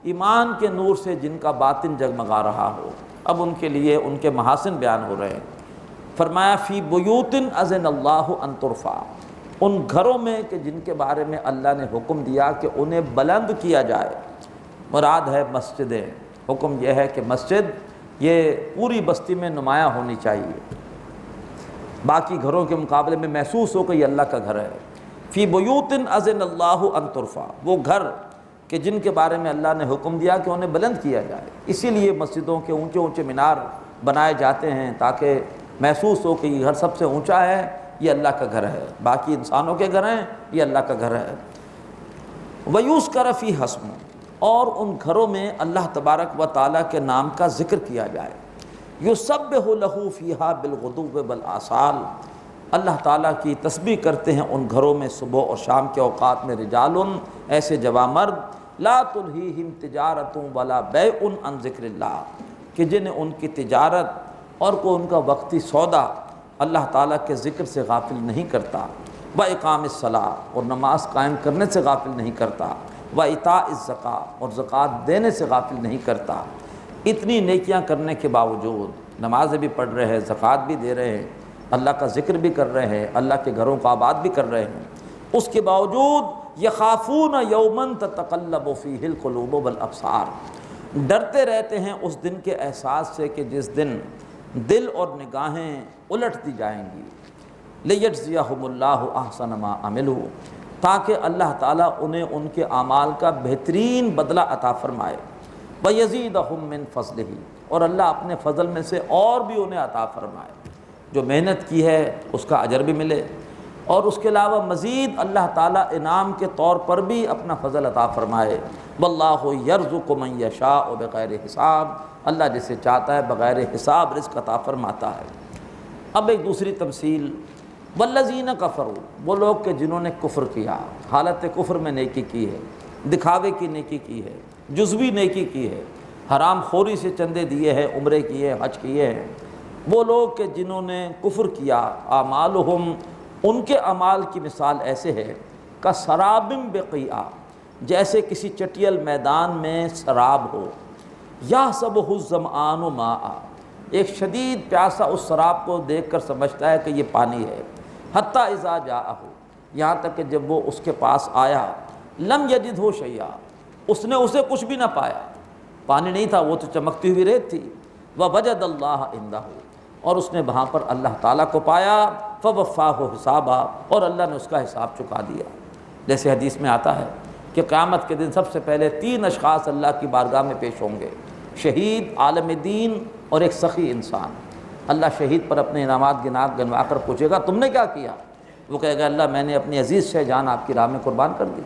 ایمان کے نور سے جن کا باطن جگمگا رہا ہو، اب ان کے لیے ان کے محاسن بیان ہو رہے ہیں۔ فرمایا فی بیوت اذن اللہ ان ترفع، ان گھروں میں کہ جن کے بارے میں اللہ نے حکم دیا کہ انہیں بلند کیا جائے، مراد ہے مسجدیں۔ حکم یہ ہے کہ مسجد یہ پوری بستی میں نمایاں ہونی چاہیے، باقی گھروں کے مقابلے میں محسوس ہو کہ یہ اللہ کا گھر ہے۔ فی بیوت اذن اللہ ان ترفع، وہ گھر کہ جن کے بارے میں اللہ نے حکم دیا کہ انہیں بلند کیا جائے، اسی لیے مسجدوں کے اونچے اونچے مینار بنائے جاتے ہیں تاکہ محسوس ہو کہ یہ گھر سب سے اونچا ہے، یہ اللہ کا گھر ہے، باقی انسانوں کے گھر ہیں، یہ اللہ کا گھر ہے۔ وَيُذْكَرَ فِيهَا اسْمُهُ، اور ان گھروں میں اللہ تبارک و تعالیٰ کے نام کا ذکر کیا جائے۔ یسبح لہ فیہا بالغدو والآصال، اللہ تعالیٰ کی تسبیح کرتے ہیں ان گھروں میں صبح اور شام کے اوقات میں رجال، ایسے جوان مرد، لا تلہیہم تجارت ولا بیع عن ذکر اللہ، کہ جنہیں ان کی تجارت اور کو ان کا وقتی سودا اللہ تعالیٰ کے ذکر سے غافل نہیں کرتا، وإقام الصلاۃ، اور نماز قائم کرنے سے غافل نہیں کرتا، وإیتاء الزکوٰۃ، اور زکوٰۃ دینے سے غافل نہیں کرتا۔ اتنی نیکیاں کرنے کے باوجود نمازیں بھی پڑھ رہے ہیں، زکوٰۃ بھی دے رہے ہیں، اللہ کا ذکر بھی کر رہے ہیں، اللہ کے گھروں کو آباد بھی کر رہے ہیں، اس کے باوجود یخافون یوما تتقلب فیہ القلوب والابصار، ڈرتے رہتے ہیں اس دن کے احساس سے کہ جس دن دل اور نگاہیں الٹ دی جائیں گی۔ لیجزیہم اللہ احسن ما عملوا، تاکہ اللہ تعالیٰ انہیں ان کے اعمال کا بہترین بدلہ عطا فرمائے، ویزیدہم من فضلہ، اور اللہ اپنے فضل میں سے اور بھی انہیں عطا فرمائے، جو محنت کی ہے اس کا اجر بھی ملے، اور اس کے علاوہ مزید اللہ تعالیٰ انعام کے طور پر بھی اپنا فضل عطا فرمائے۔ واللہ یرزق من یشاء بغیر حساب، اللہ جسے چاہتا ہے بغیر حساب رزق عطا فرماتا ہے۔ اب ایک دوسری تمثیل، والذین کفروا، وہ لوگ کہ جنہوں نے کفر کیا، حالت کفر میں نیکی کی ہے، دکھاوے کی نیکی کی ہے، جزوی نیکی کی ہے، حرام خوری سے چندے دیے ہیں، عمرے کیے، حج کیے ہیں، وہ لوگ کہ جنہوں نے کفر کیا، اعمالہم، ان کے اعمال کی مثال ایسے ہے کسراب بقیعہ، جیسے کسی چٹیل میدان میں سراب ہو، یحسبہ الظمآن ماء، ایک شدید پیاسا اس سراب کو دیکھ کر سمجھتا ہے کہ یہ پانی ہے، حتی اذا جاءہ، یہاں تک کہ جب وہ اس کے پاس آیا، لم یجدہ شیئا، اس نے اسے کچھ بھی نہ پایا، پانی نہیں تھا، وہ تو چمکتی ہوئی ریت تھی، ووجد اللہ عندہ، اور اس نے وہاں پر اللہ تعالیٰ کو پایا، فوفاہ حسابا، اور اللہ نے اس کا حساب چکا دیا۔ جیسے حدیث میں آتا ہے کہ قیامت کے دن سب سے پہلے 3 اشخاص اللہ کی بارگاہ میں پیش ہوں گے، شہید، عالم دین اور ایک سخی انسان۔ اللہ شہید پر اپنے انعامات گنوا کر پوچھے گا تم نے کیا کیا؟ وہ کہے گا اللہ میں نے اپنی عزیز شہ جان آپ کی راہ میں قربان کر دی۔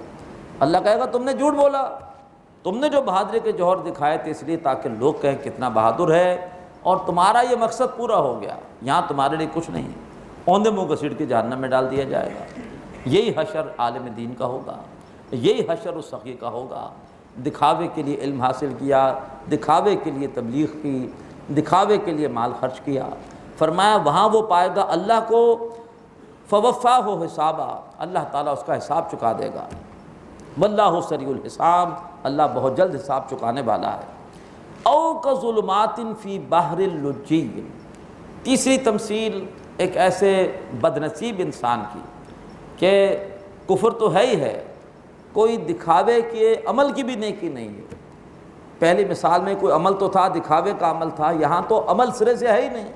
اللہ کہے گا تم نے جھوٹ بولا، تم نے جو بہادری کے جوہر دکھائے تھے اس لیے تاکہ لوگ کہیں کتنا بہادر ہے، اور تمہارا یہ مقصد پورا ہو گیا، یہاں تمہارے لیے کچھ نہیں، اوندے منہ گھسیٹ کے جہنم میں ڈال دیا جائے گا۔ یہی حشر عالم دین کا ہوگا، یہی حشر اس سخی کا ہوگا، دکھاوے کے لیے علم حاصل کیا، دکھاوے کے لیے تبلیغ کی، دکھاوے کے لیے مال خرچ کیا، فرمایا وہاں وہ پائے گا اللہ کو، فوفاہ حسابا، اللہ تعالیٰ اس کا حساب چکا دے گا، واللہ سریع الحساب، اللہ بہت جلد حساب چکانے والا ہے۔ او کظلمات فی بحر اللجی، تیسری تمثیل ایک ایسے بدنصیب انسان کی کہ کفر تو ہے ہی ہے، کوئی دکھاوے کے عمل کی بھی نیکی نہیں ہے۔ پہلی مثال میں کوئی عمل تو تھا، دکھاوے کا عمل تھا، یہاں تو عمل سرے سے ہے ہی نہیں۔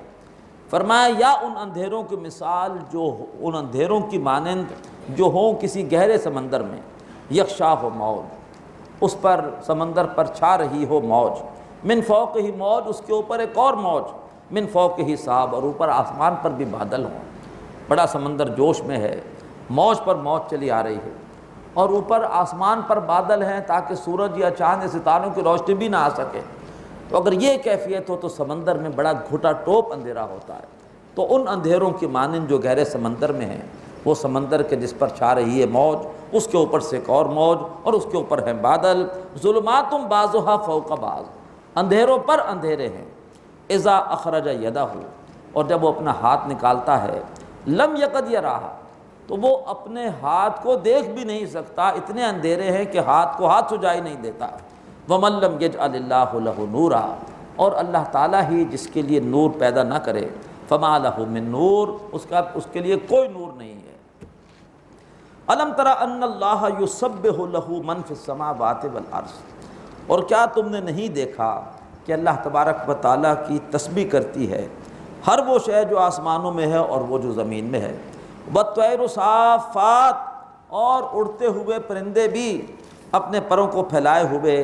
فرمایا یا ان اندھیروں کی مثال جو ان اندھیروں کی مانند جو ہوں کسی گہرے سمندر میں، یغشاہ ہو موج، اس پر سمندر پر چھا رہی ہو موج، من فوق ہی موج، اس کے اوپر ایک اور موج، من فوق ہی سحاب، اور اوپر آسمان پر بھی بادل ہوں، بڑا سمندر جوش میں ہے، موج پر موج چلی آ رہی ہے، اور اوپر آسمان پر بادل ہیں تاکہ سورج یا چاند یا ستاروں کی روشنی بھی نہ آ سکے۔ تو اگر یہ کیفیت ہو تو سمندر میں بڑا گھٹا ٹوپ اندھیرا ہوتا ہے۔ تو ان اندھیروں کی مانند جو گہرے سمندر میں ہیں، وہ سمندر کے جس پر چھا رہی ہے موج، اس کے اوپر سے ایک اور موج، اور اس کے اوپر ہیں بادل، ظلمات بعضها فوق بعض، اندھیروں پر اندھیرے ہیں، اذا اخرج یدہ، اور جب وہ اپنا ہاتھ نکالتا ہے، لم یقد یراہا، تو وہ اپنے ہاتھ کو دیکھ بھی نہیں سکتا، اتنے اندھیرے ہیں کہ ہاتھ کو ہاتھ سجائی نہیں دیتا۔ وَمَن لَّمْ يَجْعَلِ اللَّهُ لَهُ نُورًا، اور اللہ تعالیٰ ہی جس کے لیے نور پیدا نہ کرے، فَمَا لَهُ مِن نور، اس کے لیے کوئی نور نہیں ہے۔ أَلَمْ تَرَ أَنَّ اللَّهَ يُسَبِّحُ لَهُ مَن فِي السَّمَاوَاتِ وَالْأَرْضِ، اور کیا تم نے نہیں دیکھا کہ اللہ تبارک و تعالیٰ کی تسبیح کرتی ہے ہر وہ شے جو آسمانوں میں ہے اور وہ جو زمین میں ہے، وَالطَّيْرُ صَافَّاتٍ، اور اڑتے ہوئے پرندے بھی اپنے پروں کو پھیلائے ہوئے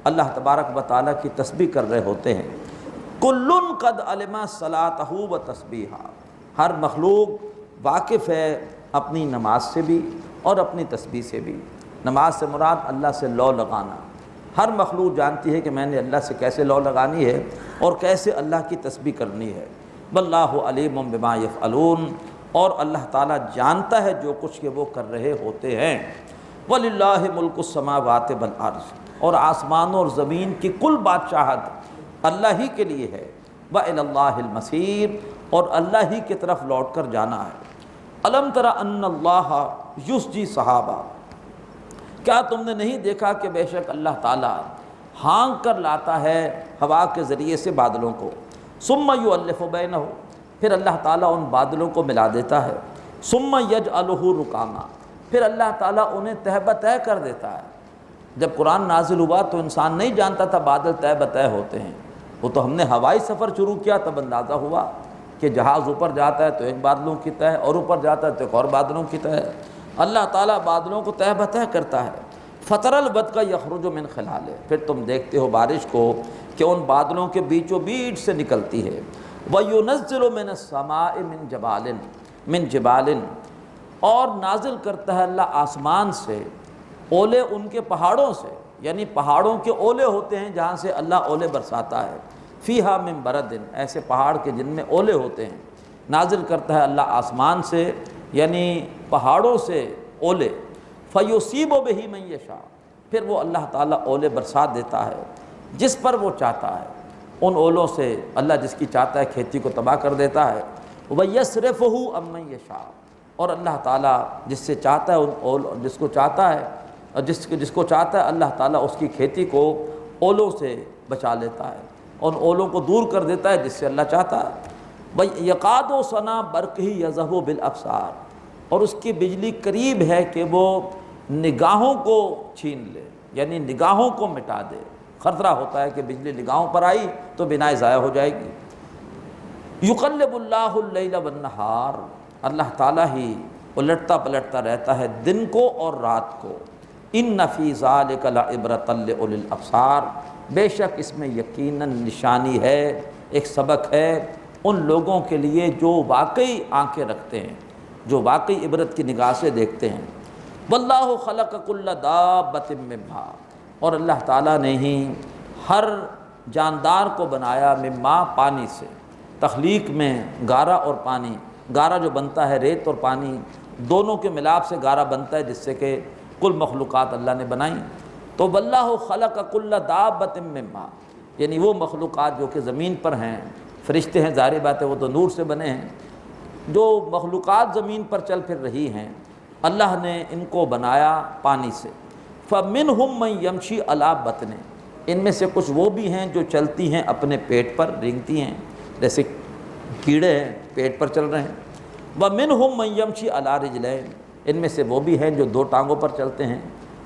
اللہ تبارک و تعالیٰ کی تسبیح کر رہے ہوتے ہیں۔ کُلٌّ قَدْ عَلِمَ صَلَاتَهُ وَتَسْبِيحَهُ، ہر مخلوق واقف ہے اپنی نماز سے بھی اور اپنی تسبیح سے بھی۔ نماز سے مراد اللہ سے لو لگانا، ہر مخلوق جانتی ہے کہ میں نے اللہ سے کیسے لو لگانی ہے اور کیسے اللہ کی تسبیح کرنی ہے۔ وَاللَّهُ عَلِيمٌ بِمَا يَفْعَلُونَ، اور اللہ تعالیٰ جانتا ہے جو کچھ کہ وہ کر رہے ہوتے ہیں۔ وَلِلَّهِ مُلْكُ السَّمَاوَاتِ وَالْأَرْضِ، اور آسمانوں اور زمین کی کل بادشاہت اللہ ہی کے لیے ہے، وَإِلَى اللَّهِ الْمَصِيرُ، اور اللہ ہی کی طرف لوٹ کر جانا ہے۔ أَلَمْ تَرَ أَنَّ اللَّهَ يُسْجِي سَحَابًا، کیا تم نے نہیں دیکھا کہ بے شک اللہ تعالیٰ ہانک کر لاتا ہے ہوا کے ذریعے سے بادلوں کو، ثُمَّ يُؤَلِّفُ بَيْنَهُ، پھر اللہ تعالیٰ ان بادلوں کو ملا دیتا ہے، ثُمَّ يَجْعَلُهُ رُكَامًا، پھر اللہ تعالیٰ انہیں تہہ بتہ کر دیتا ہے۔ جب قرآن نازل ہوا تو انسان نہیں جانتا تھا بادل تہہ بتہ ہوتے ہیں، وہ تو ہم نے ہوائی سفر شروع کیا تب اندازہ ہوا کہ جہاز اوپر جاتا ہے تو ایک بادلوں کی تہہ، اور اوپر جاتا ہے تو ایک اور بادلوں کی تہہ۔ اللہ تعالیٰ بادلوں کو تہہ بتہ کرتا ہے۔ فَتَرَى الْوَدْقَ يَخْرُجُ مِنْ خِلَالِهِ، پھر تم دیکھتے ہو بارش کو کہ ان بادلوں کے بیچوں بیچ سے نکلتی ہے۔ وَيُنَزِّلُ مِنَ السَّمَاءِ مِنْ جِبَالٍ، اور نازل کرتا ہے اللہ آسمان سے اولے ان کے پہاڑوں سے، یعنی پہاڑوں کے اولے ہوتے ہیں جہاں سے اللہ اولے برساتا ہے، فیہا من برد، ایسے پہاڑ کے جن میں اولے ہوتے ہیں، نازل کرتا ہے اللہ آسمان سے یعنی پہاڑوں سے اولے، فیصیب بہ من یشاء، پھر وہ اللہ تعالیٰ اولے برسات دیتا ہے جس پر وہ چاہتا ہے، ان اولوں سے اللہ جس کی چاہتا ہے کھیتی کو تباہ کر دیتا ہے۔ وَيَصْرِفُهُ عَمَّن يَشَاءُ، اور اللہ تعالیٰ جس سے چاہتا ہے جس کو چاہتا ہے اور جس کو چاہتا ہے اللہ تعالیٰ اس کی کھیتی کو اولوں سے بچا لیتا ہے، اور اولوں کو دور کر دیتا ہے جس سے اللہ چاہتا ہے۔ وَيَقَادُ صَنَا بَرْقِهِ يَذْهَبُ بِالْأَبْصَارِ، اور اس کی بجلی قریب ہے کہ وہ نگاہوں کو چھین لے، یعنی نگاہوں کو مٹا دے۔ خطرہ ہوتا ہے کہ بجلی نگاہوں پر آئی تو بنائے ضائع ہو جائے گی۔ يُقَلِّبُ اللَّهُ اللَّيْلَ وَالنَّهَارَ، اللہ تعالیٰ ہی الٹتا پلٹتا رہتا ہے دن کو اور رات کو۔ إِنَّ فِي ذَلِكَ لَعِبْرَةً لِأُولِي الْأَبْصَارِ، بے شک اس میں یقیناً نشانی ہے، ایک سبق ہے ان لوگوں کے لیے جو واقعی آنکھیں رکھتے ہیں، جو واقعی عبرت کی نگاہ سے دیکھتے ہیں۔ وَاللَّهُ خَلَقَ كُلَّ دَابَّةٍ مِّن مَّاءٍ، اور اللہ تعالیٰ نے ہی ہر جاندار کو بنایا من ماء، پانی سے۔ تخلیق میں گارا اور پانی، گارا جو بنتا ہے ریت اور پانی دونوں کے ملاپ سے گارا بنتا ہے، جس سے کہ کل مخلوقات اللہ نے بنائیں۔ تو وَاللَّهُ خَلَقَ كُلَّ دَابَّةٍ مِّن مَّاءٍ، یعنی وہ مخلوقات جو کہ زمین پر ہیں، فرشتے ہیں ظاہر بات ہے وہ تو نور سے بنے ہیں، جو مخلوقات زمین پر چل پھر رہی ہیں اللہ نے ان کو بنایا پانی سے۔ فَمِنْهُمْ مَنْ يَمْشِي عَلَى بَطْنِهِ، ان میں سے کچھ وہ بھی ہیں جو چلتی ہیں اپنے پیٹ پر، رینگتی ہیں، جیسے کیڑے ہیں پیٹ پر چل رہے ہیں۔ وَمِنْهُمْ مَنْ يَمْشِي عَلَى رِجْلَيْنِ، ان میں سے وہ بھی ہیں جو دو ٹانگوں پر چلتے ہیں،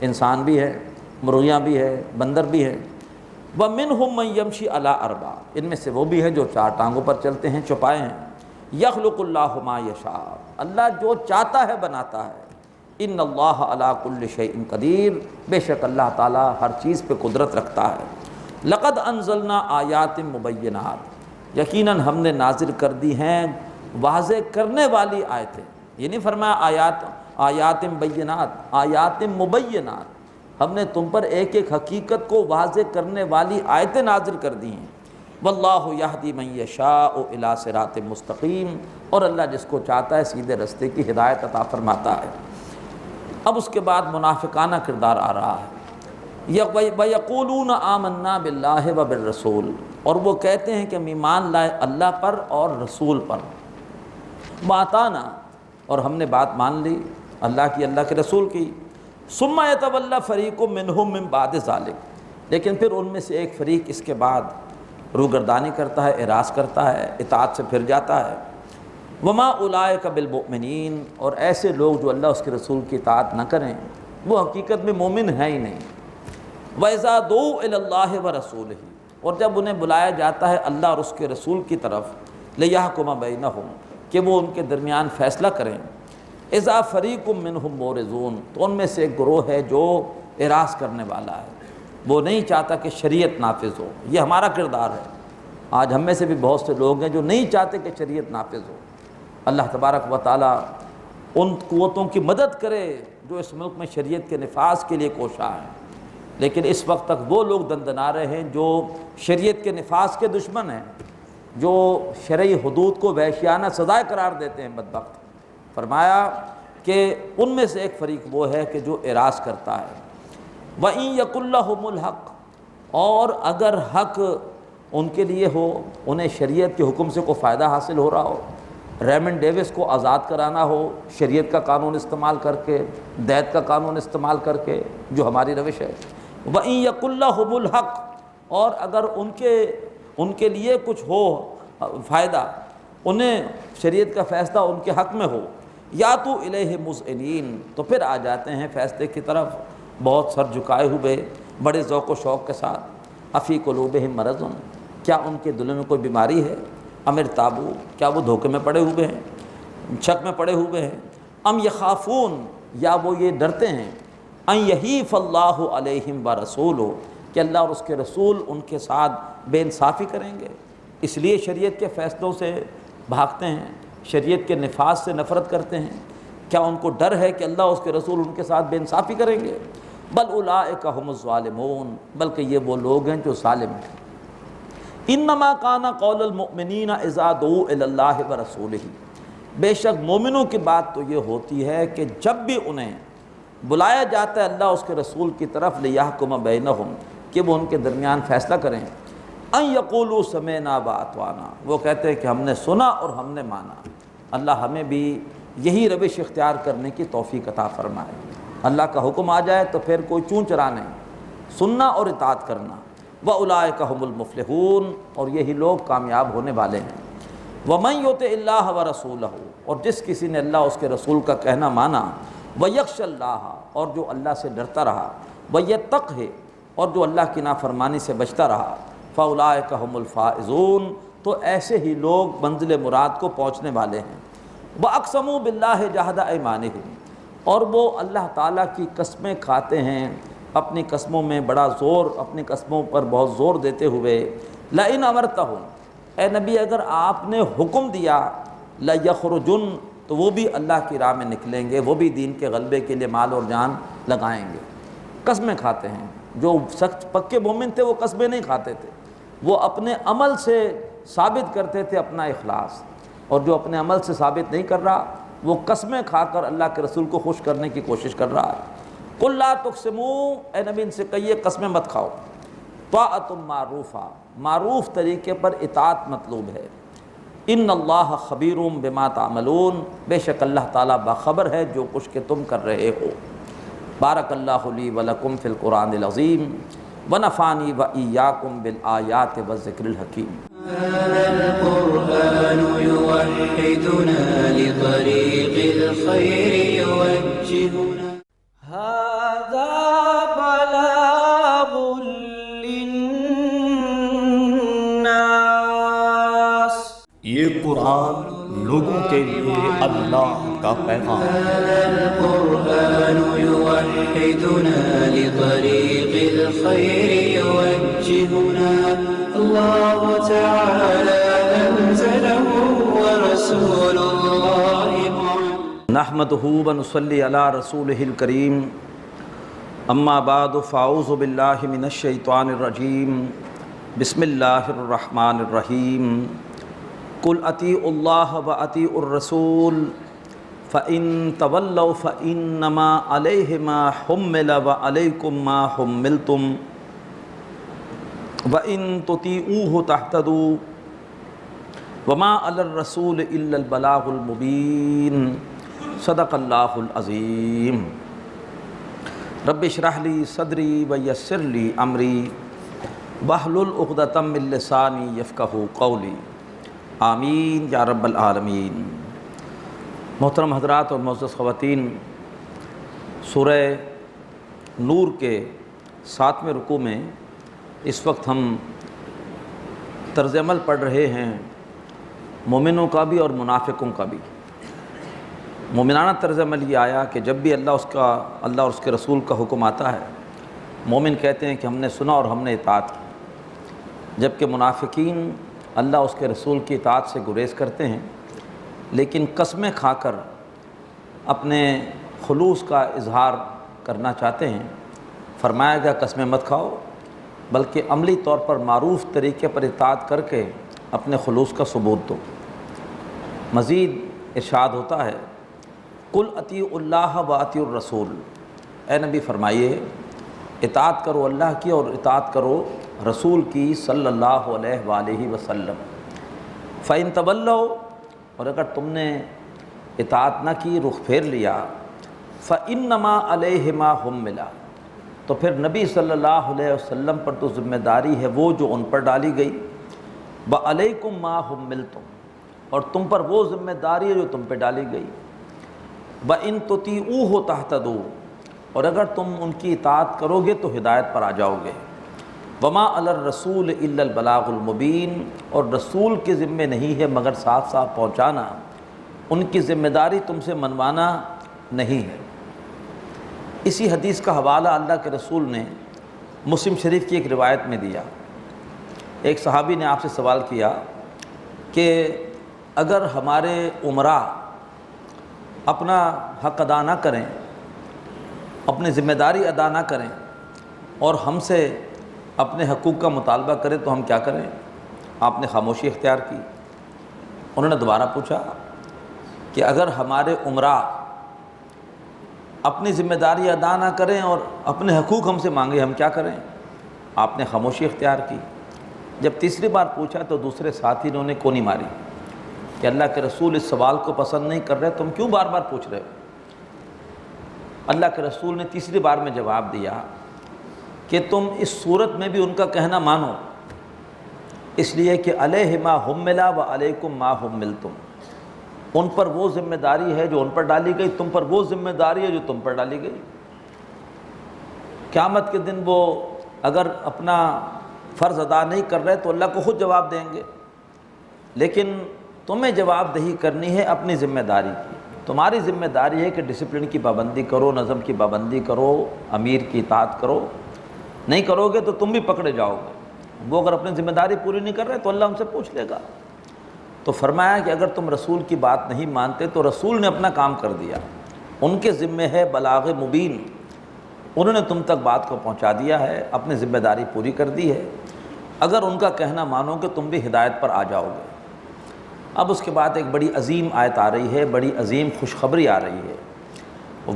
انسان بھی ہے، مرغیاں بھی ہے، بندر بھی ہے۔ وَمِنْهُمْ مَنْ يَمْشِي عَلَى أَرْبَعٍ، ان میں سے وہ بھی ہیں جو چار ٹانگوں پر چلتے ہیں، چوپائے ہیں۔ يَخْلُقُ اللَّهُ مَا يَشَاءُ، اللہ جو چاہتا ہے بناتا ہے۔ إِنَّ اللَّهَ عَلَى كُلِّ شَيْءٍ قَدِيرٌ، بے شک اللہ تعالیٰ ہر چیز پہ قدرت رکھتا ہے۔ لَقَدْ أَنزَلْنَا آيَاتٍ مُبَيِّنَاتٍ، یقیناً ہم نے نازل کر دی ہیں واضح کرنے والی آیتیں، یہ نہیں فرمایا آیات بینات، آیات مبینات، ہم نے تم پر ایک ایک حقیقت کو واضح کرنے والی آیتیں نازل کر دی ہیں۔ واللہ یہدی من یشاء الی صراط مستقیم، اور اللہ جس کو چاہتا ہے سیدھے رستے کی ہدایت عطا فرماتا ہے۔ اب اس کے بعد منافقانہ کردار آ رہا ہے۔ وَيَقُولُونَ آمَنَّا بِاللَّهِ وَبِالرَّسُولِ، اور وہ کہتے ہیں کہ ہم ایمان لائے اللہ پر اور رسول پر۔ وَأَطَعْنَا، اور ہم نے بات مان لی اللہ کی، اللہ کے رسول کی۔ ثُمَّ يَتَوَلَّى فَرِيقٌ مِّنْهُم مِّن بَعْدِ ذَلِكَ، لیکن پھر ان میں سے ایک فریق اس کے بعد روگردانی کرتا ہے، اعراض کرتا ہے، اطاعت سے پھر جاتا ہے۔ وَمَا أُولَٰئِكَ بِالْمُؤْمِنِينَ، اور ایسے لوگ جو اللہ اس کے رسول کی اطاعت نہ کریں وہ حقیقت میں مومن ہیں ہی نہیں۔ وَإِذَا دُعُوا إِلَى اللَّهِ وَرَسُولِهِ، اور جب انہیں بلایا جاتا ہے اللہ اور اس کے رسول کی طرف، لِيَحْكُمَ بَيْنَهُمْ، کہ وہ ان کے درمیان فیصلہ کریں۔ اذا فریق منہم مورزون، تو ان میں سے ایک گروہ ہے جو اعراض کرنے والا ہے، وہ نہیں چاہتا کہ شریعت نافذ ہو۔ یہ ہمارا کردار ہے، آج ہم میں سے بھی بہت سے لوگ ہیں جو نہیں چاہتے کہ شریعت نافذ ہو۔ اللہ تبارک و تعالیٰ ان قوتوں کی مدد کرے جو اس ملک میں شریعت کے نفاذ کے لیے کوشاں ہیں، لیکن اس وقت تک وہ لوگ دندنا رہے ہیں جو شریعت کے نفاذ کے دشمن ہیں، جو شرعی حدود کو وحشیانہ سزائے قرار دیتے ہیں۔ بدبخت فرمایا کہ ان میں سے ایک فریق وہ ہے کہ جو اعراض کرتا ہے۔ وَإِن يَكُن لَّهُمُ الْحَقُّ، اور اگر حق ان کے لیے ہو، انہیں شریعت کے حکم سے کوئی فائدہ حاصل ہو رہا ہو، ریمنڈ ڈیوس کو آزاد کرانا ہو شریعت کا قانون استعمال کر کے، دیت کا قانون استعمال کر کے، جو ہماری روش ہے۔ وَإِن يَكُن لَّهُمُ الْحَقُّ، اور اگر ان کے لیے کچھ ہو فائدہ، انہیں شریعت کا فیصلہ ان کے حق میں ہو، یا تو الیہ مذعنین، تو پھر آ جاتے ہیں فیصلے کی طرف بہت سر جھکائے ہوئے، بڑے ذوق و شوق کے ساتھ۔ افی قلوبہم مرض، کیا ان کے دلوں میں کوئی بیماری ہے؟ ام ارتابوا، کیا وہ دھوکے میں پڑے ہوئے ہیں، شک میں پڑے ہوئے ہیں؟ ام یخافون، یا وہ یہ ڈرتے ہیں ان یحیف اللہ علیہم ورسولہ، کہ اللہ اور اس کے رسول ان کے ساتھ بے انصافی کریں گے، اس لیے شریعت کے فیصلوں سے بھاگتے ہیں، شریعت کے نفاذ سے نفرت کرتے ہیں؟ کیا ان کو ڈر ہے کہ اللہ اور اس کے رسول ان کے ساتھ بے انصافی کریں گے؟ بل اولئک ھم الظالمون، بلکہ یہ وہ لوگ ہیں جو ظالم ہیں۔ انما کان قول المؤمنین اذا دعوا الی اللہ ورسولہ، بے شک مومنوں کی بات تو یہ ہوتی ہے کہ جب بھی انہیں بلایا جاتا ہے اللہ اس کے رسول کی طرف، لیحکم بینہم، کہ وہ ان کے درمیان فیصلہ کریں، ان یقولوا سمعنا واطعنا، وہ کہتے ہیں کہ ہم نے سنا اور ہم نے مانا۔ اللہ ہمیں بھی یہی روش اختیار کرنے کی توفیق عطا فرمائے۔ اللہ کا حکم آ جائے تو پھر کوئی چون چرا نہیں، سننا اور اطاعت کرنا۔ وَأُولَٰئِكَ هُمُ الْمُفْلِحُونَ، اور یہی لوگ کامیاب ہونے والے ہیں۔ وَمَن يُطِعِ اللَّهَ وَرَسُولَهُ، اور جس کسی نے اللہ اس کے رسول کا کہنا مانا، وَيَخْشَ اللَّهَ، اور جو اللہ سے ڈرتا رہا، وَيَتَّقْهِ، اور جو اللہ کی نافرمانی سے بچتا رہا، فَأُولَٰئِكَ هُمُ الْفَائِزُونَ، تو ایسے ہی لوگ منزل مراد کو پہنچنے والے ہیں۔ وَأَقْسَمُوا بِاللَّهِ جَهْدَ أَيْمَانِهِمْ، اور وہ اللہ تعالیٰ کی قسمیں کھاتے ہیں، اپنی قسموں میں بڑا زور، اپنی قسموں پر بہت زور دیتے ہوئے، لَئِنْ أَمَرْتَهُمْ، اے نبی اگر آپ نے حکم دیا، لَيَخْرُجُنَّ، تو وہ بھی اللہ کی راہ میں نکلیں گے، وہ بھی دین کے غلبے کے لیے مال اور جان لگائیں گے۔ قسمیں کھاتے ہیں، جو سخت پکے مومن تھے وہ قسمیں نہیں کھاتے تھے، وہ اپنے عمل سے ثابت کرتے تھے اپنا اخلاص، اور جو اپنے عمل سے ثابت نہیں کر رہا وہ قسمیں کھا کر اللہ کے رسول کو خوش کرنے کی کوشش کر رہا ہے۔ قُل لَا تُقْسِمُوا، اے نبی ان سے کہیے قسمیں مت کھاؤ، طاعۃ معروفہ، معروف طریقے پر اطاعت مطلوب ہے۔ ان اللہ خبیر بما تعملون، بے شک اللہ تعالیٰ باخبر ہے جو کچھ کہ تم کر رہے ہو۔ بارک اللہ لی ولکم فی القرآن العظیم، ونفعنی وإیاکم بالآیات والذکر الحکیم۔ هذا القرآن يوحدنا لطريق الخير يوجهنا، هذا بلاغ للناس، یہ قرآن لوگوں کے لیے اللہ کا پیغام ہے۔ هذا القرآن يوحدنا لطريق الخير يوجهنا، الله تعالى أنزله ورسول الله معلم۔ نحمدہ ونصلی علی رسولہ الکریم، اما بعد فاعوذ باللہ من الشیطان الرجیم، بسم اللہ الرحمن الرحیم۔ قل اطیعوا اللہ واطیعوا الرسول فإن تولوا فإنما علیہ ما حمل وعلیکم ما حملتم وَإِن تُطِيعُوهُ تَهْتَدُوا وَمَا عَلَى الرَّسُولِ إِلَّا الْبَلَاغُ الْمُبِينُ۔ صدق اللہ العظیم۔ رب اشرح لی صدری ویسر لی امری واحلل عقدۃ من لسانی یفقہوا قولی، آمین یا رب العالمین۔ محترم حضرات اور معزز خواتین، سورہ نور کے 7ویں رکوع میں اس وقت ہم طرز عمل پڑھ رہے ہیں مومنوں کا بھی اور منافقوں کا بھی۔ مومنانہ طرز عمل یہ آیا کہ جب بھی اللہ اور اس کے رسول کا حکم آتا ہے، مومن کہتے ہیں کہ ہم نے سنا اور ہم نے اطاعت کی، جبکہ منافقین اللہ اس کے رسول کی اطاعت سے گریز کرتے ہیں، لیکن قسمیں کھا کر اپنے خلوص کا اظہار کرنا چاہتے ہیں۔ فرمایا گیا قسمیں مت کھاؤ، بلکہ عملی طور پر معروف طریقے پر اطاعت کر کے اپنے خلوص کا ثبوت دو۔ مزید ارشاد ہوتا ہے قل اطیعوا اللہ و اطیعوا الرسول، اے نبی فرمائیے اطاعت کرو اللہ کی اور اطاعت کرو رسول کی صلی اللہ علیہ وآلہ وسلم۔ فَإِن تَوَلَّوْا، اور اگر تم نے اطاعت نہ کی، رخ پھیر لیا، فَإِنَّمَا عَلَيْهِ مَا حُمِّلَ، تو پھر نبی صلی اللہ علیہ وسلم پر تو ذمہ داری ہے وہ جو ان پر ڈالی گئی، وَعَلَيْكُمْ مَا حُمِّلْتُمْ، اور تم پر وہ ذمہ داری ہے جو تم پہ ڈالی گئی، وَإِن تُطِيعُوهُ تَهْتَدُوا، اور اگر تم ان کی اطاعت کرو گے تو ہدایت پر آ جاؤ گے، وَمَا عَلَى الرَّسُولِ إِلَّا الْبَلَاغُ الْمُبِينُ، اور رسول کے ذمے نہیں ہے مگر ساتھ ساتھ پہنچانا، ان کی ذمہ داری تم سے منوانا نہیں ہے۔ اسی حدیث کا حوالہ اللہ کے رسول نے مسلم شریف کی ایک روایت میں دیا۔ ایک صحابی نے آپ سے سوال کیا کہ اگر ہمارے امراء اپنا حق ادا نہ کریں، اپنی ذمہ داری ادا نہ کریں اور ہم سے اپنے حقوق کا مطالبہ کریں تو ہم کیا کریں؟ آپ نے خاموشی اختیار کی۔ انہوں نے دوبارہ پوچھا کہ اگر ہمارے امراء اپنی ذمہ داری ادا نہ کریں اور اپنے حقوق ہم سے مانگے، ہم کیا کریں؟ آپ نے خاموشی اختیار کی۔ جب تیسری بار پوچھا تو دوسرے ساتھی نے انہیں کونی ماری کہ اللہ کے رسول اس سوال کو پسند نہیں کر رہے، تم کیوں بار بار پوچھ رہے ہو؟ اللہ کے رسول نے تیسری بار میں جواب دیا کہ تم اس صورت میں بھی ان کا کہنا مانو، اس لیے کہ علیہ ما حمل و علیکم ما حملتم، ان پر وہ ذمہ داری ہے جو ان پر ڈالی گئی، تم پر وہ ذمہ داری ہے جو تم پر ڈالی گئی۔ قیامت کے دن وہ اگر اپنا فرض ادا نہیں کر رہے تو اللہ کو خود جواب دیں گے، لیکن تمہیں جواب دہی کرنی ہے اپنی ذمہ داری کی۔ تمہاری ذمہ داری ہے کہ ڈسپلن کی پابندی کرو، نظم کی پابندی کرو، امیر کی اطاعت کرو، نہیں کرو گے تو تم بھی پکڑے جاؤ گے۔ وہ اگر اپنی ذمہ داری پوری نہیں کر رہے تو اللہ ان سے پوچھ لے گا۔ تو فرمایا کہ اگر تم رسول کی بات نہیں مانتے تو رسول نے اپنا کام کر دیا، ان کے ذمے ہے بلاغ مبین، انہوں نے تم تک بات کو پہنچا دیا ہے، اپنی ذمہ داری پوری کر دی ہے، اگر ان کا کہنا مانو گے تم بھی ہدایت پر آ جاؤ گے۔ اب اس کے بعد ایک بڑی عظیم آیت آ رہی ہے، بڑی عظیم خوشخبری آ رہی ہے۔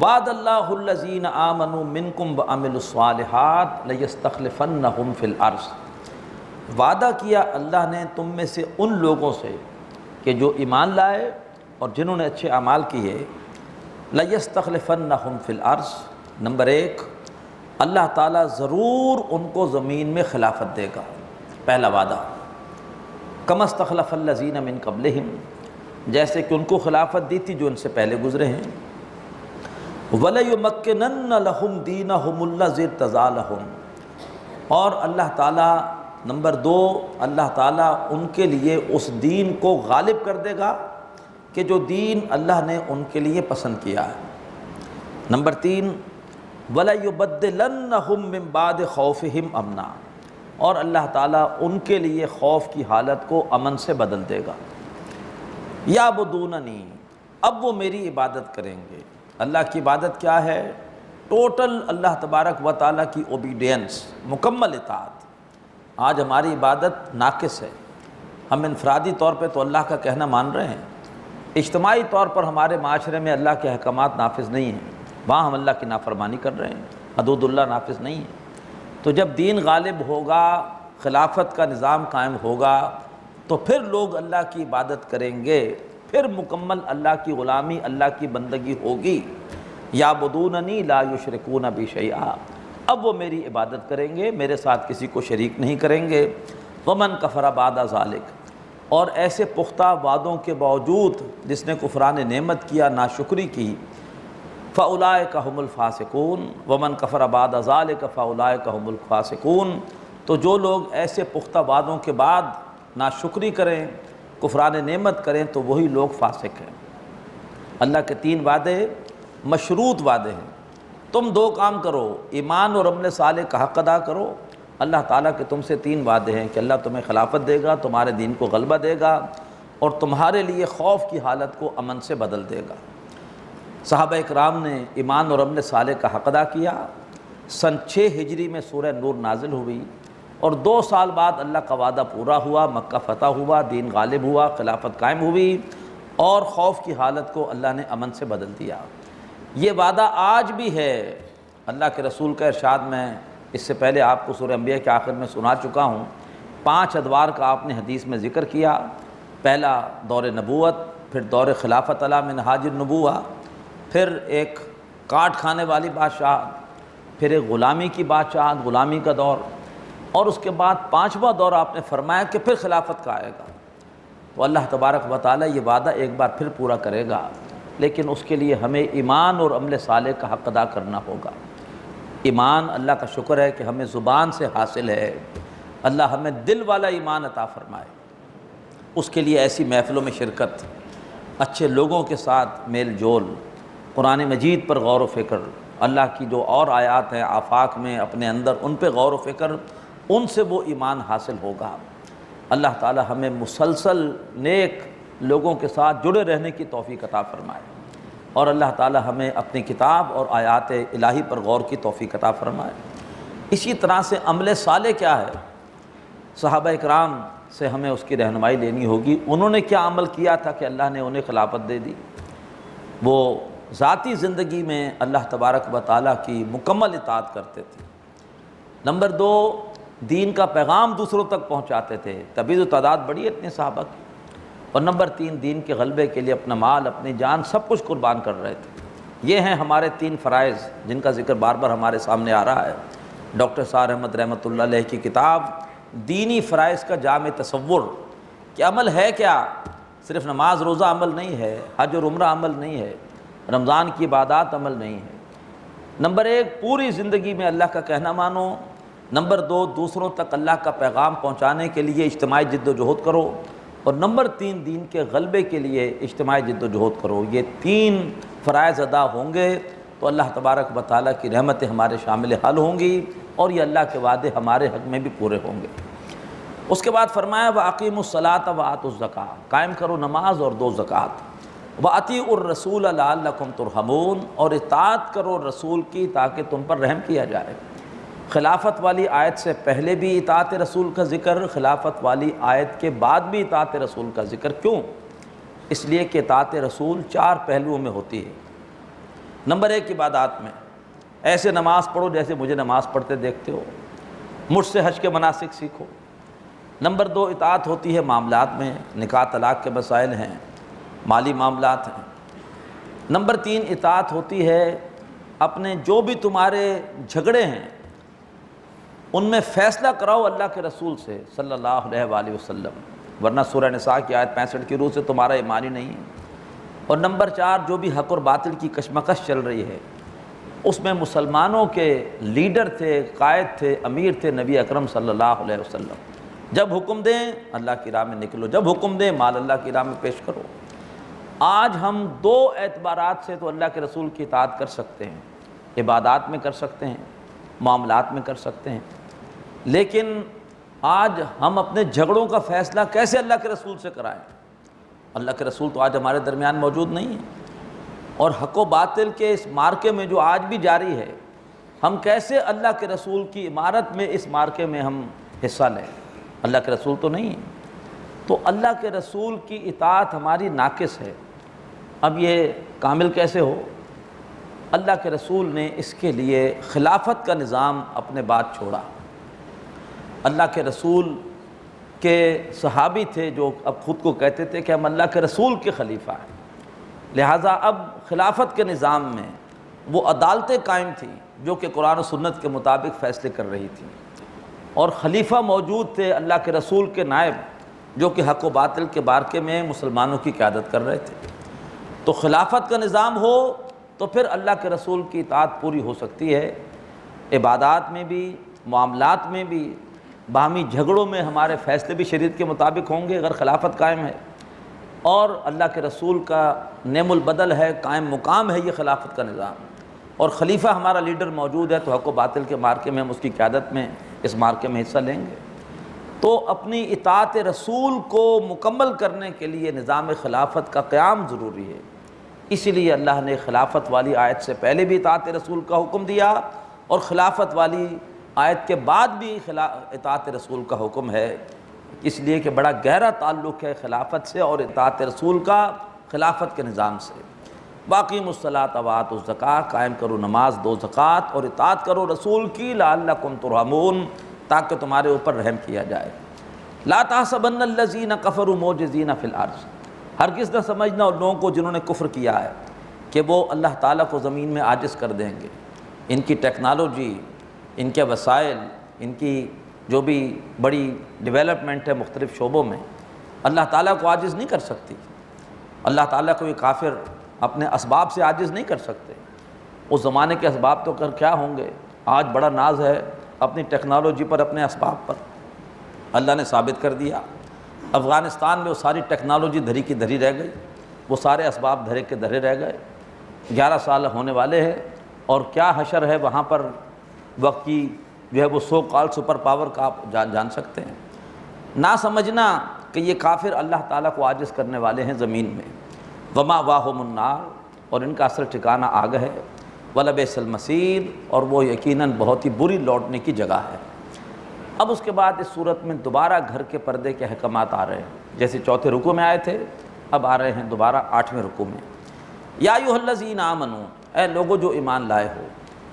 وعد اللہ الذین آمنوا منکم وعملوا الصالحات لیستخلفنہم فی الارض، وعدہ کیا اللہ نے تم میں سے ان لوگوں سے کہ جو ایمان لائے اور جنہوں نے اچھے اعمال کیے، لیستخلفنہم فی الارض، نمبر ایک، اللہ تعالیٰ ضرور ان کو زمین میں خلافت دے گا، پہلا وعدہ، کما استخلف الذین من قبلہم، جیسے کہ ان کو خلافت دی تھی جو ان سے پہلے گزرے ہیں، وَلَيُمَكِّنَنَّ لَهُمْ دِينَهُمُ الَّذِي ارْتَضَىٰ لَهُمْ، اور اللہ تعالیٰ نمبر دو، اللہ تعالیٰ ان کے لیے اس دین کو غالب کر دے گا کہ جو دین اللہ نے ان کے لیے پسند کیا ہے۔ نمبر تین، وَلَيُبَدِّلَنَّهُمْ مِن بَعْدِ خَوْفِهِمْ أَمْنًا، اور اللہ تعالیٰ ان کے لیے خوف کی حالت کو امن سے بدل دے گا۔ یعبدوننی، اب وہ میری عبادت کریں گے۔ اللہ کی عبادت کیا ہے؟ ٹوٹل اللہ تبارک و تعالیٰ کی اوبیڈینس، مکمل اطاعت۔ آج ہماری عبادت ناقص ہے، ہم انفرادی طور پہ تو اللہ کا کہنا مان رہے ہیں، اجتماعی طور پر ہمارے معاشرے میں اللہ کے احکامات نافذ نہیں ہیں، وہاں ہم اللہ کی نافرمانی کر رہے ہیں، حدود اللہ نافذ نہیں ہے۔ تو جب دین غالب ہوگا، خلافت کا نظام قائم ہوگا، تو پھر لوگ اللہ کی عبادت کریں گے، پھر مکمل اللہ کی غلامی، اللہ کی بندگی ہوگی۔ یعبدوننی لا یشرکون بی شیئا، اب وہ میری عبادت کریں گے، میرے ساتھ کسی کو شریک نہیں کریں گے۔ ومن کفر بعد ذلک، اور ایسے پختہ وعدوں کے باوجود جس نے کفران نعمت کیا، ناشکری کی، فاولئک هم الفاسقون، ومن کفر بعد ذلک فاولئک هم الفاسقون، تو جو لوگ ایسے پختہ وعدوں کے بعد ناشکری کریں، کفران نعمت کریں، تو وہی لوگ فاسق ہیں۔ اللہ کے تین وعدے مشروط وعدے ہیں، تم دو کام کرو، ایمان اور عمل صالح کا حق ادا کرو۔ اللہ تعالیٰ کے تم سے تین وعدے ہیں کہ اللہ تمہیں خلافت دے گا، تمہارے دین کو غلبہ دے گا، اور تمہارے لیے خوف کی حالت کو امن سے بدل دے گا۔ صحابہ اکرام نے ایمان اور عمل صالح کا حق ادا کیا۔ سن 6 ہجری میں سورہ نور نازل ہوئی، اور 2 سال بعد اللہ کا وعدہ پورا ہوا، مکہ فتح ہوا، دین غالب ہوا، خلافت قائم ہوئی، اور خوف کی حالت کو اللہ نے امن سے بدل دیا۔ یہ وعدہ آج بھی ہے۔ اللہ کے رسول کا ارشاد میں اس سے پہلے آپ کو سورہ انبیاء کے آخر میں سنا چکا ہوں۔ 5 ادوار کا آپ نے حدیث میں ذکر کیا۔ پہلا دور نبوت، پھر دور خلافت علی منہاج النبوہ، پھر ایک کاٹ کھانے والی بادشاہت، پھر ایک غلامی کی بادشاہت، غلامی کا دور، اور اس کے بعد 5واں دور آپ نے فرمایا کہ پھر خلافت کا آئے گا۔ تو اللہ تبارک و تعالیٰ یہ وعدہ ایک بار پھر پورا کرے گا، لیکن اس کے لیے ہمیں ایمان اور عمل صالح کا حق ادا کرنا ہوگا۔ ایمان، اللہ کا شکر ہے کہ ہمیں زبان سے حاصل ہے، اللہ ہمیں دل والا ایمان عطا فرمائے۔ اس کے لیے ایسی محفلوں میں شرکت، اچھے لوگوں کے ساتھ میل جول، قرآن مجید پر غور و فکر، اللہ کی جو اور آیات ہیں آفاق میں اپنے اندر، ان پہ غور و فکر، ان سے وہ ایمان حاصل ہوگا۔ اللہ تعالی ہمیں مسلسل نیک لوگوں کے ساتھ جڑے رہنے کی توفیق عطا فرمائے، اور اللہ تعالی ہمیں اپنی کتاب اور آیات الہی پر غور کی توفیق عطا فرمائے۔ اسی طرح سے عمل صالح کیا ہے، صحابہ اکرام سے ہمیں اس کی رہنمائی لینی ہوگی۔ انہوں نے کیا عمل کیا تھا کہ اللہ نے انہیں خلافت دے دی؟ وہ ذاتی زندگی میں اللہ تبارک و تعالیٰ کی مکمل اطاعت کرتے تھے۔ نمبر 2، دین کا پیغام دوسروں تک پہنچاتے تھے، تبھی تو تعداد بڑی ہے اتنے صحابہ کی۔ اور نمبر 3، دین کے غلبے کے لیے اپنا مال، اپنی جان، سب کچھ قربان کر رہے تھے۔ یہ ہیں ہمارے 3 فرائض جن کا ذکر بار بار ہمارے سامنے آ رہا ہے۔ ڈاکٹر سعد احمد رحمۃ اللہ علیہ کی کتاب دینی فرائض کا جامع تصور کہ عمل ہے کیا، صرف نماز روزہ عمل نہیں ہے، حج اور عمرہ عمل نہیں ہے، رمضان کی عبادات عمل نہیں ہے۔ نمبر 1، پوری زندگی میں اللہ کا کہنا مانو۔ نمبر 2، دوسروں تک اللہ کا پیغام پہنچانے کے لیے اجتماعی جد و جہد کرو۔ اور نمبر 3، دین کے غلبے کے لیے اجتماعی جد و جہد کرو۔ یہ 3 فرائض ادا ہوں گے تو اللہ تبارک و تعالیٰ کی رحمتیں ہمارے شامل حل ہوں گی، اور یہ اللہ کے وعدے ہمارے حق میں بھی پورے ہوں گے۔ اس کے بعد فرمایا وَأَقِیمُوا الصَّلَاةَ وَآتُوا الزَّکَاةَ، قائم کرو نماز اور دو زکوٰۃ۔ وَأَطِیعُوا الرَّسُولَ لَعَلَّکُمْ تُرْحَمُونَ، اور اطاعت کرو رسول کی تاکہ تم پر رحم کیا جائے۔ خلافت والی آیت سے پہلے بھی اطاعت رسول کا ذکر، خلافت والی آیت کے بعد بھی اطاعت رسول کا ذکر۔ کیوں؟ اس لیے کہ اطاعت رسول 4 پہلوؤں میں ہوتی ہے۔ نمبر 1، عبادات میں، ایسے نماز پڑھو جیسے مجھے نماز پڑھتے دیکھتے ہو، مجھ سے حج کے مناسک سیکھو۔ نمبر 2، اطاعت ہوتی ہے معاملات میں، نکاح طلاق کے مسائل ہیں، مالی معاملات ہیں۔ نمبر 3، اطاعت ہوتی ہے اپنے جو بھی تمہارے جھگڑے ہیں ان میں فیصلہ کراؤ اللہ کے رسول سے صلی اللہ علیہ وآلہ وسلم، ورنہ سورہ نساء کی آیت 65 کی روح سے تمہارا ایمان ہی نہیں ہے۔ اور نمبر 4، جو بھی حق اور باطل کی کشمکش چل رہی ہے اس میں مسلمانوں کے لیڈر تھے، قائد تھے، امیر تھے نبی اکرم صلی اللہ علیہ وسلم۔ جب حکم دیں اللہ کی راہ میں نکلو، جب حکم دیں مال اللہ کی راہ میں پیش کرو۔ آج ہم 2 اعتبارات سے تو اللہ کے رسول کی اطاعت کر سکتے ہیں، عبادات میں کر سکتے ہیں، معاملات میں کر سکتے ہیں، لیکن آج ہم اپنے جھگڑوں کا فیصلہ کیسے اللہ کے رسول سے کرائیں؟ اللہ کے رسول تو آج ہمارے درمیان موجود نہیں ہیں، اور حق و باطل کے اس مارکے میں جو آج بھی جاری ہے، ہم کیسے اللہ کے رسول کی عمارت میں اس مارکے میں ہم حصہ لیں؟ اللہ کے رسول تو نہیں ہیں، تو اللہ کے رسول کی اطاعت ہماری ناقص ہے۔ اب یہ کامل کیسے ہو؟ اللہ کے رسول نے اس کے لیے خلافت کا نظام اپنے بعد چھوڑا۔ اللہ کے رسول کے صحابی تھے جو اب خود کو کہتے تھے کہ ہم اللہ کے رسول کے خلیفہ ہیں، لہٰذا اب خلافت کے نظام میں وہ عدالتیں قائم تھیں جو کہ قرآن و سنت کے مطابق فیصلے کر رہی تھیں، اور خلیفہ موجود تھے اللہ کے رسول کے نائب جو کہ حق و باطل کے بارکے میں مسلمانوں کی قیادت کر رہے تھے۔ تو خلافت کا نظام ہو تو پھر اللہ کے رسول کی اطاعت پوری ہو سکتی ہے، عبادات میں بھی، معاملات میں بھی، باہمی جھگڑوں میں ہمارے فیصلے بھی شریعت کے مطابق ہوں گے اگر خلافت قائم ہے، اور اللہ کے رسول کا نعم البدل ہے، قائم مقام ہے یہ خلافت کا نظام، اور خلیفہ ہمارا لیڈر موجود ہے تو حق و باطل کے مارکے میں ہم اس کی قیادت میں اس مارکے میں حصہ لیں گے۔ تو اپنی اطاعت رسول کو مکمل کرنے کے لیے نظام خلافت کا قیام ضروری ہے، اسی لیے اللہ نے خلافت والی آیت سے پہلے بھی اطاعت رسول کا حکم دیا، اور خلافت والی آیت کے بعد بھی اطاعت رسول کا حکم ہے، اس لیے کہ بڑا گہرا تعلق ہے خلافت سے اور اطاعت رسول کا، خلافت کے نظام سے۔ واقیم الصلاۃ وآتوا الزکاۃ، قائم کرو نماز، دو زکوٰۃ، اور اطاعت کرو رسول کی، لعلکم ترحمون، تاکہ تمہارے اوپر رحم کیا جائے۔ لا تحسبن الذین کفروا معجزین فی الارض، ہرگز نہ سمجھنا ان لوگوں کو جنہوں نے کفر کیا ہے کہ وہ اللہ تعالیٰ کو زمین میں عاجز کر دیں گے۔ ان کی ٹیکنالوجی، ان کے وسائل، ان کی جو بھی بڑی ڈیولپمنٹ ہے مختلف شعبوں میں، اللہ تعالیٰ کو عاجز نہیں کر سکتی۔ اللہ تعالیٰ کو یہ کافر اپنے اسباب سے عاجز نہیں کر سکتے۔ اس زمانے کے اسباب تو کیا ہوں گے، آج بڑا ناز ہے اپنی ٹیکنالوجی پر، اپنے اسباب پر۔ اللہ نے ثابت کر دیا، افغانستان میں وہ ساری ٹیکنالوجی دھری کی دھری رہ گئی، وہ سارے اسباب دھرے کے دھرے رہ گئے۔ 11 سال ہونے والے ہیں، اور کیا حشر ہے وہاں پر وقت کی جو ہے وہ سو کال سپر پاور کا آپ جان سکتے ہیں۔ نہ سمجھنا کہ یہ کافر اللہ تعالیٰ کو عاجز کرنے والے ہیں زمین میں۔ ومأواہم النار، اور ان کا اصل ٹھکانہ آگ ہے۔ ولبئس المصیر، اور وہ یقیناً بہت ہی بری لوٹنے کی جگہ ہے۔ اب اس کے بعد اس صورت میں دوبارہ گھر کے پردے کے احکامات آ رہے ہیں، جیسے چوتھے رکوع میں آئے تھے، اب آ رہے ہیں دوبارہ 8ویں رکوع میں۔ یا ایھا الذین آمنوا، اے لوگو جو ایمان لائے ہو،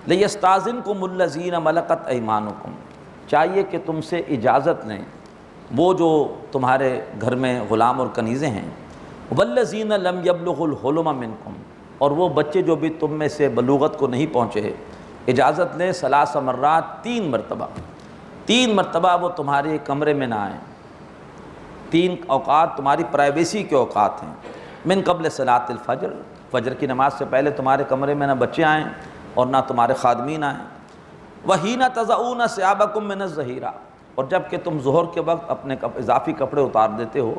لیستاذنکم الذین ملکت ایمانکم، چاہیے کہ تم سے اجازت لیں وہ جو تمہارے گھر میں غلام اور کنیزیں ہیں، والذین لم یبلغوا الحلم منکم، اور وہ بچے جو بھی تم میں سے بلوغت کو نہیں پہنچے، اجازت لیں 3 مرات، 3 مرتبہ، 3 مرتبہ وہ تمہارے کمرے میں نہ آئیں۔ 3 اوقات تمہاری پرائیویسی کے اوقات ہیں۔ من قبل صلاۃ الفجر، فجر کی نماز سے پہلے تمہارے کمرے میں نہ بچے آئیں اور نہ تمہارے خادمین آئیں۔ وحین تضعون ثیابکم من الظہیرہ، اور جب کہ تم ظہر کے وقت اپنے اضافی کپڑے اتار دیتے ہو،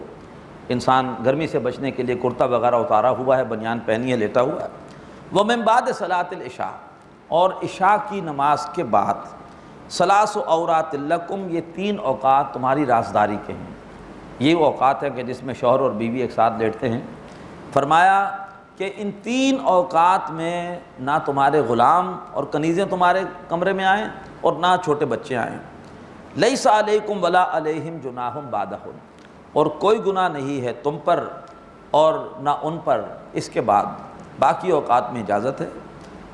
انسان گرمی سے بچنے کے لیے کرتا وغیرہ اتارا ہوا ہے، بنیان پہنی ہے، لیٹا ہوا ہے۔ ومن بعد صلاۃ العشاء، اور عشاء کی نماز کے بعد، 3 عورات لکم، یہ 3 اوقات تمہاری رازداری کے ہیں۔ یہ وہ اوقات ہیں کہ جس میں شوہر اور بیوی ایک ساتھ لیٹتے ہیں۔ فرمایا کہ ان 3 اوقات میں نہ تمہارے غلام اور کنیزیں تمہارے کمرے میں آئیں اور نہ چھوٹے بچے آئیں۔ لیس علیکم ولا علیہم جناح بعدہ، اور کوئی گناہ نہیں ہے تم پر اور نہ ان پر اس کے بعد، باقی اوقات میں اجازت ہے۔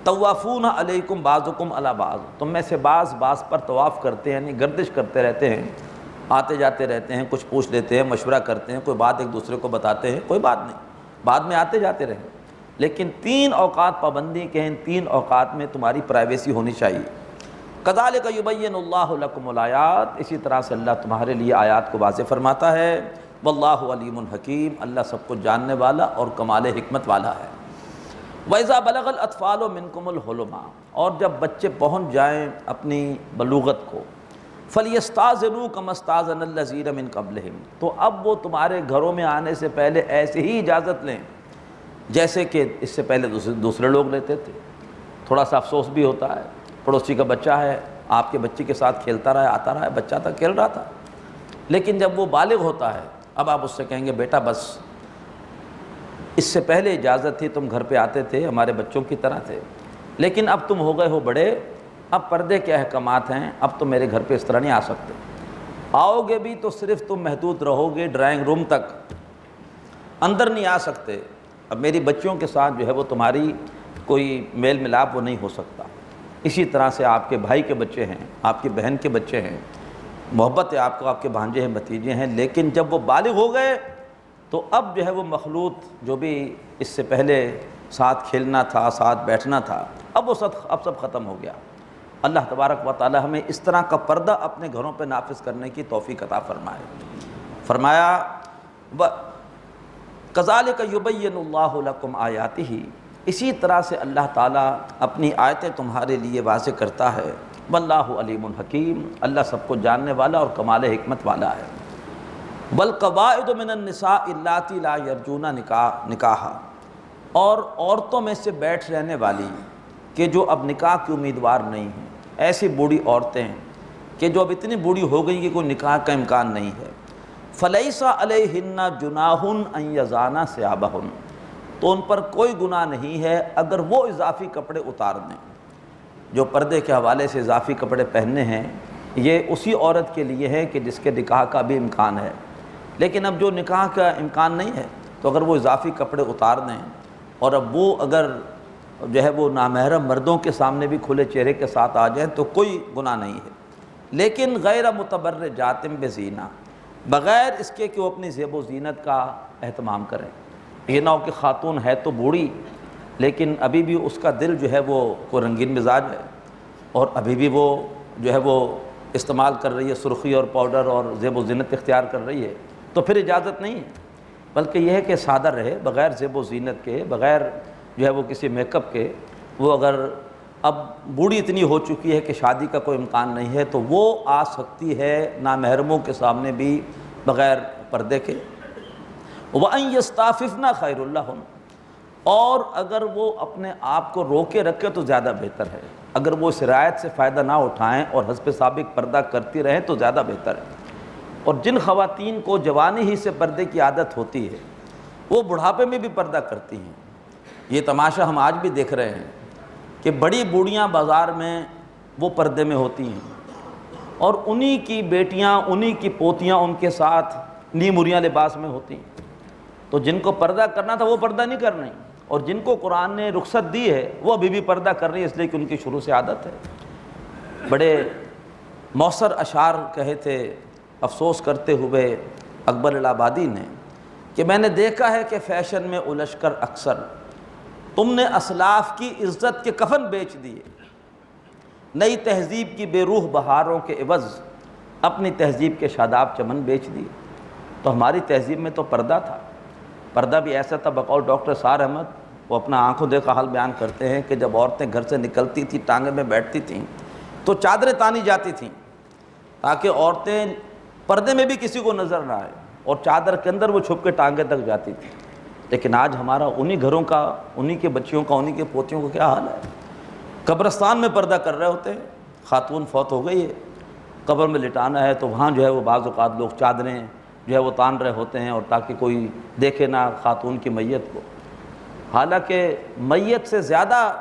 طوافون علیکم بعضکم علی بعض، تم میں سے بعض پر طواف کرتے ہیں، یعنی گردش کرتے رہتے ہیں، آتے جاتے رہتے ہیں، کچھ پوچھ لیتے ہیں، مشورہ کرتے ہیں، کوئی بات ایک دوسرے کو بتاتے ہیں، کوئی بات نہیں، بعد میں آتے جاتے رہیں، لیکن 3 اوقات پابندی کے ہیں، ان 3 اوقات میں تمہاری پرائیویسی ہونی چاہیے۔ کذالک یبین اللہ لکم الآیات، اسی طرح سے اللہ تمہارے لیے آیات کو واضح فرماتا ہے۔ واللہ علیم حکیم، اللہ سب کو جاننے والا اور کمال حکمت والا ہے۔ وَإِذَا بَلَغَ الْأَطْفَالُ مِنْكُمُ الْحُلُمَ، اور جب بچے پہنچ جائیں اپنی بلوغت کو، فَلْيَسْتَأْذِنُوا كَمَا اسْتَأْذَنَ الَّذِينَ مِنْ قَبْلِهِمْ، تو اب وہ تمہارے گھروں میں آنے سے پہلے ایسے ہی اجازت لیں جیسے کہ اس سے پہلے دوسرے لوگ لیتے تھے۔ تھوڑا سا افسوس بھی ہوتا ہے، پڑوسی کا بچہ ہے، آپ کے بچے کے ساتھ کھیلتا رہا ہے، آتا رہا ہے، بچہ تھا کھیل رہا تھا، لیکن جب وہ بالغ ہوتا ہے اب آپ اس سے کہیں گے بیٹا بس، اس سے پہلے اجازت تھی، تم گھر پہ آتے تھے، ہمارے بچوں کی طرح تھے، لیکن اب تم ہو گئے ہو بڑے، اب پردے کے احکامات ہیں، اب تم میرے گھر پہ اس طرح نہیں آ سکتے، آؤ گے بھی تو صرف تم محدود رہو گے ڈرائنگ روم تک، اندر نہیں آ سکتے۔ اب میری بچیوں کے ساتھ جو ہے وہ تمہاری کوئی میل ملاپ وہ نہیں ہو سکتا۔ اسی طرح سے آپ کے بھائی کے بچے ہیں، آپ کی بہن کے بچے ہیں، محبت ہے آپ کو، آپ کے بھانجے ہیں، بھتیجے ہیں، لیکن جب وہ بالغ ہو گئے تو اب جو ہے وہ مخلوط جو بھی اس سے پہلے ساتھ کھیلنا تھا، ساتھ بیٹھنا تھا، اب وہ سب ختم ہو گیا۔ اللہ تبارک و تعالی ہمیں اس طرح کا پردہ اپنے گھروں پہ نافذ کرنے کی توفیق عطا فرمائے۔ فرمایا کذالک یبین اللہ لکم آیاتہ، اسی طرح سے اللہ تعالیٰ اپنی آیتیں تمہارے لیے واضح کرتا ہے۔ واللہ علیم حکیم، اللہ سب کو جاننے والا اور کمال حکمت والا ہے۔ والقواعد من النساء اللاتی لا یرجون نکاحا، اور عورتوں میں سے بیٹھ رہنے والی کہ جو اب نکاح کی امیدوار نہیں ہیں، ایسی بوڑھی عورتیں کہ جو اب اتنی بوڑھی ہو گئی کہ کوئی نکاح کا امکان نہیں ہے، فلیس علیہن جناح ان یضعن ثیابہن، تو ان پر کوئی گناہ نہیں ہے اگر وہ اضافی کپڑے اتار دیں۔ جو پردے کے حوالے سے اضافی کپڑے پہننے ہیں یہ اسی عورت کے لیے ہے کہ جس کے نکاح کا بھی امکان ہے، لیکن اب جو نکاح کا امکان نہیں ہے تو اگر وہ اضافی کپڑے اتار دیں اور اب وہ اگر جو ہے وہ نامحرم مردوں کے سامنے بھی کھلے چہرے کے ساتھ آ جائیں تو کوئی گناہ نہیں ہے، لیکن غیر متبرجات بزینہ، بغیر اس کے کہ وہ اپنی زیب و زینت کا اہتمام کریں۔ یہ نہ ہو کہ خاتون ہے تو بوڑھی لیکن ابھی بھی اس کا دل جو ہے وہ کوئی رنگین مزاج ہے اور ابھی بھی وہ جو ہے وہ استعمال کر رہی ہے سرخی اور پاؤڈر اور زیب و زینت اختیار کر رہی ہے، تو پھر اجازت نہیں ہے، بلکہ یہ ہے کہ سادہ رہے، بغیر زیب و زینت کے، بغیر جو ہے وہ کسی میک اپ کے۔ وہ اگر اب بوڑھی اتنی ہو چکی ہے کہ شادی کا کوئی امکان نہیں ہے تو وہ آ سکتی ہے نامحرموں کے سامنے بھی بغیر پردے کے۔ وَأَن يَسْتَعْفِفْنَ خَيْرٌ لَهُنَّ، اور اگر وہ اپنے آپ کو روکے رکھے تو زیادہ بہتر ہے، اگر وہ اس رعایت سے فائدہ نہ اٹھائیں اور حسب سابق پردہ کرتی رہیں تو زیادہ بہتر ہے۔ اور جن خواتین کو جوانی ہی سے پردے کی عادت ہوتی ہے وہ بڑھاپے میں بھی پردہ کرتی ہیں۔ یہ تماشا ہم آج بھی دیکھ رہے ہیں کہ بڑی بوڑھیاں بازار میں وہ پردے میں ہوتی ہیں اور انہی کی بیٹیاں، انہی کی پوتیاں ان کے ساتھ نیمریاں لباس میں ہوتی ہیں۔ تو جن کو پردہ کرنا تھا وہ پردہ نہیں کر رہی، اور جن کو قرآن نے رخصت دی ہے وہ ابھی بھی پردہ کر رہی ہے، اس لیے کہ ان کی شروع سے عادت ہے۔ بڑے مؤثر اشعار کہے تھے افسوس کرتے ہوئے اکبر الآبادی نے کہ میں نے دیکھا ہے کہ فیشن میں الجھ کر اکثر تم نے اسلاف کی عزت کے کفن بیچ دیے، نئی تہذیب کی بے روح بہاروں کے عوض اپنی تہذیب کے شاداب چمن بیچ دیے۔ تو ہماری تہذیب میں تو پردہ تھا، پردہ بھی ایسا تھا، بقول ڈاکٹر سار احمد وہ اپنا آنکھوں دیکھا حال بیان کرتے ہیں کہ جب عورتیں گھر سے نکلتی تھیں ٹانگے میں بیٹھتی تھیں تو چادریں تانی جاتی تھیں تاکہ عورتیں پردے میں بھی کسی کو نظر نہ آئے، اور چادر کے اندر وہ چھپ کے ٹانگے تک جاتی تھی۔ لیکن آج ہمارا انہی گھروں کا، انہی کے بچیوں کا، انہی کے پوتیوں کا کیا حال ہے؟ قبرستان میں پردہ کر رہے ہوتے ہیں، خاتون فوت ہو گئی ہے، قبر میں لٹانا ہے تو وہاں جو ہے وہ بعض اوقات لوگ چادریں جو ہے وہ تان رہے ہوتے ہیں اور تاکہ کوئی دیکھے نہ خاتون کی میت کو، حالانکہ میت سے زیادہ